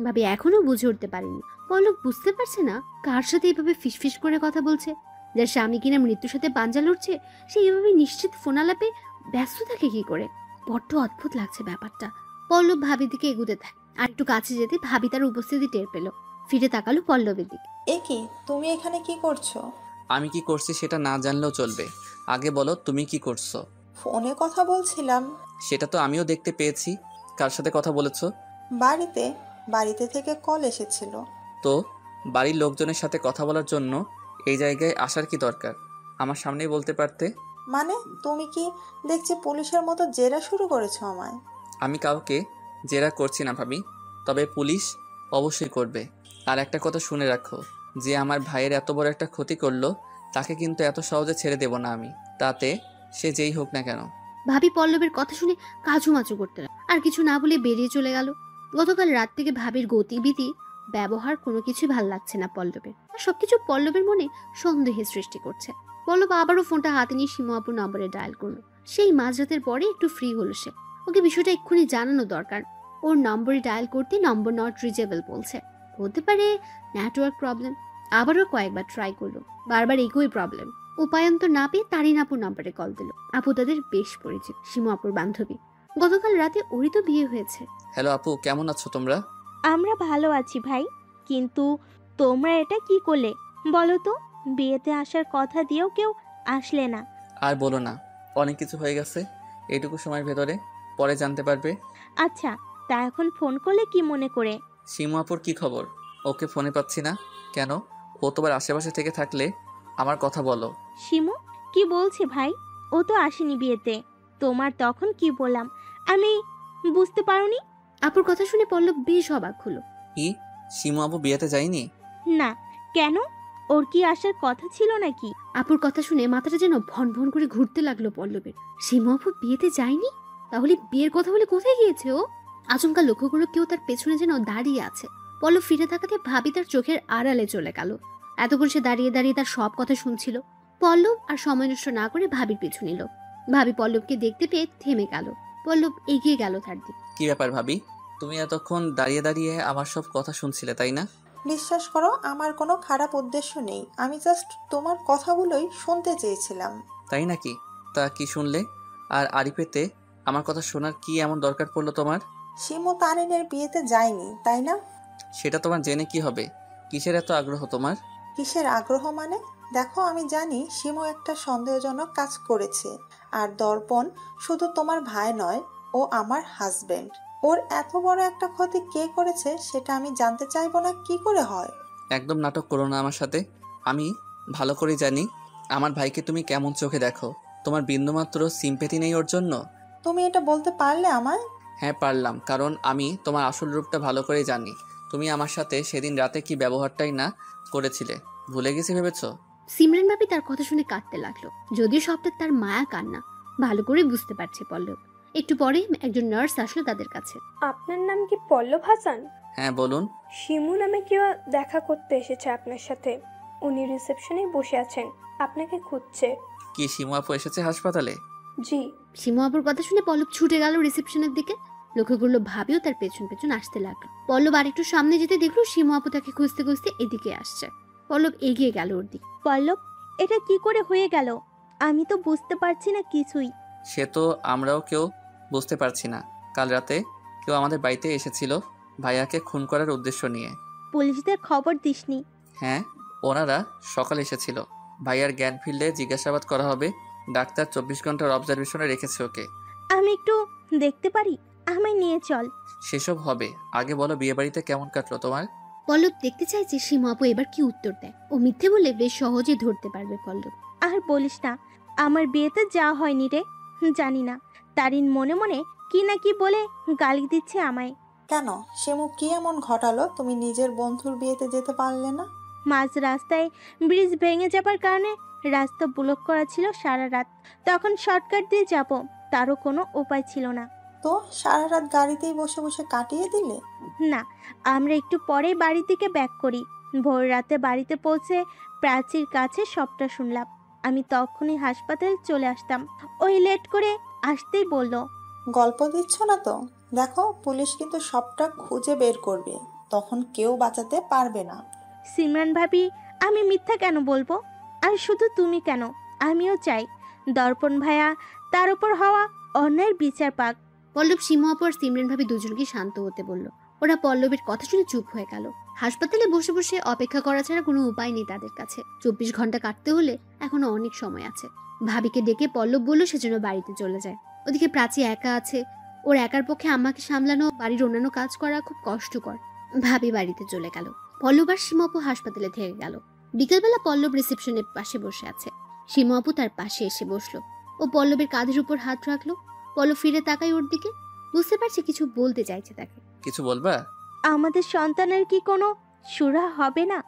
ভাবি এখনো বুঝে উঠতে পারেনি। পল্লব বুঝতে পারছে না কার সাথে এইভাবে ফিসফিস করে কথা বলছে। যার স্বামী কিনা মৃত্যুর সাথে পাঞ্জা লড়ছে, সে এইভাবে নিশ্চিত ফোন আলাপে ব্যস্ত থাকে কি করে? বড্ড অদ্ভুত লাগছে ব্যাপারটা। পল্লব ভাবির দিকে এগুতে থাকে। আর একটু কাছে যেতে ভাবি তার উপস্থিতি টের পেল। ফিরে তাকালো পল্লবের দিকে। এ কি, তুমি এখানে কি করছো? আমি কি করছি সেটা না জানলেও চলবে। আগে বলো তুমি কি করছো? ফোনে কথা বলছিলাম। সেটা তো আমিও দেখতে পেয়েছি। কার সাথে কথা বলেছো? বাড়িতে বাড়িতে থেকে কল এসেছিল। তো বাড়ির লোকজনের সাথে কথা বলার জন্য এই জায়গায় আসার কি দরকার? আমার সামনেই বলতে পারতে। মানে তুমি কি দেখছি পুলিশের মতো জেরা শুরু করেছো আমায়? আমি কাউকে জেরা করছি না ভাবি, তবে পুলিশ অবশ্যই করবে। আর একটা কথা শুনে রাখো, যে আমার ভাইয়ের এত বড় একটা ক্ষতি করলো তাকে কিন্তু এত সহজে ছেড়ে দেব না আমি, তাতে সে যেই হোক না কেন। ভাবি পল্লবের কথা শুনে কাচুমাচু করতে লাগলো, আর কিছু না বলে বেরিয়ে চলে গেল। গতকাল রাত থেকে ভাবির গতিবিধি ব্যবহার কোনো কিছু ভাল লাগছে না পল্লবের, আর সবকিছু পল্লবের মনে সন্দেহের সৃষ্টি করছে। পল্লব আবারও ফোনটা হাতে নিয়ে শিমু আপুর নম্বরে ডায়াল করলো। সেই মাঝরাতের পরে একটু ফ্রি হলো সে। ওকে বিষয়টা এক্ষুনি জানানো দরকার। ওর নম্বরে ডায়াল করতে নম্বর নট রিচেবল বলছে। হতে পারে নেটওয়ার্ক প্রবলেম। আবারও কয়েকবার ট্রাই করলো, বারবার একই প্রবলেম। উপায়ন্তর না পেয়ে তারিন আপুর নম্বরে কল দিল। আপু তাদের বেশ পরিচিত, শিমু আপুর বান্ধবী। গতকাল রাতে ওরই তো বিয়ে হয়েছে। হ্যালো আপু, কেমন আছো তোমরা? আমরা ভালো আছি ভাই, কিন্তু তোমরা এটা কি করলে বলো তো? বিয়েতে আসার কথা দিয়েও কেউ আসলে না। আর বলো না, অনেক কিছু হয়ে গেছে এইটুকু সময়ের ভেতরে, পরে জানতে পারবে। আচ্ছা, তা এখন ফোন করলে কি মনে করে? শিমু আপুর কি খবর? ওকে ফোনে পাচ্ছি না কেন? ও তোমার আশেপাশে থেকে থাকলে আমার কথা বলো। শিমু কি বলছে ভাই? ও তো আসেনি বিয়েতে। তোমার তখন কি বললাম আমি বুঝতে পারোনি? আপুর কথা শুনে পল্লব বেশ অবাক হলো। কি, শিমু আপু বিয়েতে যায়নি? না, কেন? ওর কি আসার কথা ছিল নাকি? আপুর কথা শুনে মাথাটা যেন ভন ভন করে ঘুরতে লাগলো পল্লবের। শিমু আপু বিয়েতে যায়নি? তাহলে বিয়ের কথা বলে কোথায় গিয়েছে ও? আচমকা লক্ষ্য করলো কেউ তার পেছনে যেন দাঁড়িয়ে আছে। পল্লব ফিরে তাকাতে ভাবি তার চোখের আড়ালে চলে গেল। এতক্ষণ সে দাঁড়িয়ে দাঁড়িয়ে তার সব কথা শুনছিল। পল্লব আর সময় নষ্ট না করে ভাবির পিছু নিল। ভাবি পল্লবকে দেখতে পেয়ে থেমে গেল। পল্লব এগিয়ে গেল তার দিকে। কি ব্যাপার ভাবি, তুমি এতক্ষণ দাঁড়িয়ে দাঁড়িয়ে আমার সব কথা শুনছিলে তাই না? বিশ্বাস করো, আমার কোনো খারাপ উদ্দেশ্য নেই। আমি জাস্ট তোমার কথাগুলোই শুনতে চেয়েছিলাম। তাই নাকি? তা কি শুনলে? আর আরিফেতে আমার কথা শোনার কি এমন দরকার পড়লো তোমার? শিমু তারিনের বিয়েতে যায়নি, তাই না? সেটা তোমার জেনে কি হবে? কিসের এত আগ্রহ তোমার? কিসের আগ্রহ মানে? দেখো, আমি জানি শিমু একটা সন্দেহজনক কাজ করেছে। আর দর্পণ শুধু তোমার ভাই নয়, ও আমার হাজবেন্ড। ওর এত বড় একটা ক্ষতি কে করেছে সেটা আমি জানতে চাইবো না কি করে হয়? একদম নাটক করো না আমার সাথে। আমি ভালো করে জানি আমার ভাইকে তুমি কেমন চোখে দেখো। তোমার বিন্দুমাত্র সিম্পেথি নেই ওর জন্য? তুমি এটা বলতে পারলে আমায়? হ্যাঁ পারলাম, কারণ আমি তোমার আসল রূপটা ভালো করে জানি। তুমি আমার সাথে সেদিন রাতে কি ব্যবহারটাই না করেছিলে, ভুলে গেছি ভেবেছ? সিমরান ভাবি তার কথা শুনে কাঁদতে লাগলো। যদিও সবটা তার মায়া কান্না, ভালো করে বুঝতে পারছে পল্লব। একটু পরে একজন নার্স আসলো তাদের কাছে। আপনার নাম কি পল্লব হাসান? হ্যাঁ বলুন। শিমু নামে কেউ দেখা করতে এসেছে আপনার সাথে। উনি রিসেপশনে বসে আছেন, আপনাকে খুঁজছে। কি শিমু আপু এসেছে হাসপাতালে? জি। শিমু আপুর কথা শুনে পল্লব ছুটে গেল রিসেপশনের দিকে। লক্ষ্য করলো ভাবিও তার পেছন পেছন আসতে লাগলো। পল্লব আরেকটু সামনে যেতে দেখলো শিমু আপু তাকে খুঁজতে খুঁজতে এদিকে আসছে। পল্লব এগিয়ে গেল ওর দিকে। পল্লব, এটা কি করে হয়ে গেল? আমি তো বুঝতে পারছি না কিছুই। সে তো আমরাও কেউ বুঝতে পারছি না। কাল রাতে কেউ আমাদের বাড়িতে এসেছিল ভাইয়াকে খুন করার উদ্দেশ্য নিয়ে। পুলিশদের খবর দিসনি? হ্যাঁ, ওনারা সকালে এসেছিল। ভাইয়ার জ্ঞান ফিরলে জিজ্ঞাসাবাদ করা হবে। ডাক্তার 24 ঘন্টার অবজারভেশনে রেখেছে ওকে। আমি একটু দেখতে পারি? আমায় নিয়ে চল। সেসব হবে, আগে বলো বিয়ে বাড়িতে কেমন কাটলো তোমার? পল্লব দেখতে চাইছে শিমু আপু এবার কি উত্তর দেয়। ও মিথ্যে বলে বেশ সহজেই ধরতে পারবে পল্লব। আর বলিস না, আমার বিয়েতে যাওয়া হয়নি রে। জানি না, তারিন মনে মনে কি না কি বলে গালি দিচ্ছে আমায়। কেন? শিমু কি এমন ঘটালো তুমি নিজের বন্ধুর বিয়েতে যেতে পারলে না? মাঝ রাস্তায় ব্রিজ ভেঙে যাবার কারণে রাস্তা ব্লক করা ছিল সারা রাত। তখন শর্টকাট দিয়ে যাব, তারও কোনো উপায় ছিল না। তো সারা রাত গাড়িতেই বসে বসে কাটিয়ে দিলে? না, আমরা একটু পরেই বাড়ি থেকে ব্যাক করি। ভোর রাতে বাড়িতে পৌঁছে প্রাচীর কাছে সবটা শুনলাম। আমি তখনই হাসপাতাল চলে আসতাম। ওই লেট করে আসতেই বলল। গল্প দিচ্ছ না তো? দেখো, পুলিশ কিন্তু সবটা খুঁজে বের করবে, তখন কেউ বাঁচাতে পারবে না। সিমরান ভাবি, আমি মিথ্যা কেন বলবো? আর শুধু তুমি কেন, আমিও চাই দর্পণ ভাইয়া তার উপর হওয়া অন্যায়ের বিচার পাক। পল্লব শিমু আপু আর সিমরান ভাবি দুজনকে শান্ত হতে বলল। ওরা পল্লবের কথা শুনে চুপ হয়ে গেল। হাসপাতালে বসে বসে অপেক্ষা করা ছাড়া কোনো উপায় নেই তাদের কাছে। 24 ঘন্টা কাটতে হলে এখনো অনেক সময় আছে। ভাবিকে ডেকে পল্লব বলল সেজন্য বাড়িতে চলে যায়। ওদিকে প্রাচী একা আছে। ওর একার পক্ষে আম্মাকে সামলানো, বাড়ির অন্যান্য কাজ করা খুব কষ্টকর। ভাবি বাড়িতে চলে গেল। পল্লব আর শিমু আপু হাসপাতালে থেকে গেল। বিকেলবেলা পল্লব রিসেপশনের পাশে বসে আছে। শিমু আপু তার পাশে এসে বসলো। ও পল্লবের কাঁধের উপর হাত রাখলো। পল্লব ফিরে তাকায় ওর দিকে। বুঝতে পারছে কিছু বলতে চাইছে তাকে। কিছু বলবা? আমাদের সন্তানের কি কোনো সুরা হবে না?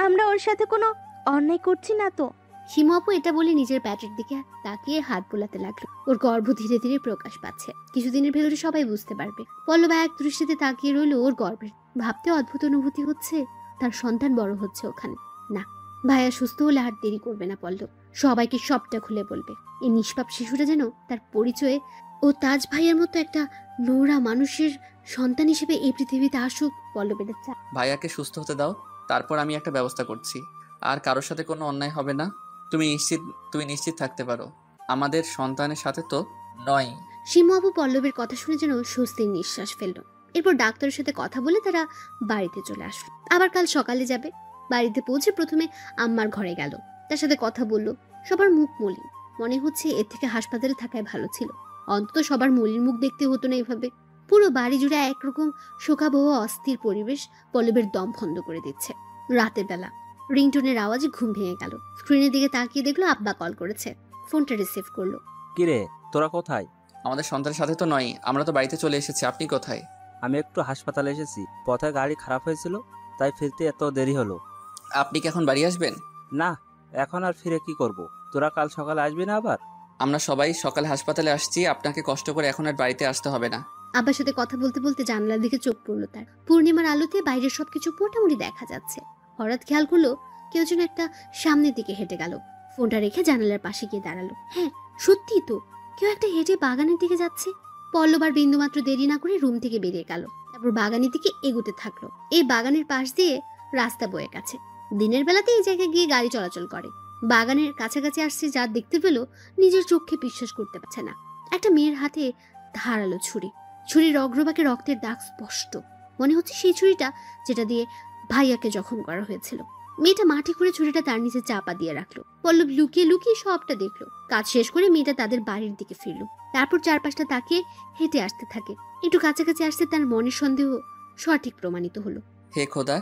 আমরা ওর সাথে কোনো অন্যায় করছি না তো? সীমা আপু এটা বলে নিজের প্যাটের দিকে তাকিয়ে হাত বোলাতে লাগলো। ওর গর্ভ ধীরে ধীরে প্রকাশ পাচ্ছে। কিছুদিনের ভেতরে সবাই বুঝতে পারবে। পল্লব এক দৃষ্টিতে তাকিয়ে রইল ওর গর্ভের। ভাবতে অদ্ভুত অনুভূতি হচ্ছে, তার সন্তান বড় হচ্ছে ওখানে। না, ভাইয়া সুস্থ হলে আর দেরি করবে না পল্লব। সবাইকে সবটা খুলে বলবে। এই নিষ্পাপ শিশুটা যেন তার পরিচয়ে ও তাজ ভাইয়ের মতো একটা নোংরা মানুষের সন্তান হিসেবে এই পৃথিবীতে আসুক। পল্লবের চা ভাইয়াকে সুস্থ হতে দাও, তারপর আমি একটা ব্যবস্থা করছি। আর কারোর সাথে কোনো অন্যায় হবে না। তুমি নিশ্চিত থাকতে পারো। আমাদের সন্তানের সাথে তো নয়। সীমা আপু পল্লবের কথা শুনে যেন স্বস্তির নিঃশ্বাস ফেললো। এরপর ডাক্তারের সাথে কথা বলে তারা বাড়িতে চলে আসলো। আবার কাল সকালে যাবে। বাড়িতে পৌঁছে প্রথমে আম্মার ঘরে গেল। তার সাথে কথা বললো। সবার মুখ মলিন। মনে হচ্ছে এর থেকে হাসপাতালে থাকায় ভালো ছিল। অন্তত সবার মলিন মুখ দেখতে হতো না এভাবে। পুরো বাড়ি জুড়ে একরকম শোকাবহ অস্থির পরিবেশ পল্লবের দম বন্ধ করে দিচ্ছে। রাতের বেলা রিংটোনের আওয়াজে ঘুম ভেঙে গেল। স্ক্রিনের দিকে তাকিয়ে দেখলো আব্বা কল করেছে। ফোনটা রিসিভ করলো। কিরে, তোরা কোথায়? আমাদের সন্তানের সাথে তো নয়, আমরা তো বাড়িতে চলে এসেছি। আপনি কোথায়? আমি একটু হাসপাতালে এসেছি, পথে গাড়ি খারাপ হয়েছিল, তাই ফিরতে এত দেরি হলো। আপনি কি এখন বাড়ি আসবেন? না, এখন আর ফিরে কি করব? তোরা কাল সকালে আসবি না আবার? আমরা সবাই সকালে হাসপাতালে আসছি, আপনাকে কষ্ট করে এখন আর বাড়িতে আসতে হবে না। আব্বার সাথে কথা বলতে বলতে জানলার দিকে চোখ পড়লো তার। পূর্ণিমার আলোতে বাইরের সবকিছু মোটামুটি দেখা যাচ্ছে। হঠাৎ খেয়াল করলো কেউ যেন একটা সামনের দিকে হেঁটে গেল। ফোনটা রেখে জানালার পাশে গিয়ে দাঁড়ালো। হ্যাঁ, সত্যি তো, কেউ একটা হেঁটে বাগানের দিকে যাচ্ছে। পল্লব আর বিন্দুমাত্র দেরি না করে রুম থেকে বেরিয়ে গেল। তারপর বাগানের দিকে এগোতে থাকলো। এই বাগানের পাশ দিয়ে রাস্তা বয়ে গেছে। দিনের বেলাতে এই জায়গায় গিয়ে গাড়ি চলাচল করে। বাগানের কাছাকাছি আসছে যা দেখতে পেল নিজের চোখে বিশ্বাস করতে পারছে না। একটা মেয়ের হাতে ধারালো ছুরি। ছুরির অগ্রভাগে রক্তের দাগ স্পষ্ট। মনে হচ্ছে সেই ছুরিটা যেটা দিয়ে ভাইয়াকে জখম করা হয়েছিল। মেয়েটা মাটি করে ছুরিটা তার নিচে চাপা দিয়ে রাখলো। পল্লব লুকিয়ে লুকিয়ে সবটা দেখলো। কাজ শেষ করে মেয়েটা তাদের বাড়ির দিকে ফিরলো। তারপর চারপাশটা তাকিয়ে হেঁটে আসতে থাকে। একটু কাছাকাছি আসতে তার মনের সন্দেহ সঠিক প্রমাণিত হলো। হে খোদা,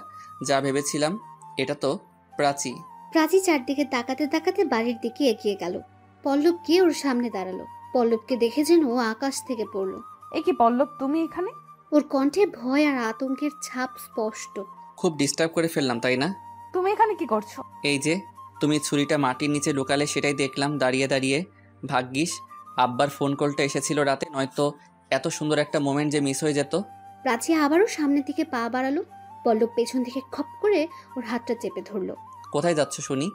যা ভেবেছিলাম, এটা তো প্রাচী। প্রাচী চারদিকে তাকাতে তাকাতে বাড়ির দিকে এগিয়ে গেল। পল্লব গিয়ে ওর সামনে দাঁড়ালো। পল্লবকে দেখে যেন ও আকাশ থেকে পড়লো। এ কি পল্লব, তুমি এখানে? ওর কণ্ঠে ভয় আর আতঙ্কের ছাপ স্পষ্ট। খুব ডিস্টার্ব করে ফেললাম তাই না? তুমি এখানে কি করছো? এই যে তুমি ছুরিটা মাটির নিচে লুকালে সেটাই দেখলাম দাঁড়িয়ে দাঁড়িয়ে। ভাগ্যিস আব্বার ফোন কলটা এসেছিল রাতে, নয়তো এত সুন্দর একটা মোমেন্ট যে মিস হয়ে যেত। প্রাচী আবারও সামনের দিকে পা বাড়ালো। পল্লব পেছন থেকে খপ করে ওর হাতটা চেপে ধরলো। কোথায় যাচ্ছ শুনি?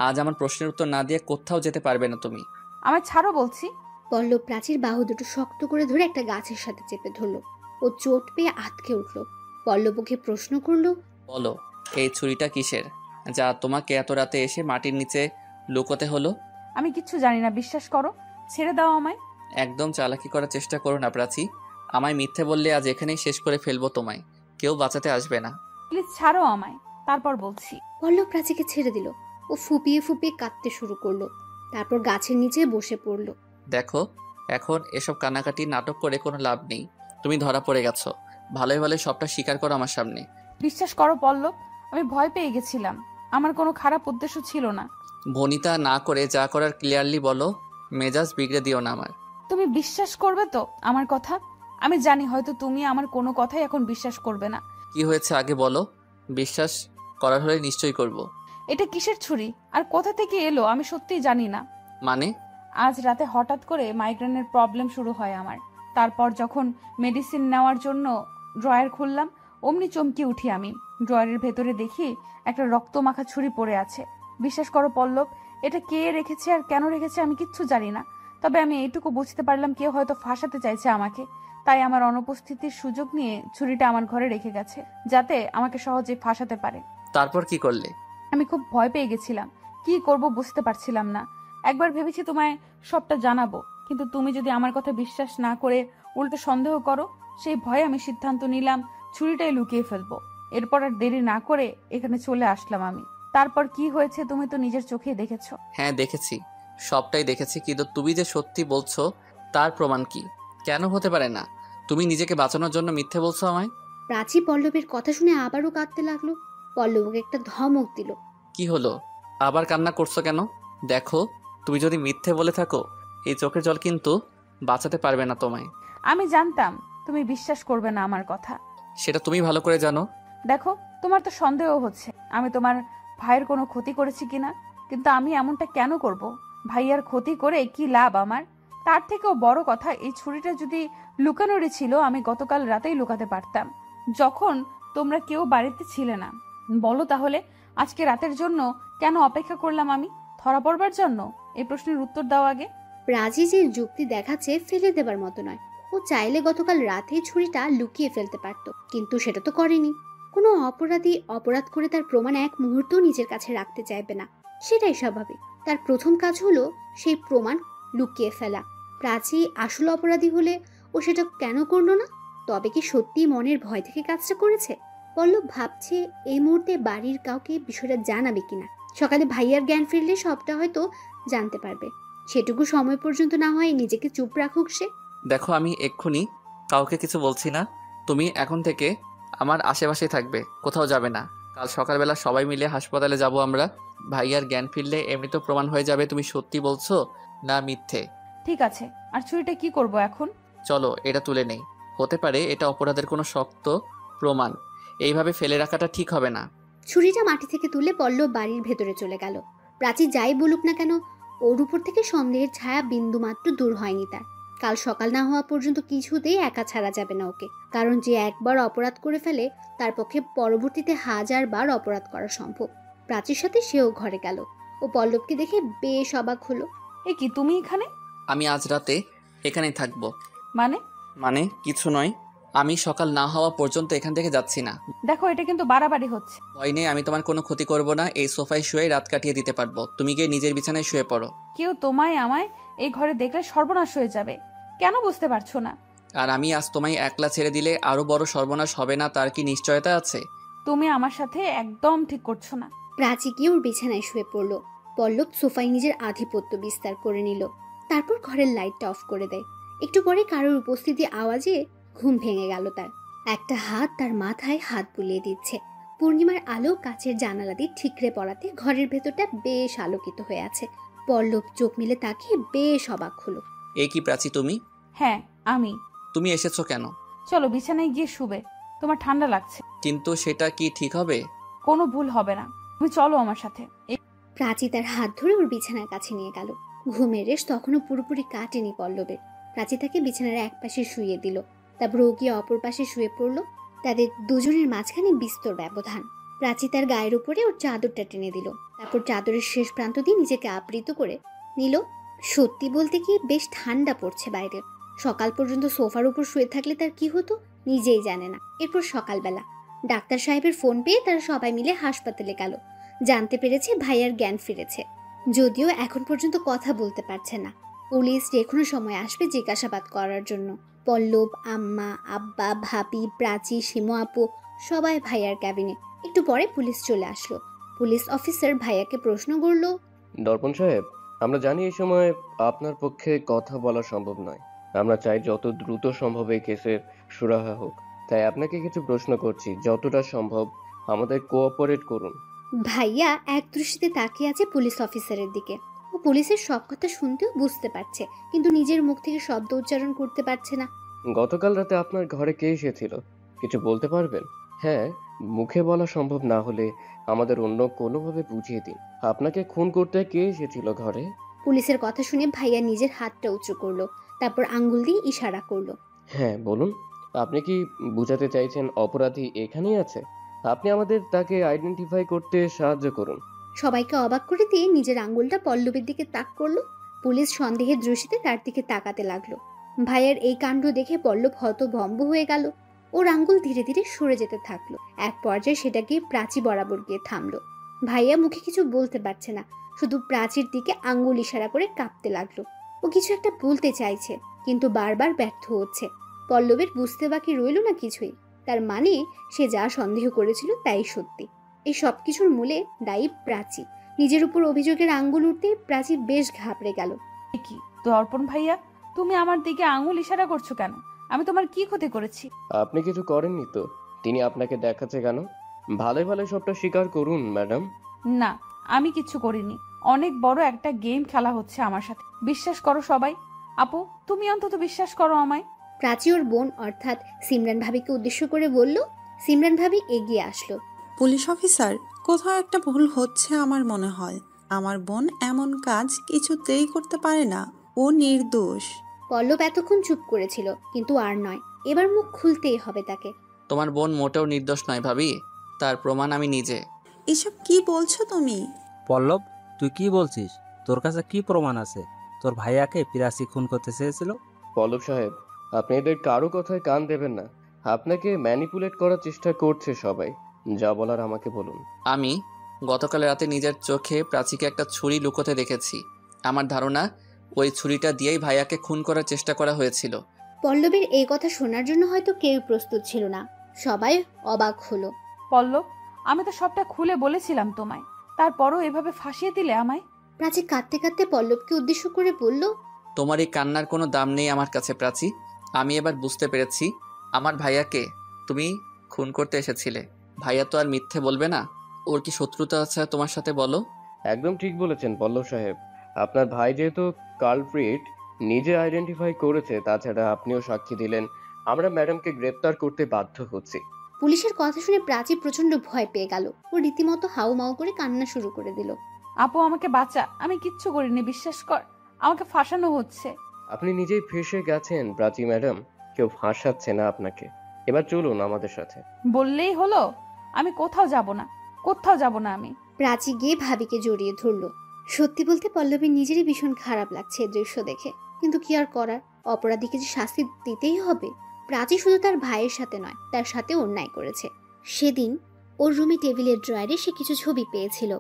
আজ আমার প্রশ্নের উত্তর না দিয়ে কোথাও যেতে পারবে না তুমি। আমার ছাড়ো বলছি। পল্লব প্রাচীর বাহু দুটো শক্ত করে ধরে একটা গাছের সাথে চেপে ধরলো। ও চোট পেয়ে আটকে উঠলো। পল্লব ওকে প্রশ্ন করলো, বলো, এই ছুরিটা কিসের যা তোমাকে এত রাতে এসে মাটির নিচে লুকোতে হলো? আমি কিচ্ছু জানি না, বিশ্বাস করো। ছেড়ে দাও আমায়। একদম চালাকি করার চেষ্টা করো না প্রাচী। আমায় মিথ্যে বললে আজ এখানেই শেষ করে ফেলবো তোমায়। কেউ বাঁচাতে আসবে না। প্লিজ ছাড়ো আমায়, তারপর বলছি। পল্লব প্রাচীকে ছেড়ে দিল। ও ফুপিয়ে ফুপিয়ে কাঁদতে শুরু করলো। তারপর গাছের নিচে বসে পড়লো। দেখো, এখন এসব কান্নাকাটি নাটক করে কোনো লাভ নেই। তুমি ধরা পড়ে গেছো। ভালোই ভালোই সবটা স্বীকার করো আমার সামনে। বিশ্বাস করো পল্লব, আমি ভয় পেয়ে গেছিলাম। আমার কোনো খারাপ উদ্দেশ্য ছিল না। ভনিতা না করে যা করার ক্লিয়ারলি বলো। মেজাজ বিগড়ে দিও না আমার। তুমি বিশ্বাস করবে তো আমার কথা? আমি জানি হয়তো তুমি আমার কোনো কথাই এখন বিশ্বাস করবে না। কি হয়েছে আগে বলো। বিশ্বাস করার হলে নিশ্চয়ই করব। এটা কিসের ছুরি আর কোথা থেকে এলো আমি সত্যিই জানি না। মানে? আজ রাতে হঠাৎ করে মাইগ্রেনের প্রবলেম শুরু হয় আমার। তারপর যখন মেডিসিন নেওয়ার জন্য ড্রয়ার খুললাম, অমনি চমকে উঠি আমি। ড্রয়ারের ভেতরে দেখি একটা রক্তমাখা ছুরি পড়ে আছে। বিশ্বাস করো পল্লব, এটা কে রেখেছে আর কেন রেখেছে আমি কিচ্ছু জানি না। তবে আমি এইটুকু বুঝতে পারলাম কেউ হয়তো ফাঁসাতে চাইছে আমাকে। তাই আমার অনুপস্থিতির সুযোগ নিয়ে ছুরিটা আমার ঘরে রেখে গেছে, যাতে আমাকে সহজে ফাঁসাতে পারে। তারপর কি করলে? আমি খুব ভয় পেয়ে গেছিলাম। কি করব বুঝতে পারছিলাম না। একবার ভেবেছি তোমায় সবটা জানাবো, কিন্তু তুমি যদি আমার কথা বিশ্বাস না করে উল্টো সন্দেহ করো, সেই ভয়ে আমি সিদ্ধান্ত নিলাম ছুরিটাই লুকিয়ে ফেলবো। এরপর আর দেরি না করে এখানে চলে আসলাম আমি। তারপর কি হয়েছে তুমি তো নিজের চোখে দেখেছো। হ্যাঁ দেখেছি, সবটাই দেখেছি, কিন্তু তুমি যে সত্যি বলছো তার প্রমাণ কি? কেন হতে পারে না? তুমি নিজেকে বাঁচানোর জন্য মিথ্যে বলছো আমায়? প্রাচী পল্লবের কথা শুনে আবারও কাঁদতে লাগলো। পল্লবকে একটা ধমক দিল। কি হলো, আবার কান্না করছো কেন? দেখো, তুমি যদি মিথ্যে বলে থাকো এই চোখের জল কিন্তু বাঁচাতে পারবে না তোমায়। আমি জানতাম তুমি বিশ্বাস করবে না আমার কথা। সেটা তুমি ভালো করে জানো। দেখো, তোমার তো সন্দেহ হচ্ছে। আমি তোমার ভাইয়ের কোনো ক্ষতি করেছি কিনা, কিন্তু আমি এমনটা কেন করব? ভাইয়ার ক্ষতি করে কি লাভ আমার? তার থেকেও বড় কথা, এই ছুরিটা যদি লুকানোরই ছিল, আমি গতকাল রাতেই লুকাতে পারতাম, যখন তোমরা কেউ বাড়িতে ছিলে না। বলো তাহলে আজকে রাতের জন্য কেন অপেক্ষা করলাম আমি? ধরা পড়বার জন্য? এই প্রশ্নের উত্তর দাও আগে। প্রাচী যে যুক্তি দেখাচ্ছে ফেলে দেবার মতো নয়। ও চাইলে গতকাল রাতেই ছুরিটা লুকিয়ে ফেলতে পারত, কিন্তু সেটা তো করেনি। কোনো অপরাধী অপরাধ করে তার প্রমাণ এক মুহূর্তও নিজের কাছে রাখতে চাইবে না, সেটাই স্বাভাবিক। তার প্রথম কাজ হলো সেই প্রমাণ লুকিয়ে ফেলা। প্রাচী আসল অপরাধী হলে ও সেটা কেন করলো না? তবে কি সত্যি মনের ভয় থেকে কাজটা করেছে? পল্লব ভাবছে এই মুহূর্তে বাড়ির কাউকে বিষয়টা জানাবে কিনা। সকালে ভাইয়ার জ্ঞান ফিরলে সবটা হয়তো জানতে পারবে। সেটুকু সময় পর্যন্ত না হয় নিজেকে চুপ রাখুক সে। দেখো, আমি এক্ষুনি কাউকে কিছু বলছি না। তুমি এখন থেকে আমার আশেপাশে থাকবে, কোথাও যাবে না। কাল সকালবেলা সবাই মিলে হাসপাতালে যাব আমরা। ভাইয়ার জ্ঞান ফিরলে এমনি তো প্রমাণ হয়ে যাবে তুমি সত্যি বলছো না মিথ্যে। ঠিক আছে, আর ছুরিটা কি করব এখন? চলো এটা তুলে নেই। হতে পারে এটা অপরাধের কোনো শক্ত প্রমাণ। এইভাবে ফেলে রাখাটা ঠিক হবে না। ছুরিটা মাটি থেকে তুলে পল্লব বাড়ির ভেতরে চলে গেল। প্রাচী যাই বলুক না কেন, ওর উপর থেকে সন্দেহের ছায়া বিন্দুমাত্র দূর হয়নি তার। কাল সকাল না হওয়া পর্যন্ত কিছুতেই একা ছাড়া যাবে না ওকে, কারণ যে একবার অপরাধ করে ফেলে তার পক্ষে পরবর্তীতে 1000 বার অপরাধ করা সম্ভব। প্রাচীর সাথে সেও ঘরে গেল। ও পল্লবকে দেখে বেশ অবাক হলো। এ কি, তুমি এখানে? আমি আজ রাতে এখানেই থাকবো। মানে কিছু নয়, আমি সকাল না হওয়া পর্যন্ত এখান থেকে যাচ্ছি না। দেখো, এটা কিন্তু বাড়াবাড়ি হচ্ছে। ভয় নেই, আমি তোমার কোনো ক্ষতি করব না। এই সোফায় শুয়ে রাত কাটিয়ে দিতে পারবো। তুমি গিয়ে নিজের বিছানায় শুয়ে পড়ো। কেউ তোমায় আমায় এই ঘরে দেখলে সর্বনাশ হয়ে যাবে। কেন বুঝতে পারছো না? আর আমি আজ তোমায় একলা ছেড়ে দিলে আরো বড় সর্বনাশ হবে না, তার কি নিশ্চয়তা আছে? তুমি আমার সাথে একদম ঠিক করছো না। প্রাচী গিয়ে ওর বিছানায় শুয়ে পড়ল। পল্লব সোফায় নিজের আধিপত্য বিস্তার করে নিল। তারপর ঘরের লাইটটা অফ করে দেয়। একটু পরে কারোর উপস্থিতি আওয়াজে ঘুম ভেঙে গেল তার। একটা হাত তার মাথায় হাত বুলিয়ে দিচ্ছে। পূর্ণিমার আলো কাচের জানালা দিয়ে ঠিকরে পড়াতে ঘরের ভেতরটা বেশ আলোকিত হয়ে আছে। পল্লব চোখ মেলে তাকিয়ে বেশ অবাক হলো। এ কি প্রাচী, তুমি? হ্যাঁ, আমি। তুমি এসেছো কেন? চলো বিছানায় গিয়ে শুবে, তোমার ঠান্ডা লাগছে। কিন্তু সেটা কি ঠিক হবে? কোনো ভুল হবে না, তুমি চলো আমার সাথে। প্রাচী তার হাত ধরে ওর বিছানার কাছে নিয়ে গেল। ঘুমের রেশ তখনও পুরোপুরি কাটেনি পল্লবের। প্রাচী তাকে বিছানার এক পাশে শুইয়ে দিল। তারপর ও গিয়ে অপর পাশে শুয়ে পড়ল। তাদের দুজনের মাঝখানে বিস্তর ব্যবধান। প্রাচী তার গায়ের উপরে ওর চাদরটা টেনে দিল। তারপর চাদরের শেষ প্রান্ত দিয়ে নিজেকে আবৃত করে নিল। সত্যি বলতে কি বেশ ঠান্ডা পড়ছে বাইরে। সকাল পর্যন্ত সোফার উপর শুয়ে থাকলে তার কি হতো নিজেই জানে না। এরপর সকালবেলা ডাক্তার সাহেবের ফোন পেয়ে তারা সবাই মিলে হাসপাতালে গেল। জানতে পেরেছে ভাইয়ার জ্ঞান ফিরেছে, যদিও এখন পর্যন্ত কথা বলতে পারছে না। পুলিশ যে কোনো সময় আসবে জিজ্ঞাসাবাদ করার জন্য। পল্লব, আম্মা, আব্বা, ভাবি, প্রাচী, শিমু আপু সবাই ভাইয়ার ক্যাবিনে। একটু পরে পুলিশ চলে আসলো। পুলিশ অফিসার ভাইয়াকে প্রশ্ন করলো, দর্পণ সাহেব, আমরা জানি এই সময় আপনার পক্ষে কথা বলা সম্ভব নয়। আমরা চাই যত দ্রুত সম্ভব এই কেসের সুরাহা হোক। তাই আপনাকে কিছু প্রশ্ন করছি, যতটা সম্ভব আমাদের কোঅপারেট করুন। ভাইয়া এক দৃষ্টিতে তাকিয়ে আছে পুলিশ অফিসারের দিকে। ও পুলিশের সব কথা শুনতেও বুঝতে পারছে, কিন্তু নিজের মুখ থেকে শব্দ উচ্চারণ করতে পারছে না। গতকাল রাতে আপনার ঘরে কে এসেছিল, কিছু বলতে পারবেন? হ্যাঁ, মুখে বলা সম্ভব না হলে আমাদের অন্য কোনোভাবে বুঝিয়ে দিন। আপনাকে খুন করতে কে এসেছিল ঘরে? পুলিশের কথা শুনে ভাইয়া নিজের হাতটা উঁচু করলো, তারপর আঙ্গুল দিয়ে ইশারা করলো। হ্যাঁ বলুন, আপনি কি বুঝাতে চাইছেন অপরাধী এখানেই আছে? আপনি আমাদের তাকে আইডেন্টিফাই করতে সাহায্য করুন। সবাইকে অবাক করে দিয়ে নিজের আঙ্গুলটা পল্লবের দিকে তাক করলো। পুলিশ সন্দেহের দৃষ্টিতে তার দিকে তাকাতে লাগলো। ভাইয়ার এই কাণ্ড দেখে পল্লব হতভম্ব হয়ে গেল। ওর আঙ্গুল ধীরে ধীরে সরে যেতে থাকলো। এক পর্যায়ে সেটা গিয়ে প্রাচী বরাবর গিয়ে থামলো। ভাইয়া মুখে কিছু বলতে পারছে না, শুধু প্রাচীর দিকে আঙ্গুল ইশারা করে কাঁপতে লাগলো। ও কিছু একটা বলতে চাইছে, কিন্তু বারবার ব্যর্থ হচ্ছে। পল্লবের বুঝতে বাকি রইল না কিছুই। তার মানে সে যা সন্দেহ করেছিল তাই সত্যি। এই সব কিছুর মূলে দায়ী প্রাচী। নিজের উপর অভিযোগের আঙ্গুল উঠতে প্রাচী বেশ ঘাবড়ে গেল। কি দর্পণ ভাইয়া, তুমি আমার দিকে আঙ্গুল ইশারা করছো কেন? আমি তোমার কি ক্ষতি করেছি? আপনি কিছু করেননি তো, তিনি আপনাকে দেখাচ্ছে কেন? ভালো ভালো সবটা স্বীকার করুন ম্যাডাম। না, আমি কিছু করিনি। অনেক বড় একটা গেম খেলা হচ্ছে আমার সাথে, বিশ্বাস করো সবাই। আপু, তুমি অন্তত বিশ্বাস করো আমায়। প্রাচী ওর বোন অর্থাৎ সিমরান ভাবিকে উদ্দেশ্য করে বলল। সিমরান ভাবি এগিয়ে আসলো। পুলিশ অফিসার, কোথাও একটা ভুল হচ্ছে আমার মনে হয়। আমার বোন এমন কাজ কিছুতেই করতে পারে না। ও নির্দোষ। পল্লব এতক্ষণ চুপ করেছিল, কিন্তু আর নয়, এবার মুখ খুলতেই হবে তাকে। তোমার বোন মোটেও নির্দোষ নয় ভাবি, তার প্রমাণ আমি নিজে। এসব কি বলছো তুমি? পল্লব, তুই কি বলছিস? তোর কাছে কি প্রমাণ আছে? তোর ভাইয়াকে পিরাসি খুন করতে চেয়েছিল? পল্লব সাহেব, আপনি এদের কারো কথায় কান দেবেন না। আপনাকে ম্যানিপুলেট করার চেষ্টা করছে সবাই। যা বলার আমাকে বলুন। আমি গতকাল রাতে নিজের চোখে প্রাচীকে একটা ছুরি লুকোতে দেখেছি। আমার ধারণা ওই ছুরিটা দিয়েই ভাইয়াকে খুন করার চেষ্টা করা হয়েছিল। পল্লবের এই কথা শোনার জন্য হয়তো কেউ প্রস্তুত ছিল না, সবাই অবাক হলো। পল্লব, আমি তো সবটা খুলে বলেছিলাম তোমায়, তারপরও এভাবে ফাঁসিয়ে দিলে আমায়। প্রাচী কাঁদতে কাঁদতে পল্লবকে উদ্দেশ্য করে বলল, তোমার এই কান্নার কোনো দাম নেই আমার কাছে প্রাচী। আমি এবার বুঝতে পেরেছি আমার ভাইয়াকে তুমি খুন করতে এসেছিলে। ভাইয়া তো আর মিথ্যে বলবে না। ওর কি শত্রুতা আছে তোমার সাথে বলো? একদম ঠিক বলেছেন পল্লব সাহেব। আপনার ভাই যেহেতু কালপ্রিট নিজে আইডেন্টিফাই করেছে, তাছাড়া আপনিও সাক্ষী দিলেন, আমরা ম্যাডামকে গ্রেপ্তার করতে বাধ্য হচ্ছি। পুলিশের কথা শুনে প্রাচী প্রচন্ড ভয় পেয়ে গেল। ও রীতিমতো হাউমাউ করে কান্না শুরু করে দিল। আপু, আমাকে বাঁচা, আমি কিচ্ছু করিনি, বিশ্বাস কর, আমাকে ফাঁসানো হচ্ছে। আপনি নিজেই ফেঁসে গেছেন প্রাচী ম্যাডাম, কেউ ফাঁসাচ্ছে না আপনাকে। এবার চলুন আমাদের সাথে। বললেই হলো? আমি কোথাও যাব না, কোথাও যাব না আমি। প্রাচী গিয়ে ভাবিকে জড়িয়ে ধরল। সত্যি বলতে পল্লবীর নিজেরই ভীষণ খারাপ লাগছে এই দৃশ্য দেখে, কিন্তু কি আর করার, অপরাধীকে যে শাস্তি দিতেই হবে। প্রাচী শুধু তার ভাইয়ের সাথে নয়, তার সাথে অন্যায় করেছে। সেদিন ওর রুমে টেবিলের ড্রয়ারে সে কিছু ছবি পেয়েছিল।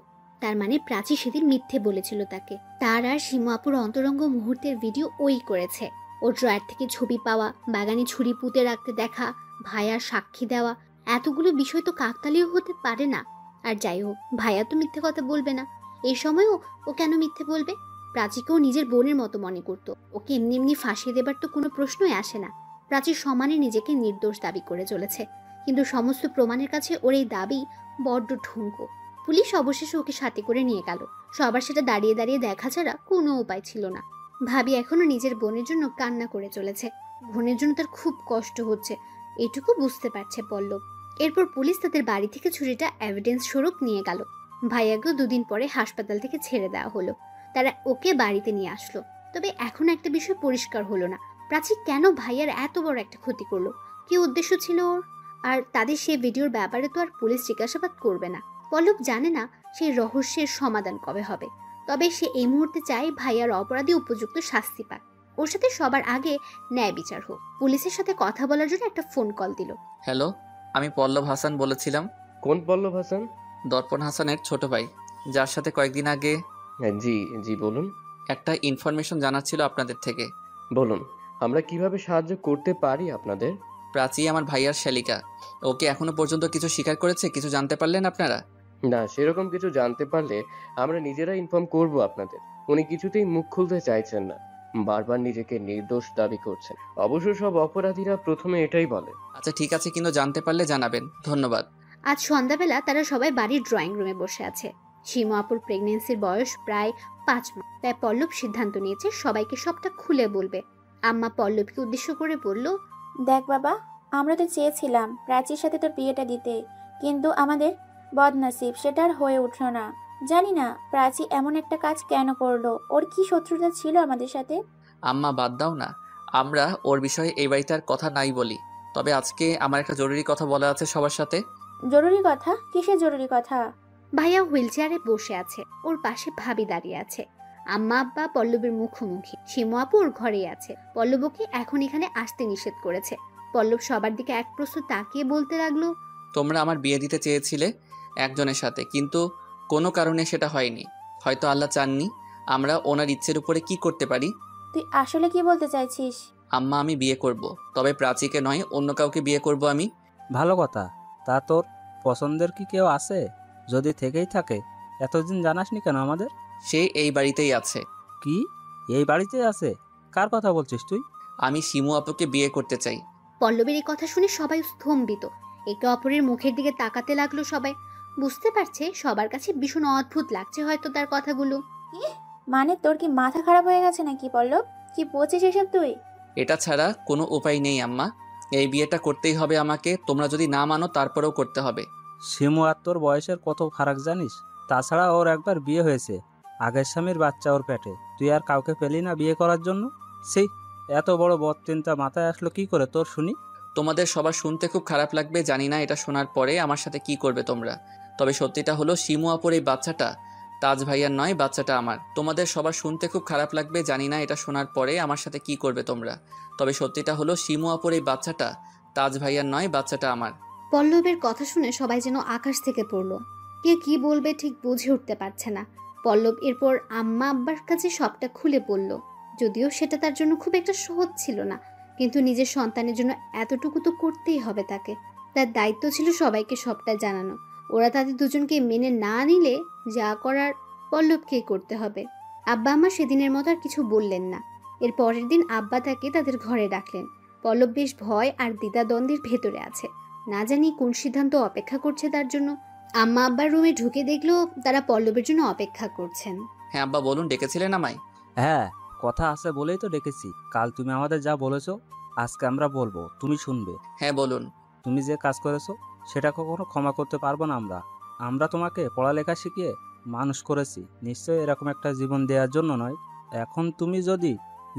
তার মানে প্রাচী সেদিন মিথ্যে বলেছিল তাকে। তার আর শিমু আপুর অন্তরঙ্গ মুহূর্তের ভিডিও ওই করেছে। ওর ড্রয়ার থেকে ছবি পাওয়া, বাগানে ছুরি পুঁতে রাখতে দেখা, ভাইয়ার সাক্ষী দেওয়া, এতগুলো বিষয় তো কাকতালীয় হতে পারে না। আর যাই হোক, ভাইয়া তো মিথ্যে কথা বলবে না। এই সময়ও ও কেন মিথ্যে বলবে? প্রাচীকেও নিজের বোনের মতো মনে করতো। ওকে এমনি এমনি ফাঁসিয়ে দেবার তো কোনো প্রশ্নই আসে না। প্রাচীর সমানে নিজেকে নির্দোষ দাবি করে চলেছে, কিন্তু সমস্ত প্রমাণের কাছে ওর এই দাবি বড্ড ঠুনকো। পুলিশ অবশেষে ওকে সাথে করে নিয়ে গেল। সবার সেটা দাঁড়িয়ে দাঁড়িয়ে দেখা ছাড়া কোনো উপায় ছিল না। ভাবি এখনো নিজের বোনের জন্য কান্না করে চলেছে। বোনের জন্য তার খুব কষ্ট হচ্ছে, এটুকু বুঝতে পারছে পল্লব। এরপর পুলিশ তাদের বাড়ি থেকে ছুরিটা এভিডেন্স স্বরূপ নিয়ে গেল। ভাইয়াকেও দুদিন পরে হাসপাতাল থেকে ছেড়ে দেওয়া হলো। তারা ওকে বাড়িতে নিয়ে আসলো। তবে এখন একটা বিষয় পরিষ্কার হলো না, প্রাচী কেন ভাইয়ার এত বড় একটা ক্ষতি করলো? কি উদ্দেশ্য ছিল ওর? আর তাদের সেই ভিডিওর ব্যাপারে তো আর পুলিশ জিজ্ঞাসাবাদ করবে না। পল্লব জানে না সেই রহস্যের সমাধান কবে হবে। তবে সে এই মুহূর্তে চায় ভাইয়ার অপরাধী উপযুক্ত শাস্তি পাক। ওর সাথে সবার আগে ন্যায় বিচার হোক। পুলিশের সাথে কথা বলার জন্য একটা ফোন কল দিল। হ্যালো, আমি পল্লব হাসান বলেছিলাম। কোন পল্লব হাসান? দর্পণ হাসানের ছোট ভাই, যার সাথে কয়েকদিন আগে। জি জি বলুন। একটা ইনফরমেশন জানার ছিল আপনাদের থেকে। বলুন, আমরা কিভাবে সাহায্য করতে পারি আপনাদের? প্রাচী আমার ভাইয়ার শালিকা। ওকে এখনো পর্যন্ত কিছু স্বীকার করেছে? কিছু জানতে পারলেন আপনারা? না, সেরকম কিছু জানতে পারলে আমরা নিজেরা ইনফর্ম করব আপনাদের। উনি কিছুতেই মুখ খুলতে চাইছেন না, বারবার নিজেকে নির্দোষ দাবি করছেন। অবশ্য সব অপরাধীরা প্রথমে এটাই বলে। আচ্ছা ঠিক আছে, কিন্তু জানতে পারলে জানাবেন। ধন্যবাদ। আজ সন্ধ্যাবেলা তারা সবাই বাড়ির ড্রয়িং রুমে বসে আছে। শিমু আপুর প্রেগনেন্সির বয়স প্রায় 5 মাস। তাই পল্লব সিদ্ধান্ত নিয়েছে সবাইকে সবটা খুলে বলবে। আম্মা পল্লবকে উদ্দেশ্য করে বলল, দেখ বাবা, আমরা তো চেয়েছিলাম প্রাচীর সাথে তোর বিয়েটা দিতে, কিন্তু আমাদের বদনসিব সেটা আর হয়ে উঠলো না। জানি না প্রাচী এমন একটা কাজ কেন করলো। ওর কি শত্রুতা ছিল আমাদের সাথে? আম্মা বাদ দাও না, আমরা ওর বিষয়ে এই বাড়িতে আর কথা নাই বলি। তবে আজকে আমার একটা জরুরি কথা বলা আছে সবার সাথে। জরুরি কথা? কিসের জরুরি কথা? ভাইয়া হুইল চেয়ারে বসে আছে, ওর পাশে ভাবি দাঁড়িয়ে আছে। আম্মা আব্বা পল্লবের মুখোমুখি। শিমু আপু ওর ঘরেই আছে। পল্লবকে এখন এখানে আসতে নিষেধ করেছে। পল্লব সবার দিকে এক প্রশ্ন তাকিয়ে বলতে লাগলো, তোমরা আমার বিয়ে দিতে চেয়েছিলে একজনের সাথে, কিন্তু কোনো কারণে সেটা হয়নি। হয়তো আল্লাহ চাননি। আমরা ওনার ইচ্ছের উপরে কি করতে পারি? তুই আসলে কি বলতে চাইছিস? আম্মা, আমি বিয়ে করব, তবে প্রাচীকে নয়, অন্য কাউকে বিয়ে করব আমি। ভালো কথা। তা তোর পছন্দের কি কেউ আছে? যদি থেকেই থাকে, এতদিন জানাসনি কেন আমাদের? সে এই বাড়িতেই আছে। কি? এই বাড়িতে আছে? কার কথা বলছিস তুই? আমি শিমু আপুকে বিয়ে করতে চাই। পল্লবের এই কথা শুনে সবাই স্তম্ভিত। একে অপরের মুখের দিকে তাকাতে লাগলো সবাই। বুঝতে পারছে সবার কাছে ভীষণ অদ্ভুত লাগছে হয়তো তার কথাগুলো। মানে তোর কি মাথা খারাপ হয়ে গেছে নাকি পল্লব? কি বলছিস এসব তুই? এটা ছাড়া কোনো উপায় নেই আম্মা। এই বিয়েটা করতেই হবে আমাকে। তোমরা যদি না মানো তারপরেও করতে হবে। শিমু আর তোর বয়সের কত ফারাক জানিস? তাছাড়া ওর একবার বিয়ে হয়েছে, আগের স্বামীর বাচ্চা ওর পেটে। তুই আর কাউকে পেলি না বিয়ে করার জন্য? সেই এত বড় বদ চিন্তা মাথায় আসলো কি করে তোর শুনি? তোমাদের সবার শুনতে খুব খারাপ লাগবে জানি না, এটা শোনার পরে আমার সাথে কি করবে তোমরা। তবে সত্যিটা হলো শিমু আপুর এই বাচ্চাটা তাজ ভাইয়ার নয়, বাচ্চাটা আমার। তোমাদের সবার শুনতে খুব খারাপ লাগবে জানি না, এটা শোনার পরে আমার সাথে কি করবে তোমরা। তবে সত্যিটা হলো শিমু আপুর এই বাচ্চাটা তাজ ভাইয়ার নয়, বাচ্চাটা আমার। পল্লবের কথা শুনে সবাই যেন আকাশ থেকে পড়লো। কে কি বলবে ঠিক বুঝে উঠতে পারছে না। পল্লব এরপর আম্মা আব্বার কাছে সবটা খুলে বলল। যদিও সেটা তার জন্য খুব একটা সহজ ছিল না, কিন্তু নিজের সন্তানের জন্য এতটুকু তো করতেই হবে তাকে। তার দায়িত্ব ছিল সবাইকে সবটা জানানো। ওরা তাদের দুজনকে মেনে না নিলে যা করার পল্লবকেই করতে হবে। আব্বা আম্মা সেদিনের মতো আর কিছু বললেন না। এর পরের দিন আব্বা তাকে তাদের ঘরে ডাকলেন। পল্লব বেশ ভয় আর দ্বিধাদ্বন্দ্বের ভেতরে আছে, না জানি কোন সিদ্ধান্ত অপেক্ষা করছে তার জন্য। আম্মা আব্বার রুমে ঢুকে দেখলো তারা পল্লবের জন্য অপেক্ষা করছেন। হ্যাঁ আব্বা বলুন, ডেকেছিলেন আমায়? হ্যাঁ, কথা আছে বলেই তো ডেকেছি। কাল তুমি আমাদের যা বলেছো আজকে আমরা বলবো, তুমি শুনবে। হ্যাঁ বলুন। তুমি যে কাজ করেছো সেটা কখনো ক্ষমা করতে পারবো না আমরা। আমরা তোমাকে পড়ালেখা শিখিয়ে মানুষ করেছি, নিশ্চয়ই এরকম একটা জীবন দেওয়ার জন্য নয়। এখন তুমি যদি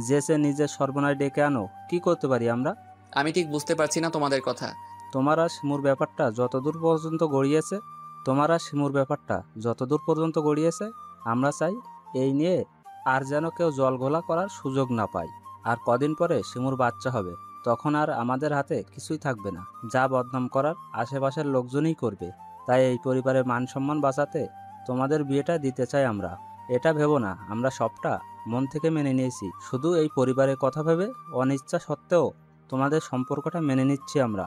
জেসে নিজের সর্বনাশ ডেকে আনো, কি করতে পারি আমরা? আমি ঠিক বুঝতে পারছি না তোমাদের কথা। তোমার আর শিমুর ব্যাপারটা যতদূর পর্যন্ত গড়িয়েছে আমরা চাই এই নিয়ে আর যেন কেউ জলঘোলা করার সুযোগ না পায়। আর কদিন পরে শিমুর বাচ্চা হবে, তখন আর আমাদের হাতে কিছুই থাকবে না। যা বদনাম করার আশেপাশের লোকজনই করবে। তাই এই পরিবারের মান সম্মান বাঁচাতে তোমাদের বিয়েটা দিতে চাই আমরা। এটা ভেবো না আমরা সবটা মন থেকে মেনে নিয়েছি, শুধু এই পরিবারের কথা ভেবে অনিচ্ছা সত্ত্বেও তোমাদের সম্পর্কটা মেনে নিচ্ছি আমরা।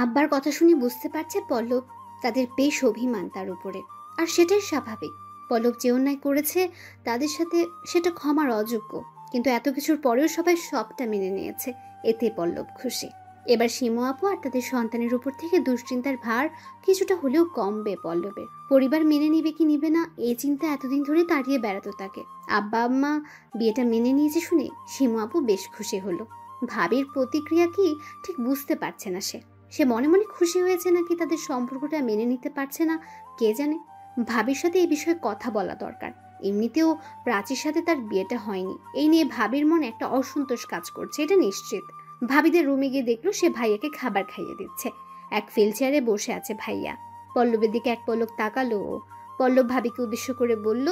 আব্বার কথা শুনে বুঝতে পারছে পল্লব তাদের বেশ অভিমান তার উপরে, আর সেটাই স্বাভাবিক। পল্লব যে অন্যায় করেছে তাদের সাথে সেটা ক্ষমার অযোগ্য, কিন্তু এত কিছুর পরেও সবাই সবটা মেনে নিয়েছে, এতে পল্লব খুশি। এবার শিমু আপু আর তাদের সন্তানের উপর থেকে দুশ্চিন্তার ভার কিছুটা হলেও কমবে পল্লবের। পরিবার মেনে নিবে কি নিবে না এই চিন্তা এতদিন ধরে তাড়িয়ে বেড়াতো তাকে। আব্বা আম্মা বিয়েটা মেনে নিয়েছে শুনে শিমু আপু বেশ খুশি হলো। ভাবির প্রতিক্রিয়া কি ঠিক বুঝতে পারছে না সে মনে মনে খুশি হয়েছে নাকি তাদের সম্পর্কটা মেনে নিতে পারছে না কে জানে। ভাবির সাথে এই বিষয়ে কথা বলা দরকার। এমনিতেও প্রাচীর সাথে তার বিয়েটা হয়নি, এই নিয়ে ভাবির মনে একটা অসন্তোষ কাজ করছে, এটা নিশ্চিত। ভাবিদের রুমে গিয়ে দেখলো সে ভাইয়াকে খাবার খাইয়ে দিচ্ছে। এক হুইল চেয়ারে বসে আছে ভাইয়া। পল্লবের দিকে এক পলক তাকালো। পল্লব ভাবিকে উদ্দেশ্য করে বলল,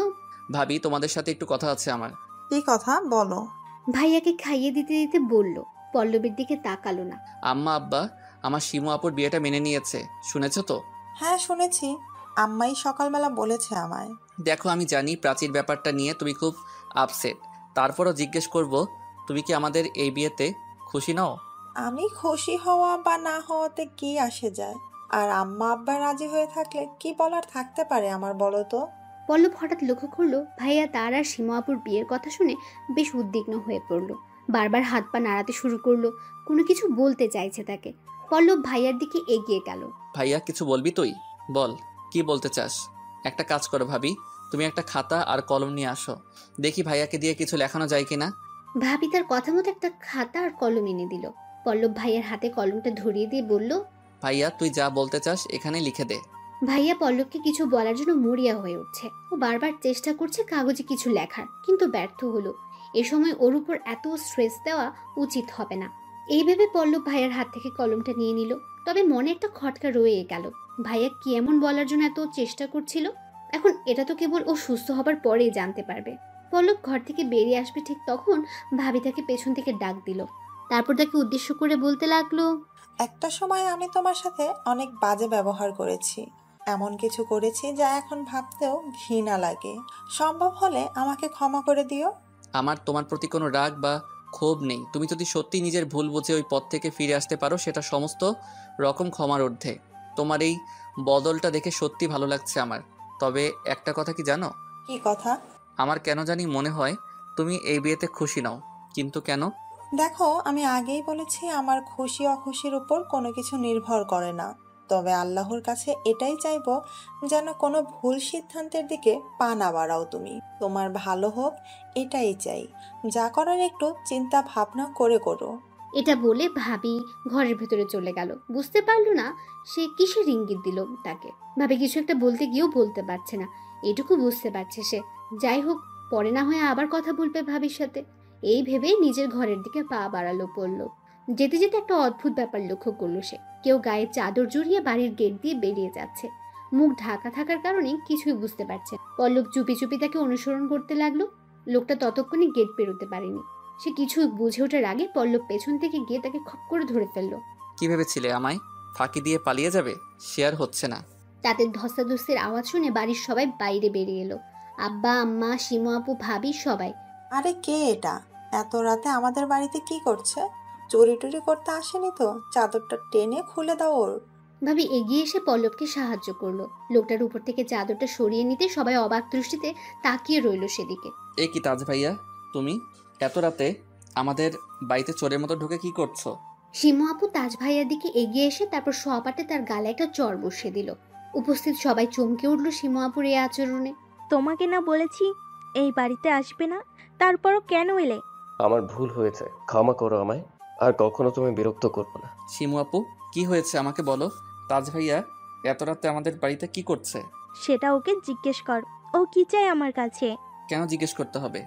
ভাবি তোমাদের সাথে একটু কথা আছে আমার। কি কথা বলো? ভাইয়াকে খাইয়ে দিতে দিতে বলল। পল্লবের দিকে তাকালো না। আম্মা আব্বা আমার শিমু আপুর বিয়েটা মেনে নিয়েছে, শুনেছো তো? হ্যাঁ শুনেছি, আম্মাই সকালবেলা বলেছে আমায়। দেখো আমি জানি প্রাচীর ব্যাপারটা নিয়ে তুমি খুব আপসেট, তারপরও জিজ্ঞেস করব তুমি কি আমাদের এই বিয়েতে খুশি নও? আমি খুশি হওয়া বা না হওয়াতে কি আসে যায়? আর আম্মা আব্বা রাজি হয়ে থাকলে কি বলার থাকতে পারে আমার, বলো তো? পল্লব হঠাৎ লক্ষ্য করলো ভাইয়া তার আর শিমু আপুর বিয়ের কথা শুনে বেশ উদ্বিগ্ন হয়ে পড়লো। বারবার হাত পা নাড়াতে শুরু করলো, কোনো কিছু বলতে চাইছে তাকে। পল্লব ভাইয়ার দিকে এগিয়ে গেল। ভাইয়া কিছু বলবি তুই? বল কি বলতে চাস। একটা কাজ করো ভাবি, তুমি একটা খাতা আর কলম নিয়ে আসো, দেখি ভাইয়াকে দিয়ে কিছু লেখানো যায় কিনা। ভাবি তার কথা মতো একটা খাতা আর কলম এনে দিল। পল্লব ভাইয়ার হাতে কলমটা ধরিয়ে দিয়ে বলল, ভাইয়া তুই যা বলতে চাস এখানে লিখে দে। ভাইয়া পল্লবকে কিছু বলার জন্য মরিয়া হয়ে উঠছে। ও বারবার চেষ্টা করছে কাগজে কিছু লেখার, কিন্তু ব্যর্থ হলো। এ সময় ওর উপর এত স্ট্রেস দেওয়া উচিত হবে না। এই ভেবে পল্লব ভাইয়ার হাত থেকে কলমটা নিয়ে নিল। তবে মনে একটা খটকা রয়ে গেল, ভাইয়া কি এমন বলার জন্য এত চেষ্টা করছিল। এখন এটা তো কেবল ও সুস্থ হবার পরেই জানতে পারবে। পল্লব ঘর থেকে বেরিয়ে আসবে ঠিক তখন ভাবি তাকে পেছন থেকে ডাক দিল। তারপর তাকে উদ্দেশ্য করে বলতে লাগলো, একটা সময় আমি তোমার সাথে অনেক বাজে ব্যবহার করেছি, এমন কিছু করেছি যা এখন ভাবতেও ঘৃণা লাগে। সম্ভব হলে আমাকে ক্ষমা করে দিও। আমার তোমার প্রতি কোনো রাগ বা ক্ষোভ নেই। তুমি যদি সত্যি নিজের ভুল বুঝে ওই পথ থেকে ফিরে আসতে পারো সেটা সমস্ত রকম ক্ষমার ঊর্ধ্বে। তোমার এই বদলটা দেখে সত্যি ভালো লাগছে আমার। তবে একটা কথা কি জানো? কি কথা? আমার কেন জানি মনে হয় তুমি এই বিয়েতে খুশি নও। কিন্তু কেন? দেখো, আমি আগেই বলেছি আমার খুশি অখুশির উপর কোনো কিছু নির্ভর করে না। তবে আল্লাহর কাছে এটাই চাইবো যেন কোনো ভুল সিদ্ধান্তের দিকে পা না বাড়াও তুমি। তোমার ভালো হোক এটাই চাই। যা করার একটু চিন্তা ভাবনা করে করো। এটা বলে ভাবি ঘরের ভেতরে চলে গেল। বুঝতে পারলো না সে কিসের ইঙ্গিত দিল তাকে। ভাবি কিছু একটা বলতে গিয়েও বলতে পারছে না, এটুকু বুঝতে পারছে সে। যাই হোক, পরে না হয় আবার কথা বলবে ভাবির সাথে, এই ভেবে নিজের ঘরের দিকে পা বাড়ালো পল্লব। যেতে যেতে একটা অদ্ভুত ব্যাপার লক্ষ্য করলো সে। কেউ গায়ে চাদর জড়িয়ে বাড়ির গেট দিয়ে বেরিয়ে যাচ্ছে। মুখ ঢাকা থাকার কারণে কিছুই বুঝতে পারছে। পল্লব চুপি চুপি তাকে অনুসরণ করতে লাগলো। লোকটা ততক্ষণে গেট পেরোতে পারেনি। সে কিছু বুঝে ওঠার আগে পল্লব পেছন থেকে গিয়ে তাকে খপ করে ধরে ফেললো। কি ভেবেছিলে আমায় ফাঁকি দিয়ে পালিয়ে যাবে? শেয়ার হচ্ছে না। তাদের ধস্তাধস্তির আওয়াজ শুনে বাড়ির সবাই বাইরে বেরিয়ে এলো। আব্বা, আম্মা, শিমু আপু, ভাবি সবাই। আরে কে এটা? এত রাতে আমাদের বাড়িতে কি করছে? চুরি টুরি করতে আসেনি তো? চাদরটা টেনে খুলে দাও ওর। ভাবি এগিয়ে এসে পল্লবকে সাহায্য করলো। লোকটার উপর থেকে চাদরটা সরিয়ে নিতে সবাই অবাক দৃষ্টিতে তাকিয়ে রইল সেদিকে। এ কি তাজ ভাইয়া, তুমি এত রাতে আমাদের বাড়িতে চোরের মতো ঢুকে কি করছো? শিমু আপু তাজ ভাইয়ার দিকে এগিয়ে এসে তারপর সপাটে তার গালে একটা চড় বসিয়ে দিল। উপস্থিত সবাই চমকে উঠল শিমু আপুর এই আচরণে। তোমাকে না বলেছি এই বাড়িতে আসবে না, তারপরও কেন এলে? আমার ভুল হয়েছে, ক্ষমা করো আমায়। আর কখনো তুমি বিরক্ত করবো না। শিমু আপু, কি হয়েছে আমাকে বলো। তাজ ভাইয়া এত রাতে আমাদের বাড়িতে কি করছে? সেটা ওকে জিজ্ঞেস কর, ও কি চায় আমার কাছে। কেন জিজ্ঞেস করতে হবে?